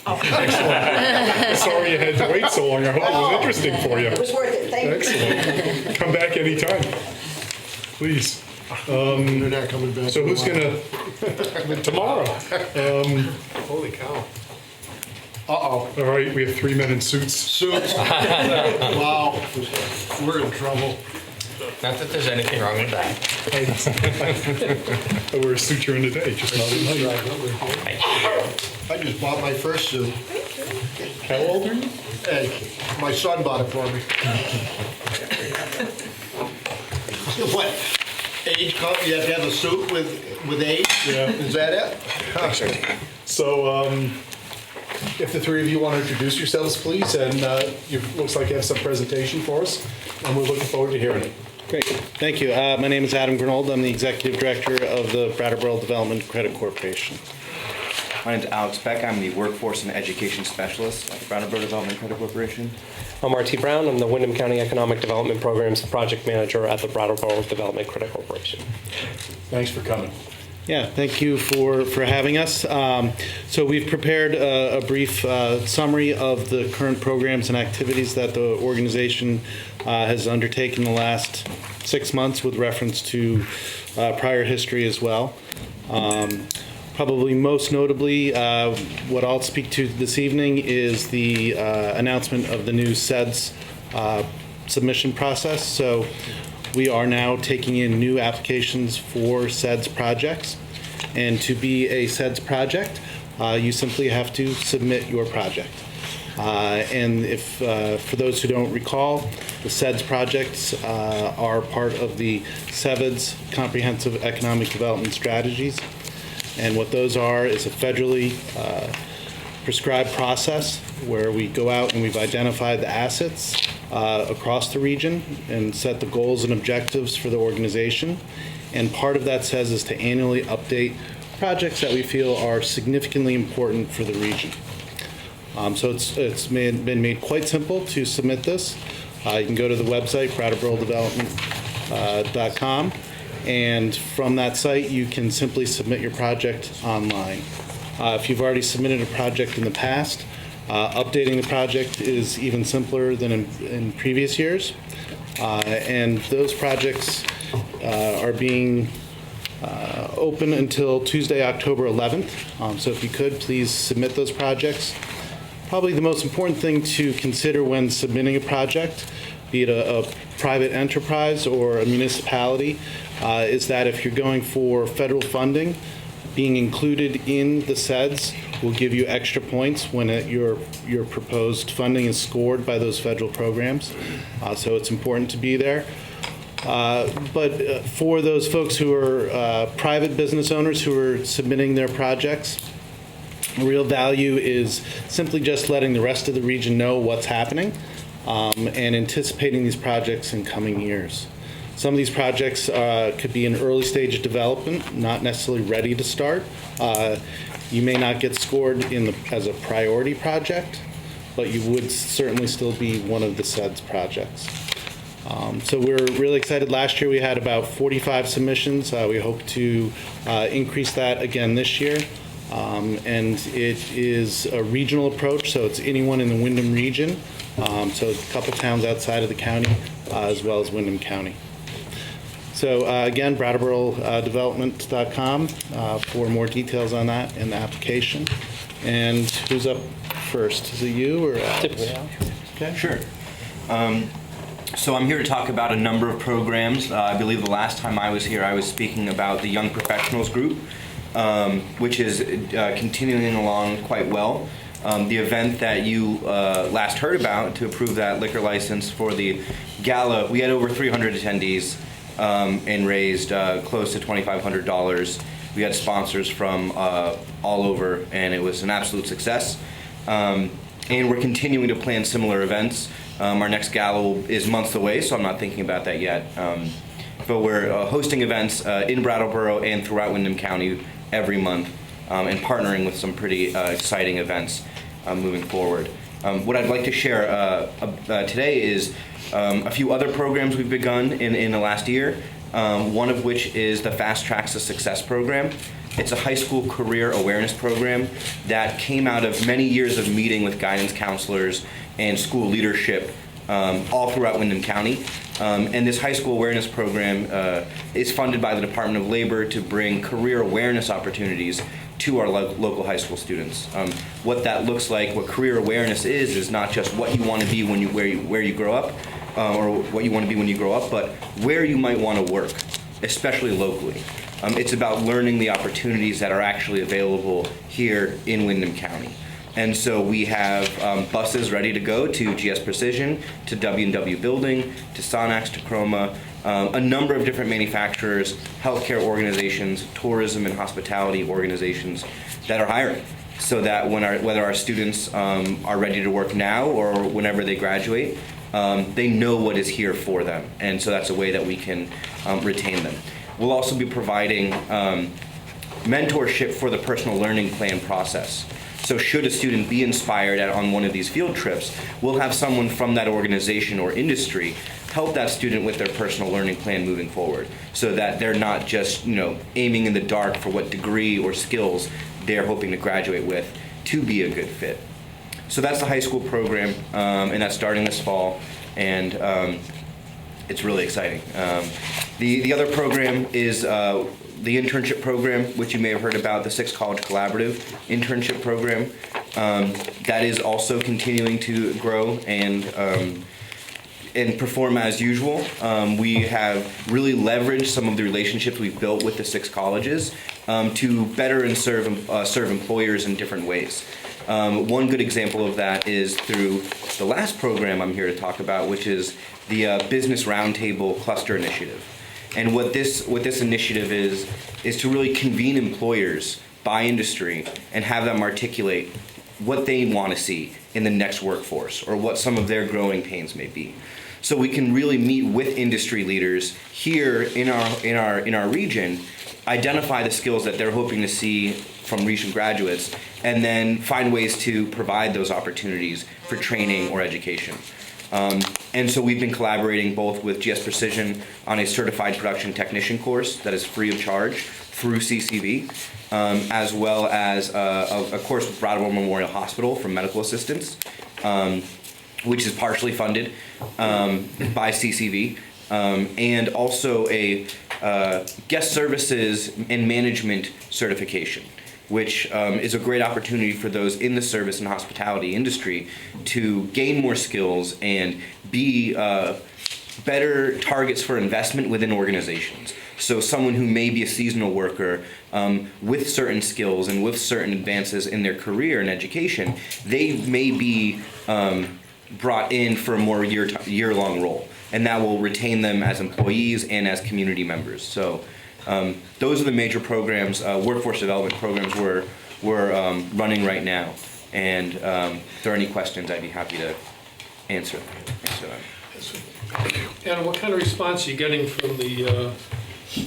Sorry you had to wait so long. I hope it was interesting for you. It was worth it, thank you. Excellent. Come back anytime, please. They're not coming back. So who's gonna, tomorrow? Holy cow. Uh-oh. All right, we have 3 men in suits. Suits. Wow. We're in trouble. Not that there's anything wrong with that. I wear a suit during the day, just not at night. I just bought my first suit. How old are you? Hey, my son bought it for me. What? Age, you have to have a suit with age? Yeah. Is that it? So, if the three of you want to introduce yourselves, please, and looks like you have some presentation for us, and we're looking forward to hearing it. Great, thank you. My name is Adam Grinold. I'm the Executive Director of the Brattleboro Development Credit Corporation. My name is Alex Beck. I'm the Workforce and Education Specialist at the Brattleboro Development Credit Corporation. I'm R.T. Brown. I'm the Wyndham County Economic Development Programs Project Manager at the Brattleboro Development Credit Corporation. Thanks for coming. Yeah, thank you for having us. So we've prepared a brief summary of the current programs and activities that the organization has undertaken the last 6 months with reference to prior history as well. Probably most notably, what I'll speak to this evening is the announcement of the new SeVEDS submission process. So we are now taking in new applications for SeVEDS projects. And to be a SeVEDS project, you simply have to submit your project. And if, for those who don't recall, the SeVEDS projects are part of the SeVEDS Comprehensive Economic Development Strategies. And what those are is a federally prescribed process where we go out and we've identified the assets across the region and set the goals and objectives for the organization. And part of that says is to annually update projects that we feel are significantly important for the region. So it's been made quite simple to submit this. You can go to the website, brattleborodevelopment.com, and from that site you can simply submit your project online. If you've already submitted a project in the past, updating the project is even simpler than in previous years. And those projects are being open until Tuesday, October 11th. So if you could, please submit those projects. Probably the most important thing to consider when submitting a project, be it a private enterprise or a municipality, is that if you're going for federal funding, being included in the SeVEDS will give you extra points when your proposed funding is scored by those federal programs. So it's important to be there. But for those folks who are private business owners who are submitting their projects, real value is simply just letting the rest of the region know what's happening and anticipating these projects in coming years. Some of these projects could be in early stage of development, not necessarily ready to start. You may not get scored as a priority project, but you would certainly still be one of the SeVEDS projects. So we're really excited. Last year we had about 45 submissions. We hope to increase that again this year. And it is a regional approach, so it's anyone in the Windham region. So a couple towns outside of the county, as well as Windham County. So again, brattleborodevelopment.com for more details on that and the application. And who's up first? Is it you or Alex? Typically Al. Okay. Sure. So I'm here to talk about a number of programs. I believe the last time I was here, I was speaking about the Young Professionals Group, which is continuing along quite well. The event that you last heard about to approve that liquor license for the gala, we had over 300 attendees and raised close to $2,500. We had sponsors from all over, and it was an absolute success. And we're continuing to plan similar events. Our next gala is months away, so I'm not thinking about that yet. But we're hosting events in Brattleboro and throughout Windham County every month, and partnering with some pretty exciting events moving forward. What I'd like to share today is a few other programs we've begun in the last year, one of which is the Fast Tracks to Success program. It's a high school career awareness program that came out of many years of meeting with guidance counselors and school leadership all throughout Windham County. And this high school awareness program is funded by the Department of Labor to bring career awareness opportunities to our local high school students. What that looks like, what career awareness is not just what you want to be when where you grow up, or what you want to be when you grow up, but where you might want to work, especially locally. It's about learning the opportunities that are actually available here in Windham County. And so we have buses ready to go to GS Precision, to W&W Building, to Sonax, to Chroma, a number of different manufacturers, healthcare organizations, tourism and hospitality organizations that are hiring, so that whether our students are ready to work now or whenever they graduate, they know what is here for them. And so that's a way that we can retain them. We'll also be providing mentorship for the personal learning plan process. So should a student be inspired on one of these field trips, we'll have someone from that organization or industry help that student with their personal learning plan moving forward, so that they're not just aiming in the dark for what degree or skills they're hoping to graduate with to be a good fit. So that's the high school program, and that's starting this fall, and it's really exciting. The other program is the internship program, which you may have heard about, the 6 College Collaborative internship program. That is also continuing to grow and perform as usual. We have really leveraged some of the relationships we've built with the 6 colleges to better and serve employers in different ways. One good example of that is through the last program I'm here to talk about, which is the Business Roundtable Cluster Initiative. And what this initiative is to really convene employers by industry and have them articulate what they want to see in the next workforce, or what some of their growing pains may be. So we can really meet with industry leaders here in our region, identify the skills that they're hoping to see from recent graduates, and then find ways to provide those opportunities for training or education. And so we've been collaborating both with GS Precision on a certified production technician course that is free of charge through CCV, as well as a course with Brattleboro Memorial Hospital for medical assistants, which is partially funded by CCV, and also a guest services and management certification, which is a great opportunity for those in the service and hospitality industry to gain more skills and be better targets for investment within organizations. So someone who may be a seasonal worker with certain skills and with certain advances in their career and education, they may be brought in for a more year-long role, and that will retain them as employees and as community members. So those are the major programs, workforce development programs we're running right now. And if there are any questions, I'd be happy to answer them. And what kind of response are you getting from the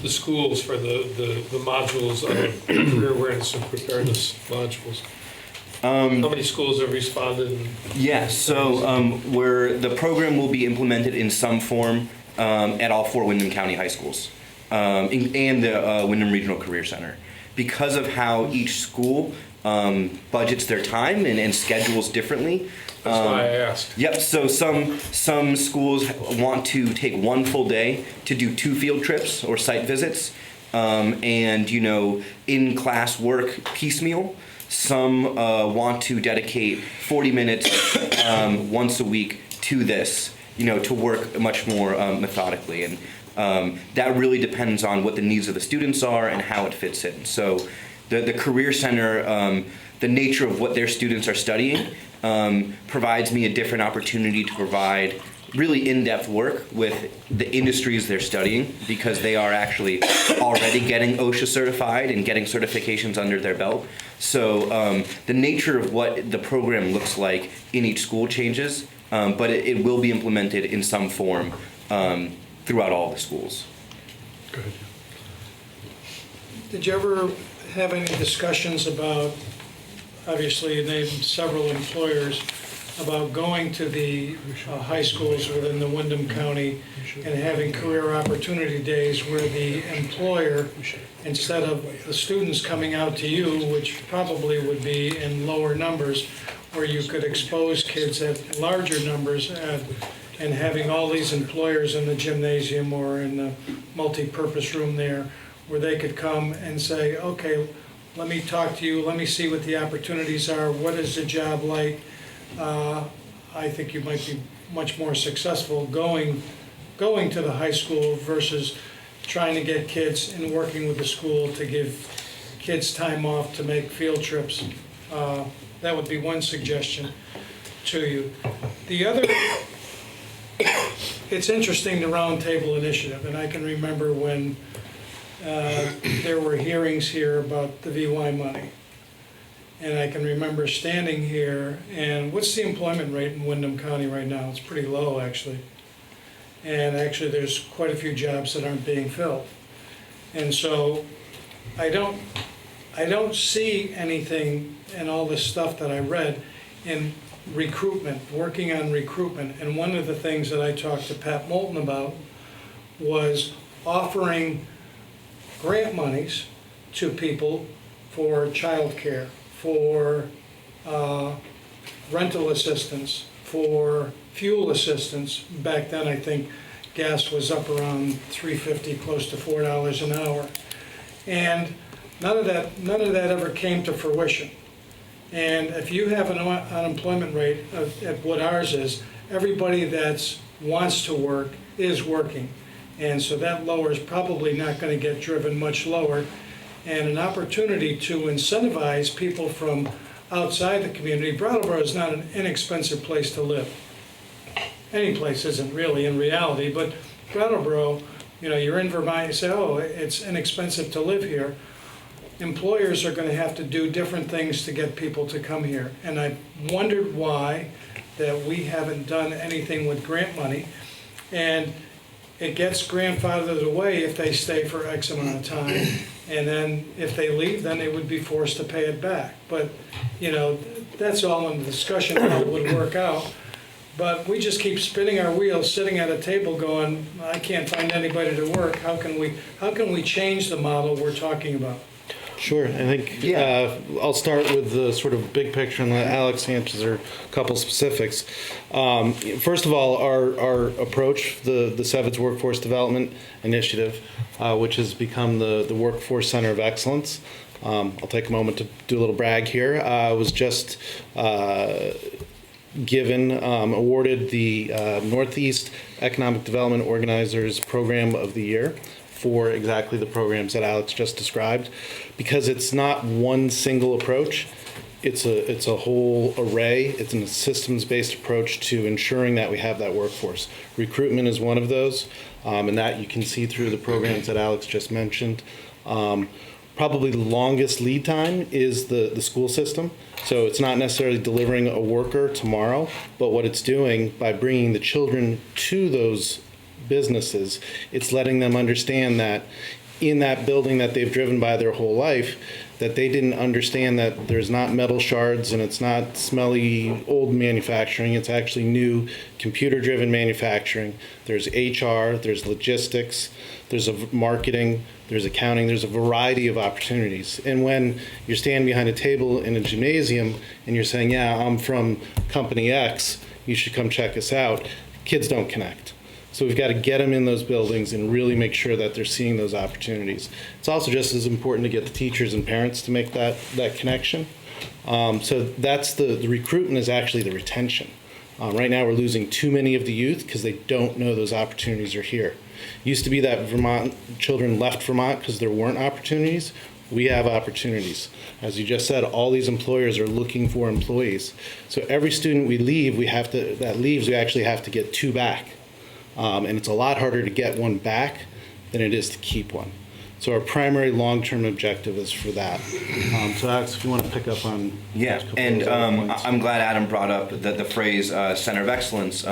schools for the modules, career awareness and preparedness modules? How many schools have responded? Yeah, so the program will be implemented in some form at all 4 Windham County high schools and the Windham Regional Career Center. Because of how each school budgets their time and schedules differently. That's why I asked. Yep, so some schools want to take 1 full day to do 2 field trips or site visits and, in class work piecemeal. Some want to dedicate 40 minutes once a week to this, to work much more methodically. And that really depends on what the needs of the students are and how it fits in. So the Career Center, the nature of what their students are studying, provides me a different opportunity to provide really in-depth work with the industries they're studying, because they are actually already getting OSHA certified and getting certifications under their belt. So the nature of what the program looks like in each school changes, but it will be implemented in some form throughout all the schools. Good. Did you ever have any discussions about, obviously you named several employers, about going to the high schools within the Windham County and having career opportunity days where the employer, instead of the students coming out to you, which probably would be in lower numbers, where you could expose kids at larger numbers and having all these employers in the gymnasium or in the multi-purpose room there, where they could come and say, okay, let me talk to you, let me see what the opportunities are, what is the job like. I think you might be much more successful going to the high school versus trying to get kids and working with the school to give kids time off to make field trips. That would be one suggestion to you. The other, it's interesting, the roundtable initiative, and I can remember when there were hearings here about the VY money. And I can remember standing here, and what's the employment rate in Windham County right now? It's pretty low, actually. And actually, there's quite a few jobs that aren't being filled. And so I don't see anything in all this stuff that I read in recruitment, working on recruitment. And one of the things that I talked to Pat Moulton about was offering grant monies to people for childcare, for rental assistance, for fuel assistance. Back then, I think gas was up around $3.50, close to $4 an hour. And none of that ever came to fruition. And if you have an unemployment rate at what ours is, everybody that wants to work is working. And so that lower is probably not going to get driven much lower. And an opportunity to incentivize people from outside the community. Brattleboro is not an inexpensive place to live. Any place isn't really in reality, but Brattleboro, you're in Vermont, you say, oh, it's inexpensive to live here. Employers are going to have to do different things to get people to come here. And I wondered why that we haven't done anything with grant money. And it gets grandfathered away if they stay for X amount of time. And then if they leave, then they would be forced to pay it back. But, that's all in the discussion how it would work out. But we just keep spinning our wheels, sitting at a table going, I can't find anybody to work. How can we change the model we're talking about? Sure. I think I'll start with the sort of big picture and let Alex answer a couple specifics. First of all, our approach, the SeVEDS Workforce Development Initiative, which has become the Workforce Center of Excellence. I'll take a moment to do a little brag here. I was just awarded the Northeast Economic Development Organizers Program of the Year for exactly the programs that Alex just described, because it's not one single approach. It's a whole array. It's a systems-based approach to ensuring that we have that workforce. Recruitment is one of those, and that you can see through the programs that Alex just mentioned. probably the longest lead time is the school system. So it's not necessarily delivering a worker tomorrow, but what it's doing by bringing the children to those businesses, it's letting them understand that in that building that they've driven by their whole life, that they didn't understand that there's not metal shards and it's not smelly old manufacturing. It's actually new computer-driven manufacturing. There's HR, there's logistics, there's marketing, there's accounting, there's a variety of opportunities. And when you're standing behind a table in a gymnasium and you're saying, yeah, I'm from company X, you should come check us out, kids don't connect. So we've got to get them in those buildings and really make sure that they're seeing those opportunities. It's also just as important to get the teachers and parents to make that connection. So that's the recruitment is actually the retention. Right now we're losing too many of the youth because they don't know those opportunities are here. Used to be that Vermont children left Vermont because there weren't opportunities. We have opportunities. As you just said, all these employers are looking for employees. So every student we leave, we actually have to get 2 back. And it's a lot harder to get 1 back than it is to keep 1. So our primary long-term objective is for that. So Alex, if you want to pick up on and I'm glad Adam brought up the phrase Center of Excellence.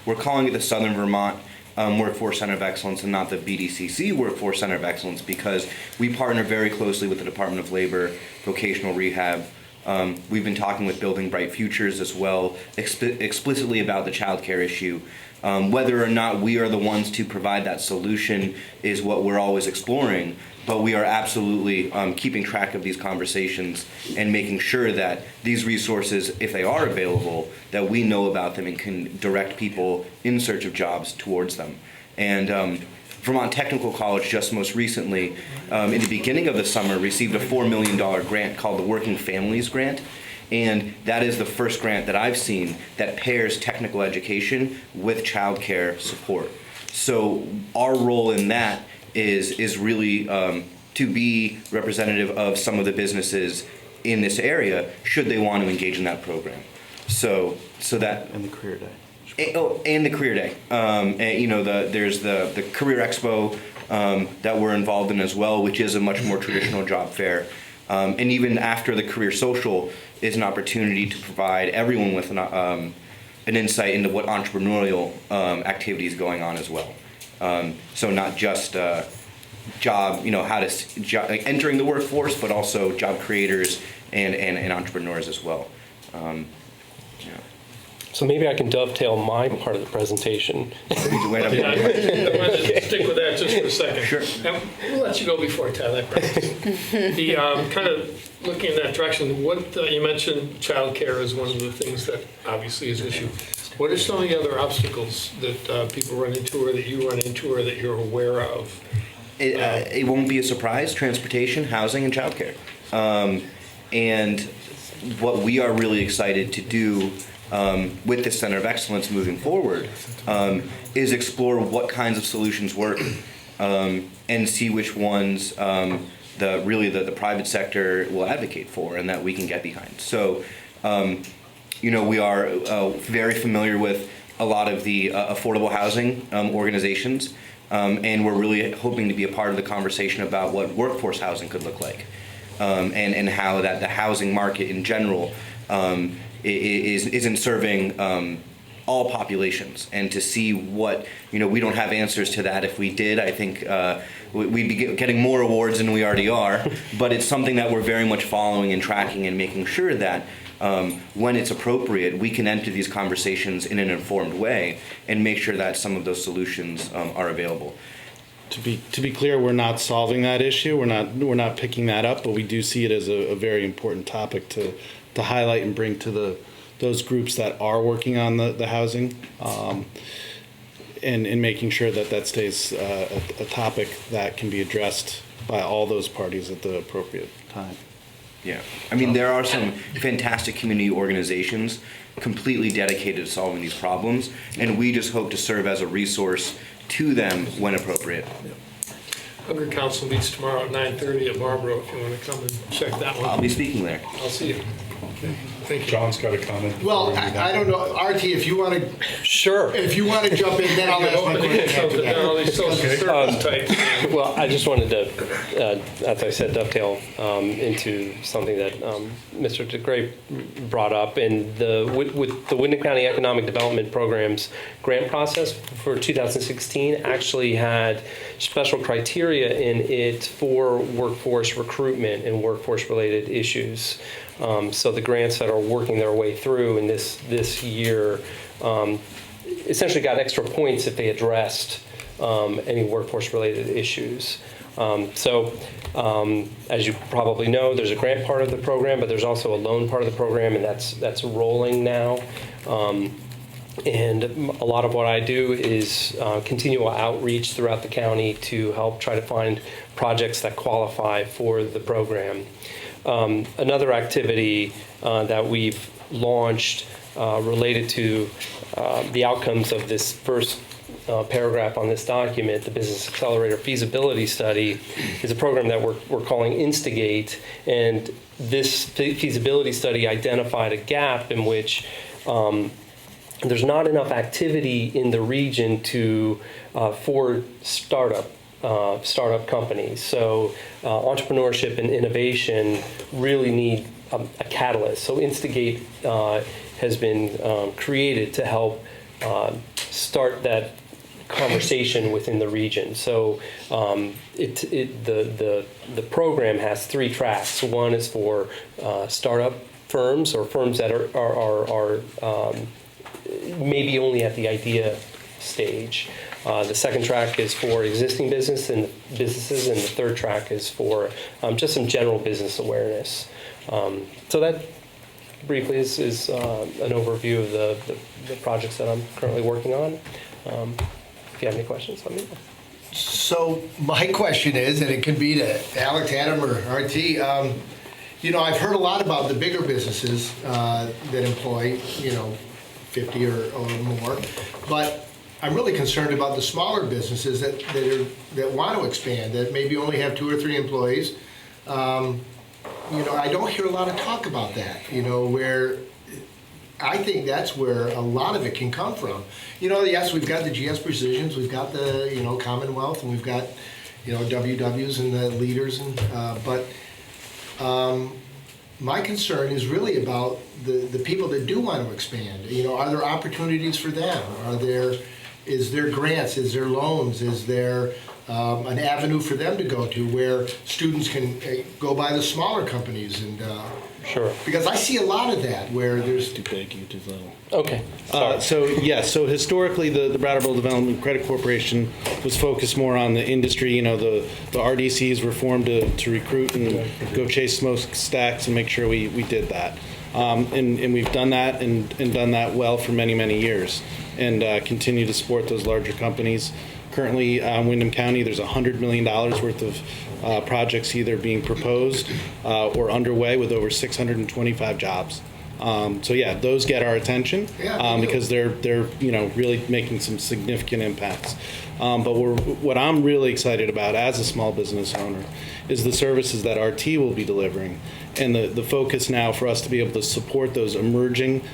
We're calling it the Southern Vermont Workforce Center of Excellence and not the BDCC Workforce Center of Excellence because we partner very closely with the Department of Labor, Vocational Rehab. We've been talking with Building Bright Futures as well, explicitly about the child care issue. Whether or not we are the ones to provide that solution is what we're always exploring, but we are absolutely keeping track of these conversations and making sure that these resources, if they are available, that we know about them and can direct people in search of jobs towards them. And Vermont Technical College just most recently, in the beginning of the summer, received a $4 million grant called the Working Families Grant. And that is the first grant that I've seen that pairs technical education with child care support. So our role in that is really to be representative of some of the businesses in this area should they want to engage in that program. So that and the Career Day. And the Career Day. And, there's the Career Expo that we're involved in as well, which is a much more traditional job fair. And even after the Career Social is an opportunity to provide everyone with an insight into what entrepreneurial activity is going on as well. So not just job, entering the workforce, but also job creators and entrepreneurs as well. So maybe I can dovetail my part of the presentation. I want to stick with that just for a second. Sure. And we'll let you go before I tie that back. The kind of looking in that direction, what you mentioned childcare is one of the things that obviously is an issue. What are some of the other obstacles that people run into or that you run into or that you're aware of? It won't be a surprise, transportation, housing, and childcare. And what we are really excited to do with the Center of Excellence moving forward is explore what kinds of solutions work and see which ones the private sector will advocate for and that we can get behind. So, we are very familiar with a lot of the affordable housing organizations, and we're really hoping to be a part of the conversation about what workforce housing could look like, and how that the housing market in general isn't serving all populations, and to see what, we don't have answers to that. If we did, I think we'd be getting more awards than we already are, but it's something that we're very much following and tracking and making sure that when it's appropriate, we can enter these conversations in an informed way and make sure that some of those solutions are available. To be clear, we're not solving that issue. We're not picking that up, but we do see it as a very important topic to highlight and bring to those groups that are working on the housing, and making sure that stays a topic that can be addressed by all those parties at the appropriate time. Yeah, I mean, there are some fantastic community organizations completely dedicated to solving these problems, and we just hope to serve as a resource to them when appropriate. Hunger Council meets tomorrow at 9:30 at Marlboro, if you want to come and check that one. I'll be speaking there. I'll see you. Thank you. John's got a comment. Well, I don't know, RT, if you want to, Sure. if you want to jump in, then I'll ask my question after They're all that. these social service types. Well, I just wanted to, as I said, dovetail into something that Mr. DeGray brought up. And with the Wyndham County Economic Development Program's grant process for 2016 actually had special criteria in it for workforce recruitment and workforce-related issues. So the grants that are working their way through in this year essentially got extra points if they addressed any workforce-related issues. As you probably know, there's a grant part of the program, but there's also a loan part of the program, and that's rolling now. And a lot of what I do is continual outreach throughout the county to help try to find projects that qualify for the program. Another activity that we've launched related to the outcomes of this first paragraph on this document, the Business Accelerator Feasibility Study, is a program that we're calling Instigate. And this feasibility study identified a gap in which there's not enough activity in the region for startup companies. So entrepreneurship and innovation really need a catalyst. So Instigate has been created to help start that conversation within the region. So the program has 3 tracks. One is for startup firms or firms that are maybe only at the idea stage. The second track is for existing businesses, and the third track is for just some general business awareness. So that briefly is an overview of the projects that I'm currently working on. If you have any questions, let me know. So my question is, and it could be to Alex, Adam, or RT, I've heard a lot about the bigger businesses that employ, 50 or more, but I'm really concerned about the smaller businesses that want to expand, that maybe only have 2 or 3 employees. I don't hear a lot of talk about that, where I think that's where a lot of it can come from. Yes, we've got the GS Precisions, we've got the, Commonwealth, and we've got, WWs and the leaders, but my concern is really about the people that do want to expand. Are there opportunities for them? Is there grants? Is there loans? Is there an avenue for them to go to where students can go by the smaller companies? And sure. Because I see a lot of that where there's Too big, you too little. Okay. So historically, the Brattleboro Development Credit Corporation was focused more on the industry. The RDCs were formed to recruit and go chase smokestacks and make sure we did that. And we've done that and done that well for many, many years, and continue to support those larger companies. Currently, Wyndham County, there's $100 million worth of projects either being proposed or underway with over 625 jobs. Those get our attention because they're really making some significant impacts. But what I'm really excited about as a small business owner is the services that RT will be delivering, and the focus now for us to be able to support those emerging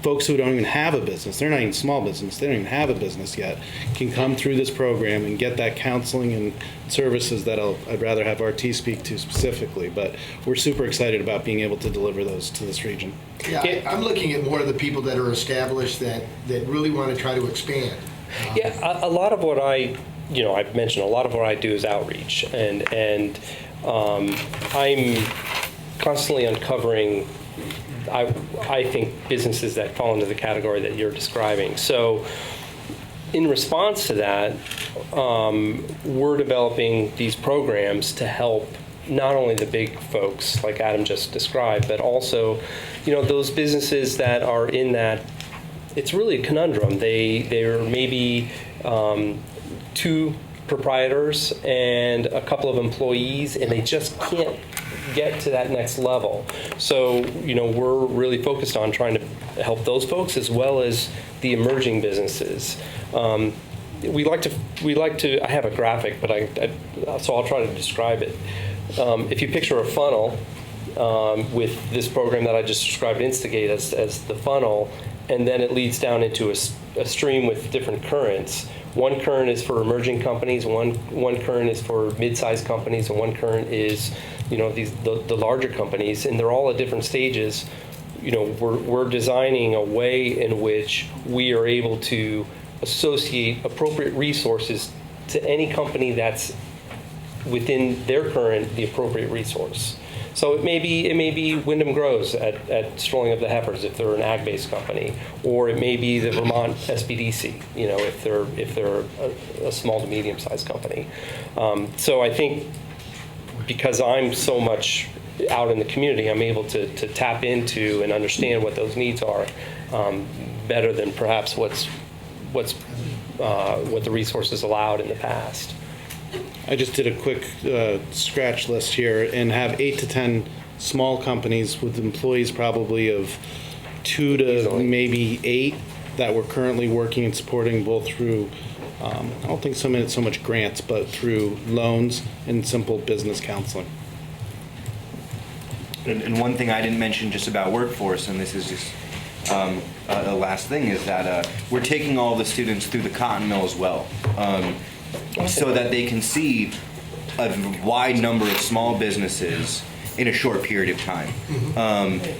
folks who don't even have a business. They're not even small business. They don't even have a business yet. Can come through this program and get that counseling and services that I'd rather have RT speak to specifically. But we're super excited about being able to deliver those to this region. Yeah, I'm looking at more of the people that are established that really want to try to expand. A lot of what I've mentioned, a lot of what I do is outreach, and I'm constantly uncovering I think businesses that fall into the category that you're describing. So in response to that, we're developing these programs to help not only the big folks like Adam just described, but also, those businesses that are in that, it's really a conundrum. They're maybe 2 proprietors and a couple of employees, and they just can't get to that next level. So, we're really focused on trying to help those folks as well as the emerging businesses. we like to. I have a graphic, but so I'll try to describe it. If you picture a funnel with this program that I just described, Instigate, as the funnel, and then it leads down into a stream with different currents. One current is for emerging companies, one current is for mid-sized companies, and one current is, the larger companies, and they're all at different stages. We're designing a way in which we are able to associate appropriate resources to any company that's within their current, the appropriate resource. So it may be Wyndham Groves at Strolling of the Heifers if they're an ag-based company, or it may be the Vermont SBDC, if they're a small to medium-sized company. So I think because I'm so much out in the community, I'm able to tap into and understand what those needs are better than perhaps what the resources allowed in the past. I just did a quick scratch list here and have 8 to 10 small companies with employees probably of 2 to maybe 8 that we're currently working and supporting both through, I don't think so much grants, but through loans and simple business counseling. And one thing I didn't mention just about workforce, and this is just the last thing, is that we're taking all the students through the cotton mill as well. So that they can see a wide number of small businesses in a short period of time.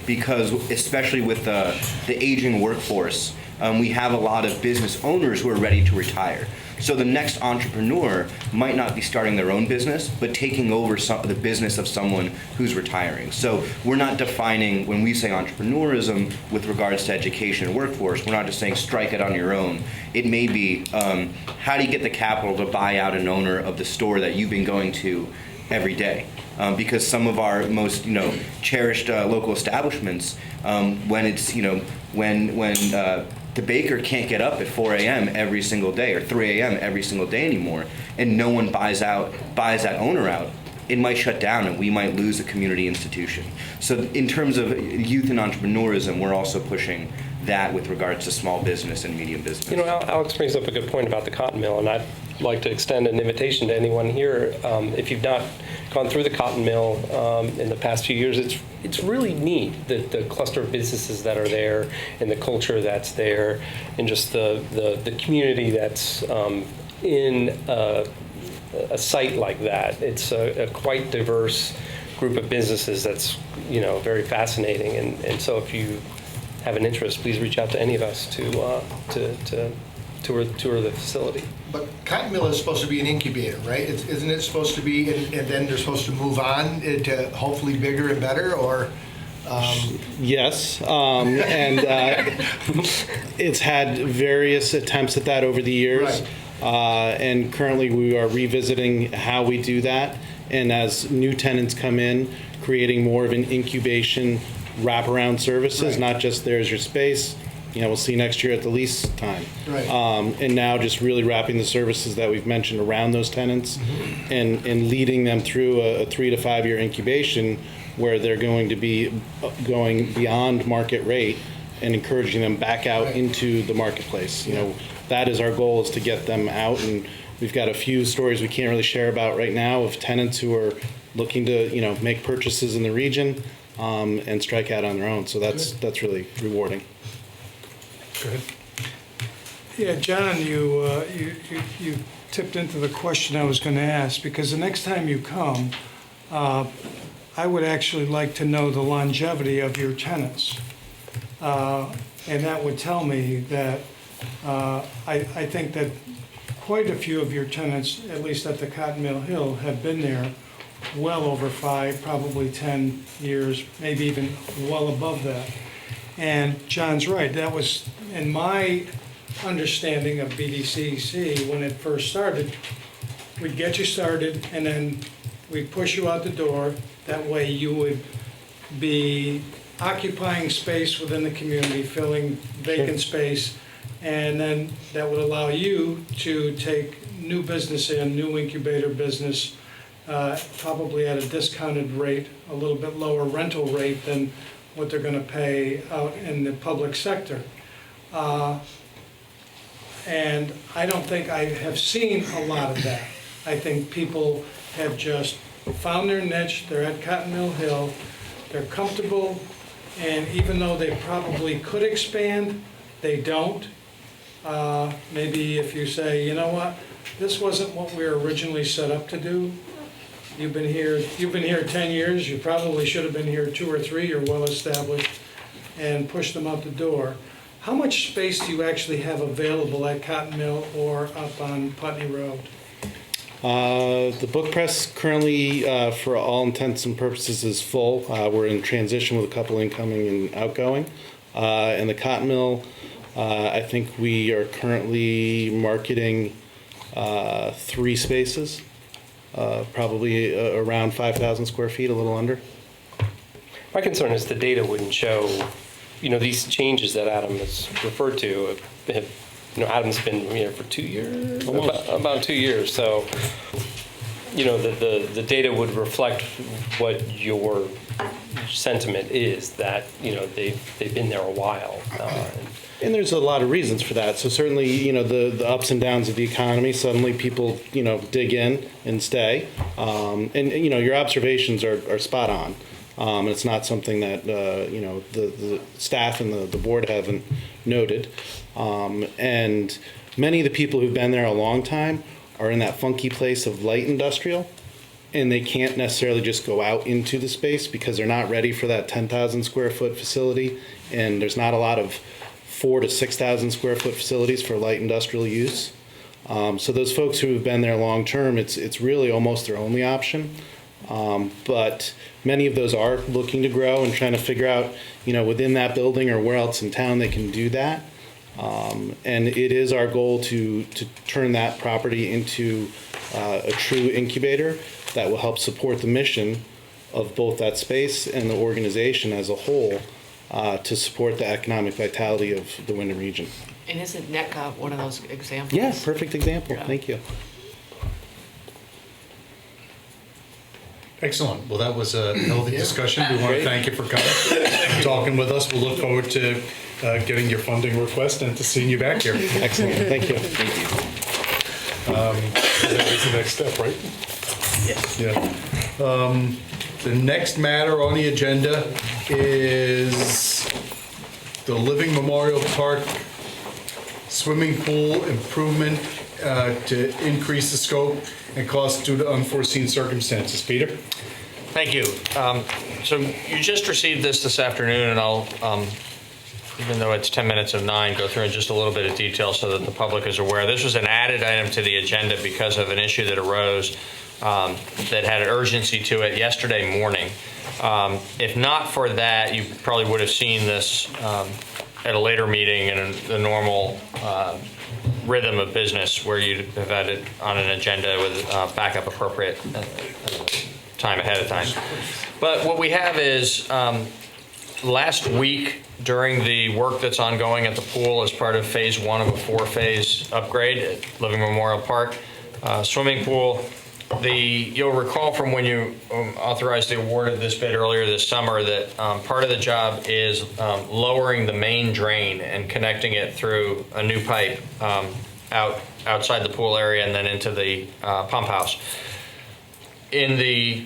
Because especially with the aging workforce, we have a lot of business owners who are ready to retire. So the next entrepreneur might not be starting their own business, but taking over the business of someone who's retiring. So we're not defining, when we say entrepreneurism with regards to education and workforce, we're not just saying strike it on your own. It may be, how do you get the capital to buy out an owner of the store that you've been going to every day? Because some of our most, cherished local establishments, when it's, when the baker can't get up at 4 a.m. every single day or 3 a.m. every single day anymore, and no one buys that owner out, it might shut down and we might lose a community institution. So in terms of youth and entrepreneurism, we're also pushing that with regards to small business and medium business. Alex brings up a good point about the cotton mill, and I'd like to extend an invitation to anyone here. If you've not gone through the cotton mill in the past few years, it's really neat, the cluster of businesses that are there and the culture that's there and just the community that's in a site like that. It's a quite diverse group of businesses that's very fascinating, and so if you have an interest, please reach out to any of us to tour the facility. But cotton mill is supposed to be an incubator, right? Isn't it supposed to be, and then they're supposed to move on to hopefully bigger and better, or? Yes, and it's had various attempts at that over the years, right. And currently we are revisiting how we do that, and as new tenants come in, creating more of an incubation wraparound services, right. Not just there's your space, we'll see next year at the lease time. Right. And now just really wrapping the services that we've mentioned around those tenants, mm-hmm. and leading them through a 3 to 5 year incubation where they're going to be going beyond market rate and encouraging them back out right. into the marketplace. That is our goal, is to get them out, and we've got a few stories we can't really share about right now of tenants who are looking to make purchases in the region and strike out on their own. So that's really rewarding. Good. Yeah, John, you tipped into the question I was going to ask, because the next time you come, I would actually like to know the longevity of your tenants. And that would tell me that I think that quite a few of your tenants, at least at the Cotton Mill Hill, have been there well over 5, probably 10 years, maybe even well above that. And John's right, that was, in my understanding of BDCC, when it first started, we'd get you started and then we'd push you out the door. That way you would be occupying space within the community, filling vacant space, and then that would allow you to take new business in, new incubator business, probably at a discounted rate, a little bit lower rental rate than what they're going to pay out in the public sector. And I don't think I have seen a lot of that. I think people have just found their niche, they're at Cotton Mill Hill, they're comfortable, and even though they probably could expand, they don't. Maybe if you say, you know what, this wasn't what we were originally set up to do. You've been here 10 years, you probably should have been here 2 or 3, you're well established, and push them out the door. How much space do you actually have available at Cotton Mill or up on Putney Road? The book press currently, for all intents and purposes, is full. We're in transition with a couple incoming and outgoing. And the Cotton Mill, I think we are currently marketing 3 spaces, probably around 5,000 square feet, a little under. My concern is the data wouldn't show, these changes that Adam has referred to. Adam's been here for 2 years, about 2 years. So, the data would reflect what your sentiment is, that they've been there a while. And there's a lot of reasons for that. So certainly, the ups and downs of the economy, suddenly people, dig in and stay. And your observations are spot on. And it's not something that, the staff and the board haven't noted. And many of the people who've been there a long time are in that funky place of light industrial, and they can't necessarily just go out into the space because they're not ready for that 10,000 square foot facility, and there's not a lot of 4,000 to 6,000 square foot facilities for light industrial use. So those folks who have been there long term, it's really almost their only option. But many of those are looking to grow and trying to figure out, within that building or where else in town they can do that. And it is our goal to turn that property into a true incubator that will help support the mission of both that space and the organization as a whole, to support the economic vitality of the Wyndham region. And isn't NECA one of those examples? Yeah, perfect example. Yeah. Thank you. Excellent. Well, that was a healthy discussion. We want to thank you for coming, talking with us. We'll look forward to getting your funding request and to seeing you back here. Excellent. Thank you. That is the next step, right? Yes. Yeah. The next matter on the agenda is the Living Memorial Park swimming pool improvement to increase the scope and cost due to unforeseen circumstances. Peter? Thank you. So you just received this afternoon, and I'll, even though it's 10 minutes of 9, go through in just a little bit of detail so that the public is aware. This was an added item to the agenda because of an issue that arose that had an urgency to it yesterday morning. If not for that, you probably would have seen this at a later meeting in the normal rhythm of business where you'd have had it on an agenda with backup appropriate time ahead of time. But what we have is last week during the work that's ongoing at the pool as part of phase 1 of a 4-phase upgrade at Living Memorial Park swimming pool, you'll recall from when you authorized the award of this bid earlier this summer that part of the job is lowering the main drain and connecting it through a new pipe outside the pool area and then into the pump house. In the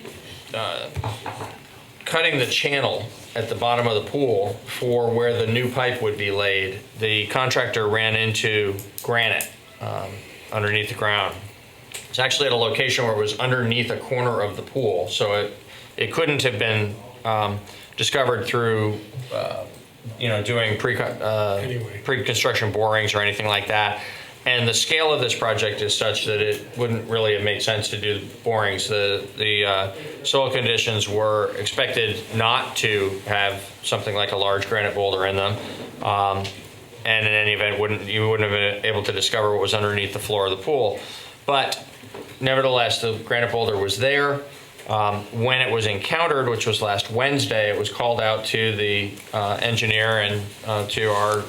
cutting the channel at the bottom of the pool for where the new pipe would be laid, the contractor ran into granite underneath the ground. It's actually at a location where it was underneath a corner of the pool, so it couldn't have been discovered through doing pre-construction borings or anything like that. And the scale of this project is such that it wouldn't really have made sense to do borings. The soil conditions were expected not to have something like a large granite boulder in them. And in any event, you wouldn't have been able to discover what was underneath the floor of the pool. But nevertheless, the granite boulder was there. When it was encountered, which was last Wednesday, it was called out to the engineer and to our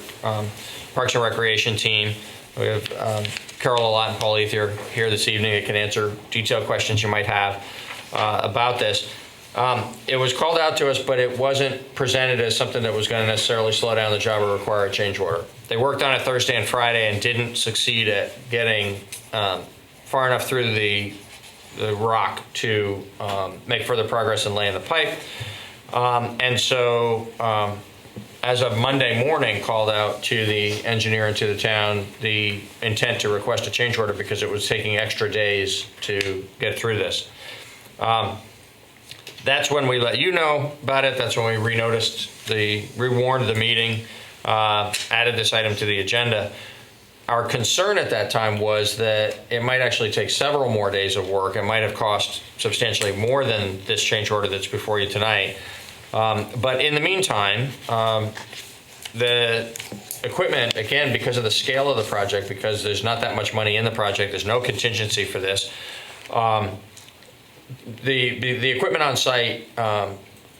Parks and Recreation team. We have Carol Allott and Paul Ether here this evening that can answer detailed questions you might have about this. It was called out to us, but it wasn't presented as something that was going to necessarily slow down the job or require a change order. They worked on it Thursday and Friday and didn't succeed at getting far enough through the rock to make further progress in laying the pipe. And so as of Monday morning, called out to the engineer and to the town the intent to request a change order because it was taking extra days to get through this. That's when we let you know about it. That's when we rewarned the meeting, added this item to the agenda. Our concern at that time was that it might actually take several more days of work. It might have cost substantially more than this change order that's before you tonight. But in the meantime, the equipment, again, because of the scale of the project, because there's not that much money in the project, there's no contingency for this, the equipment on site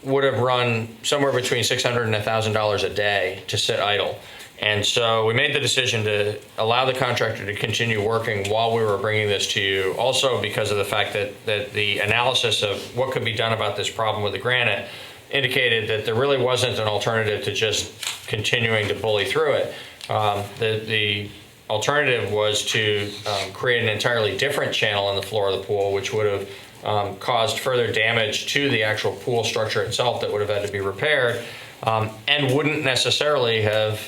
would have run somewhere between $600 and $1,000 a day to sit idle. And so we made the decision to allow the contractor to continue working while we were bringing this to you, also because of the fact that the analysis of what could be done about this problem with the granite indicated that there really wasn't an alternative to just continuing to bully through it. The alternative was to create an entirely different channel in the floor of the pool, which would have caused further damage to the actual pool structure itself that would have had to be repaired, and wouldn't necessarily have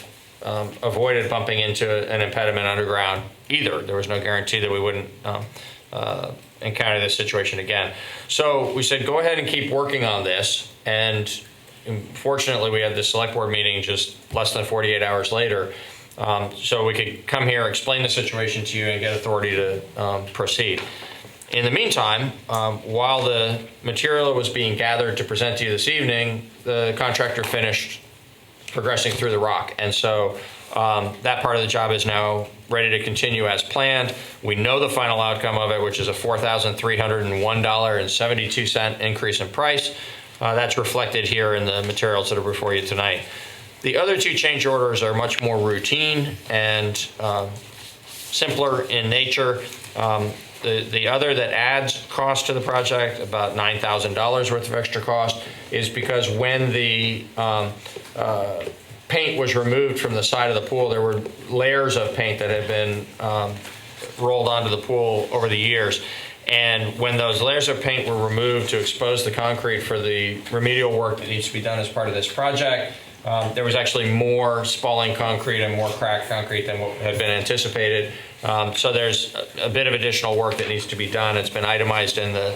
avoided bumping into an impediment underground either. There was no guarantee that we wouldn't encounter this situation again. So we said, go ahead and keep working on this. And fortunately, we had the select board meeting just less than 48 hours later. So we could come here, explain the situation to you, and get authority to proceed. In the meantime, while the material was being gathered to present to you this evening, the contractor finished progressing through the rock. And so that part of the job is now ready to continue as planned. We know the final outcome of it, which is a $4,301.72 increase in price. That's reflected here in the materials that are before you tonight. The other two change orders are much more routine and simpler in nature. The other that adds cost to the project, about $9,000 worth of extra cost, is because when the paint was removed from the side of the pool, there were layers of paint that had been rolled onto the pool over the years. And when those layers of paint were removed to expose the concrete for the remedial work that needs to be done as part of this project, there was actually more spalling concrete and more cracked concrete than what had been anticipated. So there's a bit of additional work that needs to be done. It's been itemized in the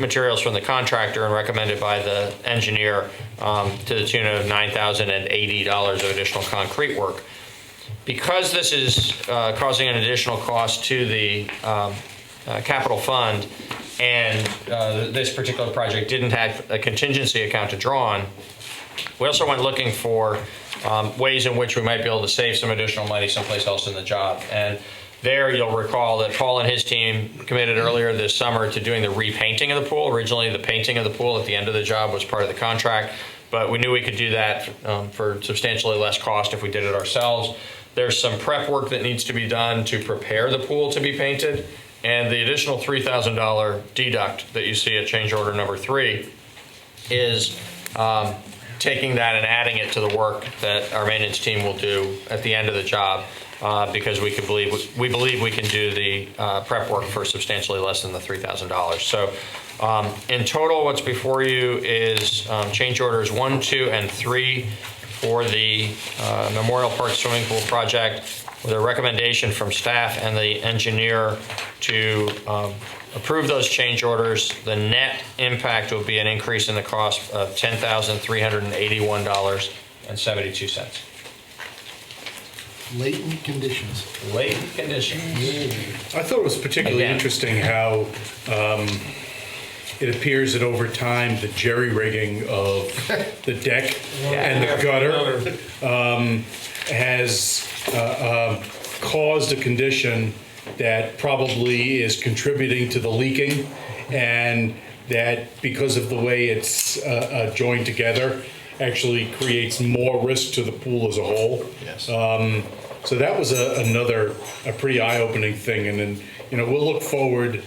materials from the contractor and recommended by the engineer to the tune of $9,080 of additional concrete work. Because this is causing an additional cost to the capital fund, and this particular project didn't have a contingency account to draw on, we also went looking for ways in which we might be able to save some additional money someplace else in the job. And there you'll recall that Paul and his team committed earlier this summer to doing the repainting of the pool. Originally, the painting of the pool at the end of the job was part of the contract, but we knew we could do that for substantially less cost if we did it ourselves. There's some prep work that needs to be done to prepare the pool to be painted, and the additional $3,000 deduct that you see at change order number 3 is taking that and adding it to the work that our maintenance team will do at the end of the job, because we believe we can do the prep work for substantially less than the $3,000. So in total, what's before you is change orders 1, 2, and 3 for the Memorial Park Swimming Pool project, with a recommendation from staff and the engineer to approve those change orders. The net impact will be an increase in the cost of $10,381.72. Latent conditions. Latent conditions. I thought it was particularly interesting how it appears that over time the jerry-rigging of the deck and the gutter has caused a condition that probably is contributing to the leaking, and that because of the way it's joined together actually creates more risk to the pool as a whole. Yes. So that was a pretty eye-opening thing, and then we'll look forward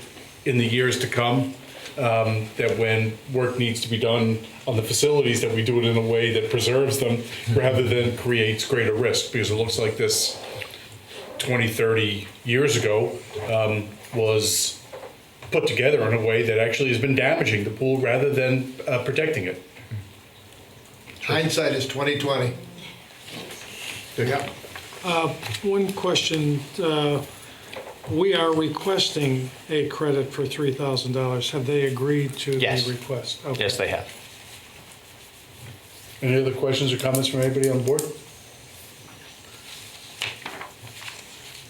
in the years to come that when work needs to be done on the facilities, that we do it in a way that preserves them rather than creates greater risk, because it looks like this 20, 30 years ago was put together in a way that actually has been damaging the pool rather than protecting it. Hindsight is 20/20. Yeah. One question. We are requesting a credit for $3,000. Have they agreed to Yes. the request? Okay. Yes, they have. Any other questions or comments from anybody on board?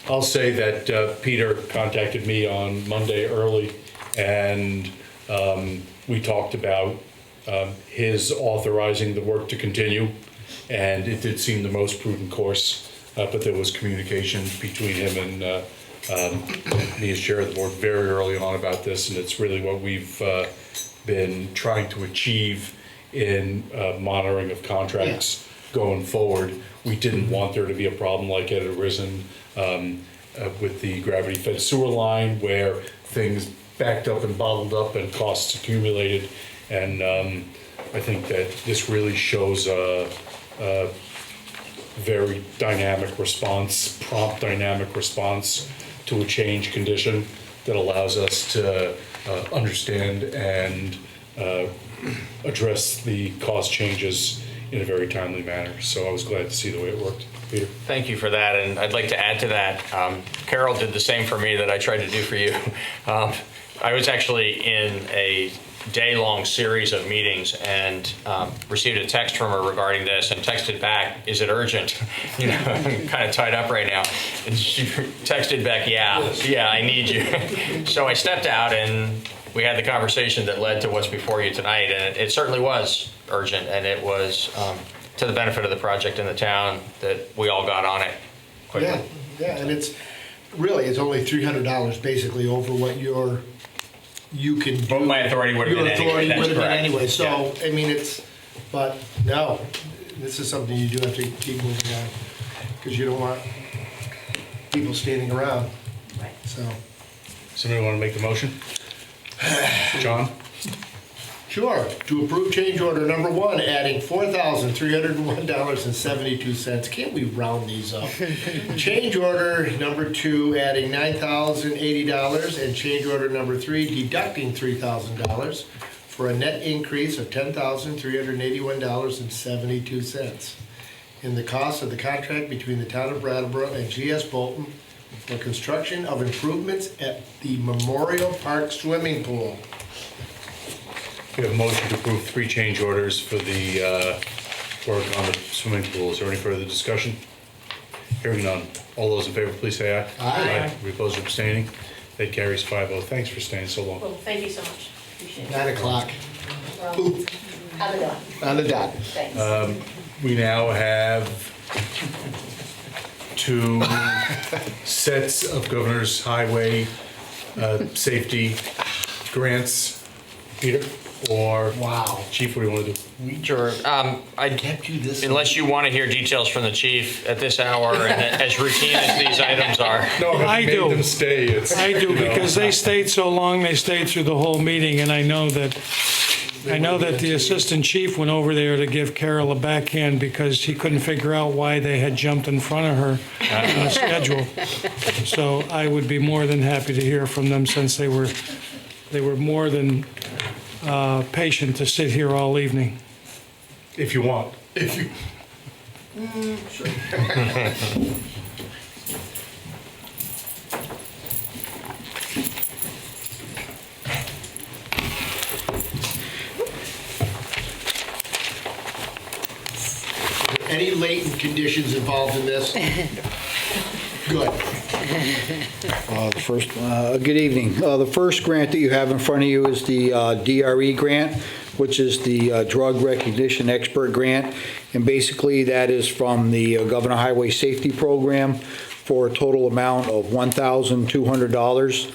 I'll say that Peter contacted me on Monday early, and we talked about his authorizing the work to continue, and it did seem the most prudent course, but there was communication between him and me as chair of the board very early on about this, and it's really what we've been trying to achieve in monitoring of contracts going forward. We didn't want there to be a problem like it had arisen with the gravity-fed sewer line, where things backed up and bottled up and costs accumulated. And I think that this really shows a very dynamic response, prompt dynamic response to a change condition that allows us to understand and address the cost changes in a very timely manner. So I was glad to see the way it worked. Peter? Thank you for that, and I'd like to add to that. Carol did the same for me that I tried to do for you. I was actually in a day-long series of meetings and received a text from her regarding this and texted back, "Is it urgent?" You know, I'm kind of tied up right now. And she texted back, yeah, I need you. So I stepped out and we had the conversation that led to what's before you tonight, and it certainly was urgent, and it was to the benefit of the project in the town that we all got on it quickly. Yeah, and it's only $300 basically over what you can do. My authority would have been anyway. That's correct. Anyway. So I mean, but no, this is something you do have to keep moving on, because you don't want people standing around. Right. So. Somebody want to make the motion? John? Sure. To approve change order number 1, adding $4,301.72. Can't we round these up? Change order number 2, adding $9,080, and change order number 3, deducting $3,000 for a net increase of $10,381.72 in the cost of the contract between the town of Brattleboro and GS Bolton for construction of improvements at the Memorial Park swimming pool. We have a motion to approve 3 change orders for the work on the swimming pool. Is there any further discussion? Hearing none. All those in favor, please say aye. Aye. We opposed or abstaining? That carries 5-0. Thanks for staying so long. Well, thank you so much. Appreciate it. 9 o'clock. On the dot. On the dot. Thanks. We now have 2 sets of Governor's Highway safety grants. Peter? Or Wow. Chief, what do you want to do? Sure. Unless you want to hear details from the chief at this hour, and as routine as these items are. No, I made do. them stay. I do, because they stayed so long, they stayed through the whole meeting, and I know that the assistant chief went over there to give Carol a backhand because he couldn't figure out why they had jumped in front of her on the schedule. So I would be more than happy to hear from them, since they were more than patient to sit here all evening. If you want. Sure. Any latent conditions involved in this? Good. Good evening. The first grant that you have in front of you is the DRE grant, which is the Drug Recognition Expert Grant. And basically that is from the Governor Highway Safety Program for a total amount of $1,200.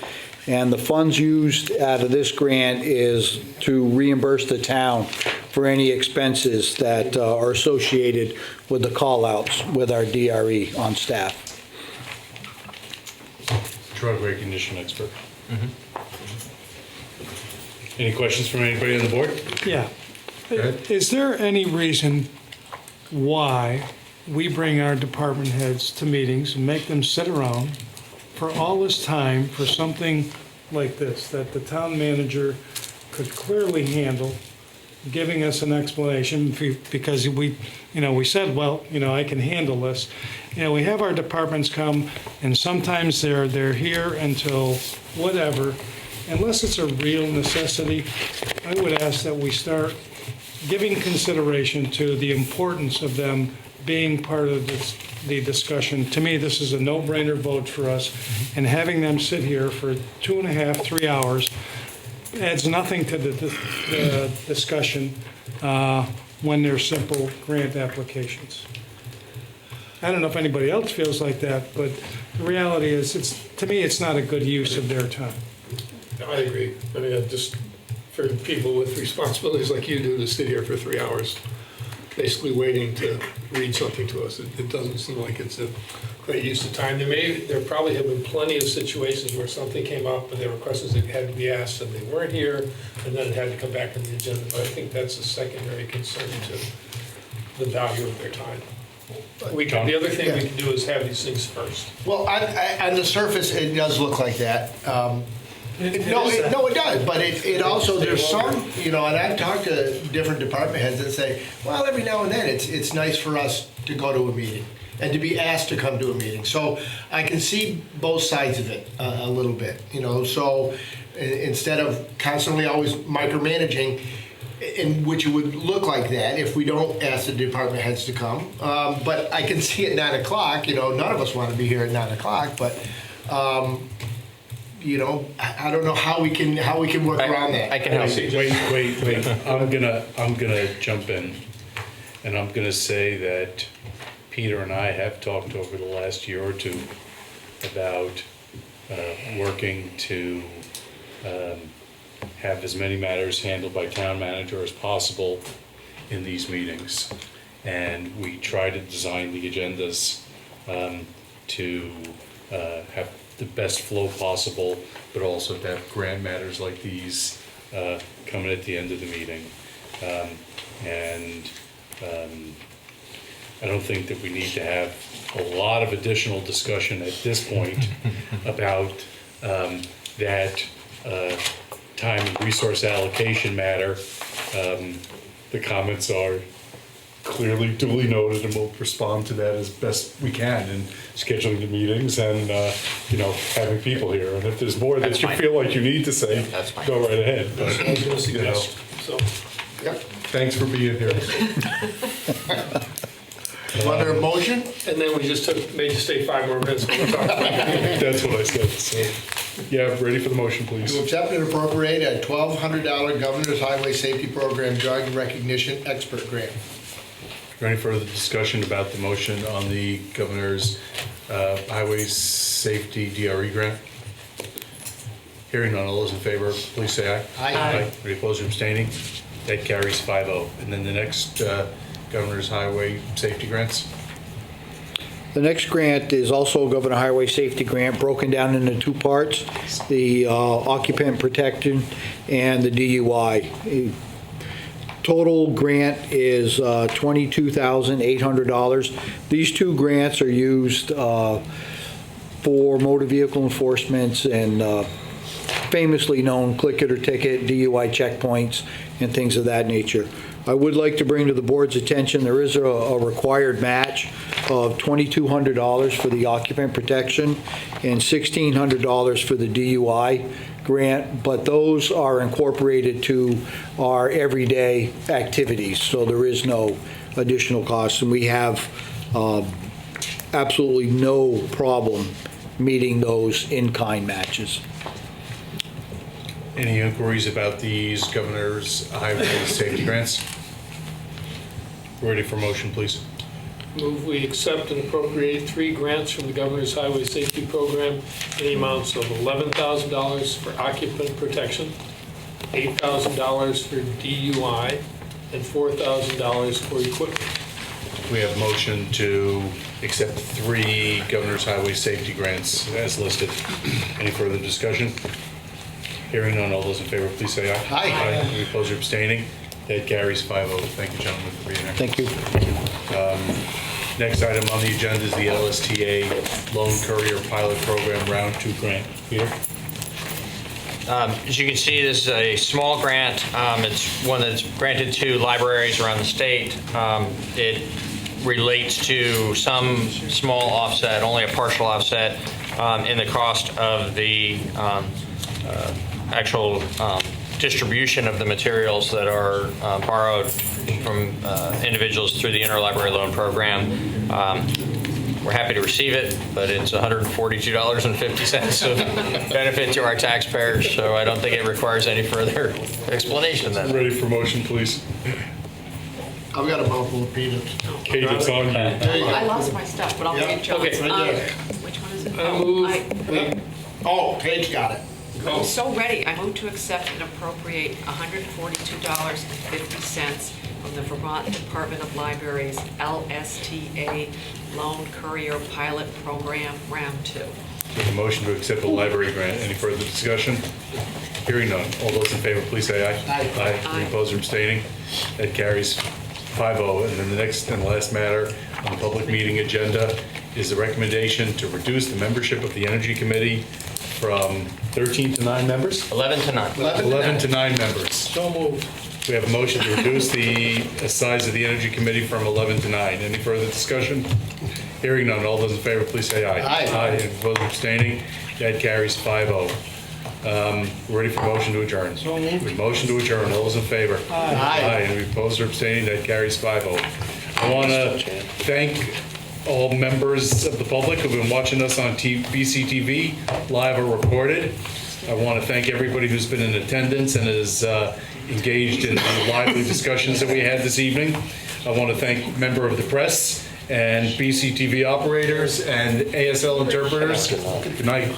And the funds used out of this grant is to reimburse the town for any expenses that are associated with the call-outs with our DRE on staff. Drug recognition expert. Any questions from anybody on the board? Yeah. ahead. Is there any reason why we bring our department heads to meetings and make them sit around for all this time for something like this, that the town manager could clearly handle, giving us an explanation, because we said, well, I can handle this. We have our departments come, and sometimes they're here until whatever. Unless it's a real necessity, I would ask that we start giving consideration to the importance of them being part of the discussion. To me, this is a no-brainer vote for us, and having them sit here for 2.5, 3 hours adds nothing to the discussion when they're simple grant applications. I don't know if anybody else feels like that, but the reality is, to me, it's not a good use of their time. I agree. I mean, just for people with responsibilities like you do to sit here for 3 hours, basically waiting to read something to us, it doesn't seem like it's a great use of time. There probably have been plenty of situations where something came up and there were questions that had to be asked and they weren't here, and then it had to come back on the agenda. But I think that's a secondary concern to the value of their time. The other thing we can do is have these things first. Well, on the surface, it does look like that. No, it does, but it also, there's some, and I've talked to different department heads that say, well, every now and then, it's nice for us to go to a meeting and to be asked to come to a meeting. So I can see both sides of it a little bit, so instead of constantly always micromanaging, in which it would look like that if we don't ask the department heads to come. But I can see at 9 o'clock, none of us want to be here at 9 o'clock, but I don't know how we can work around that. I can help. Wait. I'm gonna jump in, and I'm gonna say that Peter and I have talked over the last year or two about working to have as many matters handled by town manager as possible in these meetings. And we try to design the agendas to have the best flow possible, but also to have grant matters like these coming at the end of the meeting. I don't think that we need to have a lot of additional discussion at this point about that time and resource allocation matter. The comments are clearly duly noted, and we'll respond to that as best we can in scheduling the meetings and having people here. And if there's more that you feel like you need to say, go right ahead. That's what I was going to suggest. So, Yep. Thanks for being here. Want a motion? and then we just made you stay 5 more minutes when we're talking about it. That's what I said. So, yeah, ready for the motion, please. To accept and appropriate a $1,200 Governor's Highway Safety Program Drug Recognition Expert Grant. Is there any further discussion about the motion on the Governor's Highway Safety DRE grant? Hearing none, all those in favor, please say aye. Aye. Any opposed or abstaining? That carries 5-0. And then the next Governor's Highway Safety grants? The next grant is also a Governor Highway Safety Grant, broken down into 2 parts, the occupant protection and the DUI. Total grant is $22,800. These 2 grants are used for motor vehicle enforcements and famously known click it or ticket, DUI checkpoints, and things of that nature. I would like to bring to the board's attention, there is a required match of $2,200 for the occupant protection and $1,600 for the DUI grant, but those are incorporated to our everyday activities, so there is no additional cost, and we have absolutely no problem meeting those in-kind matches. Any inquiries about these Governor's Highway Safety grants? Ready for motion, please. Move we accept and appropriate 3 grants from the Governor's Highway Safety Program in the amounts of $11,000 for occupant protection, $8,000 for DUI, and $4,000 for equipment. We have motion to accept 3 Governor's Highway Safety grants as listed. Any further discussion? Hearing none, all those in favor, please say aye. Aye. Any opposed or abstaining? That carries 5-0. Thank you, gentlemen, for being here. Thank you. Next item on the agenda is the LSTA Loan Courier Pilot Program Round 2 grant. Peter? As you can see, this is a small grant. It's one that's granted to libraries around the state. It relates to some small offset, only a partial offset, in the cost of the actual distribution of the materials that are borrowed from individuals through the Interlibrary Loan Program. We're happy to receive it, but it's $142.50 of benefit to our taxpayers, so I don't think it requires any further explanation than that. Ready for motion, please? I've got a mouthful of peanuts. Kate, it's on you. I lost my stuff, but I'll take John's. Okay, right there. Which one is it? I move- Oh, Paige got it. I'm so ready. I move to accept and appropriate $142.50 from the Vermont Department of Libraries LSTA Loan Courier Pilot Program Round 2. With a motion to accept the library grant. Any further discussion? Hearing none. All those in favor, please say aye. Aye. Any opposed or abstaining? That carries 5-0. And then the next and last matter on the public meeting agenda is the recommendation to reduce the membership of the Energy Committee from 13 to 9 members? 11 to 9. 11 to 9 members. So moved. We have a motion to reduce the size of the Energy Committee from 11 to 9. Any further discussion? Hearing none. All those in favor, please say aye. Aye. Any opposed or abstaining? That carries 5-0. Ready for motion to adjourn? So moved. Motion to adjourn. All those in favor? Aye. Any opposed or abstaining? That carries 5-0. I want to thank all members of the public who've been watching us on BCTV, live or recorded. I want to thank everybody who's been in attendance and is engaged in the lively discussions that we had this evening. I want to thank member of the press and BCTV operators and ASL interpreters. Good night.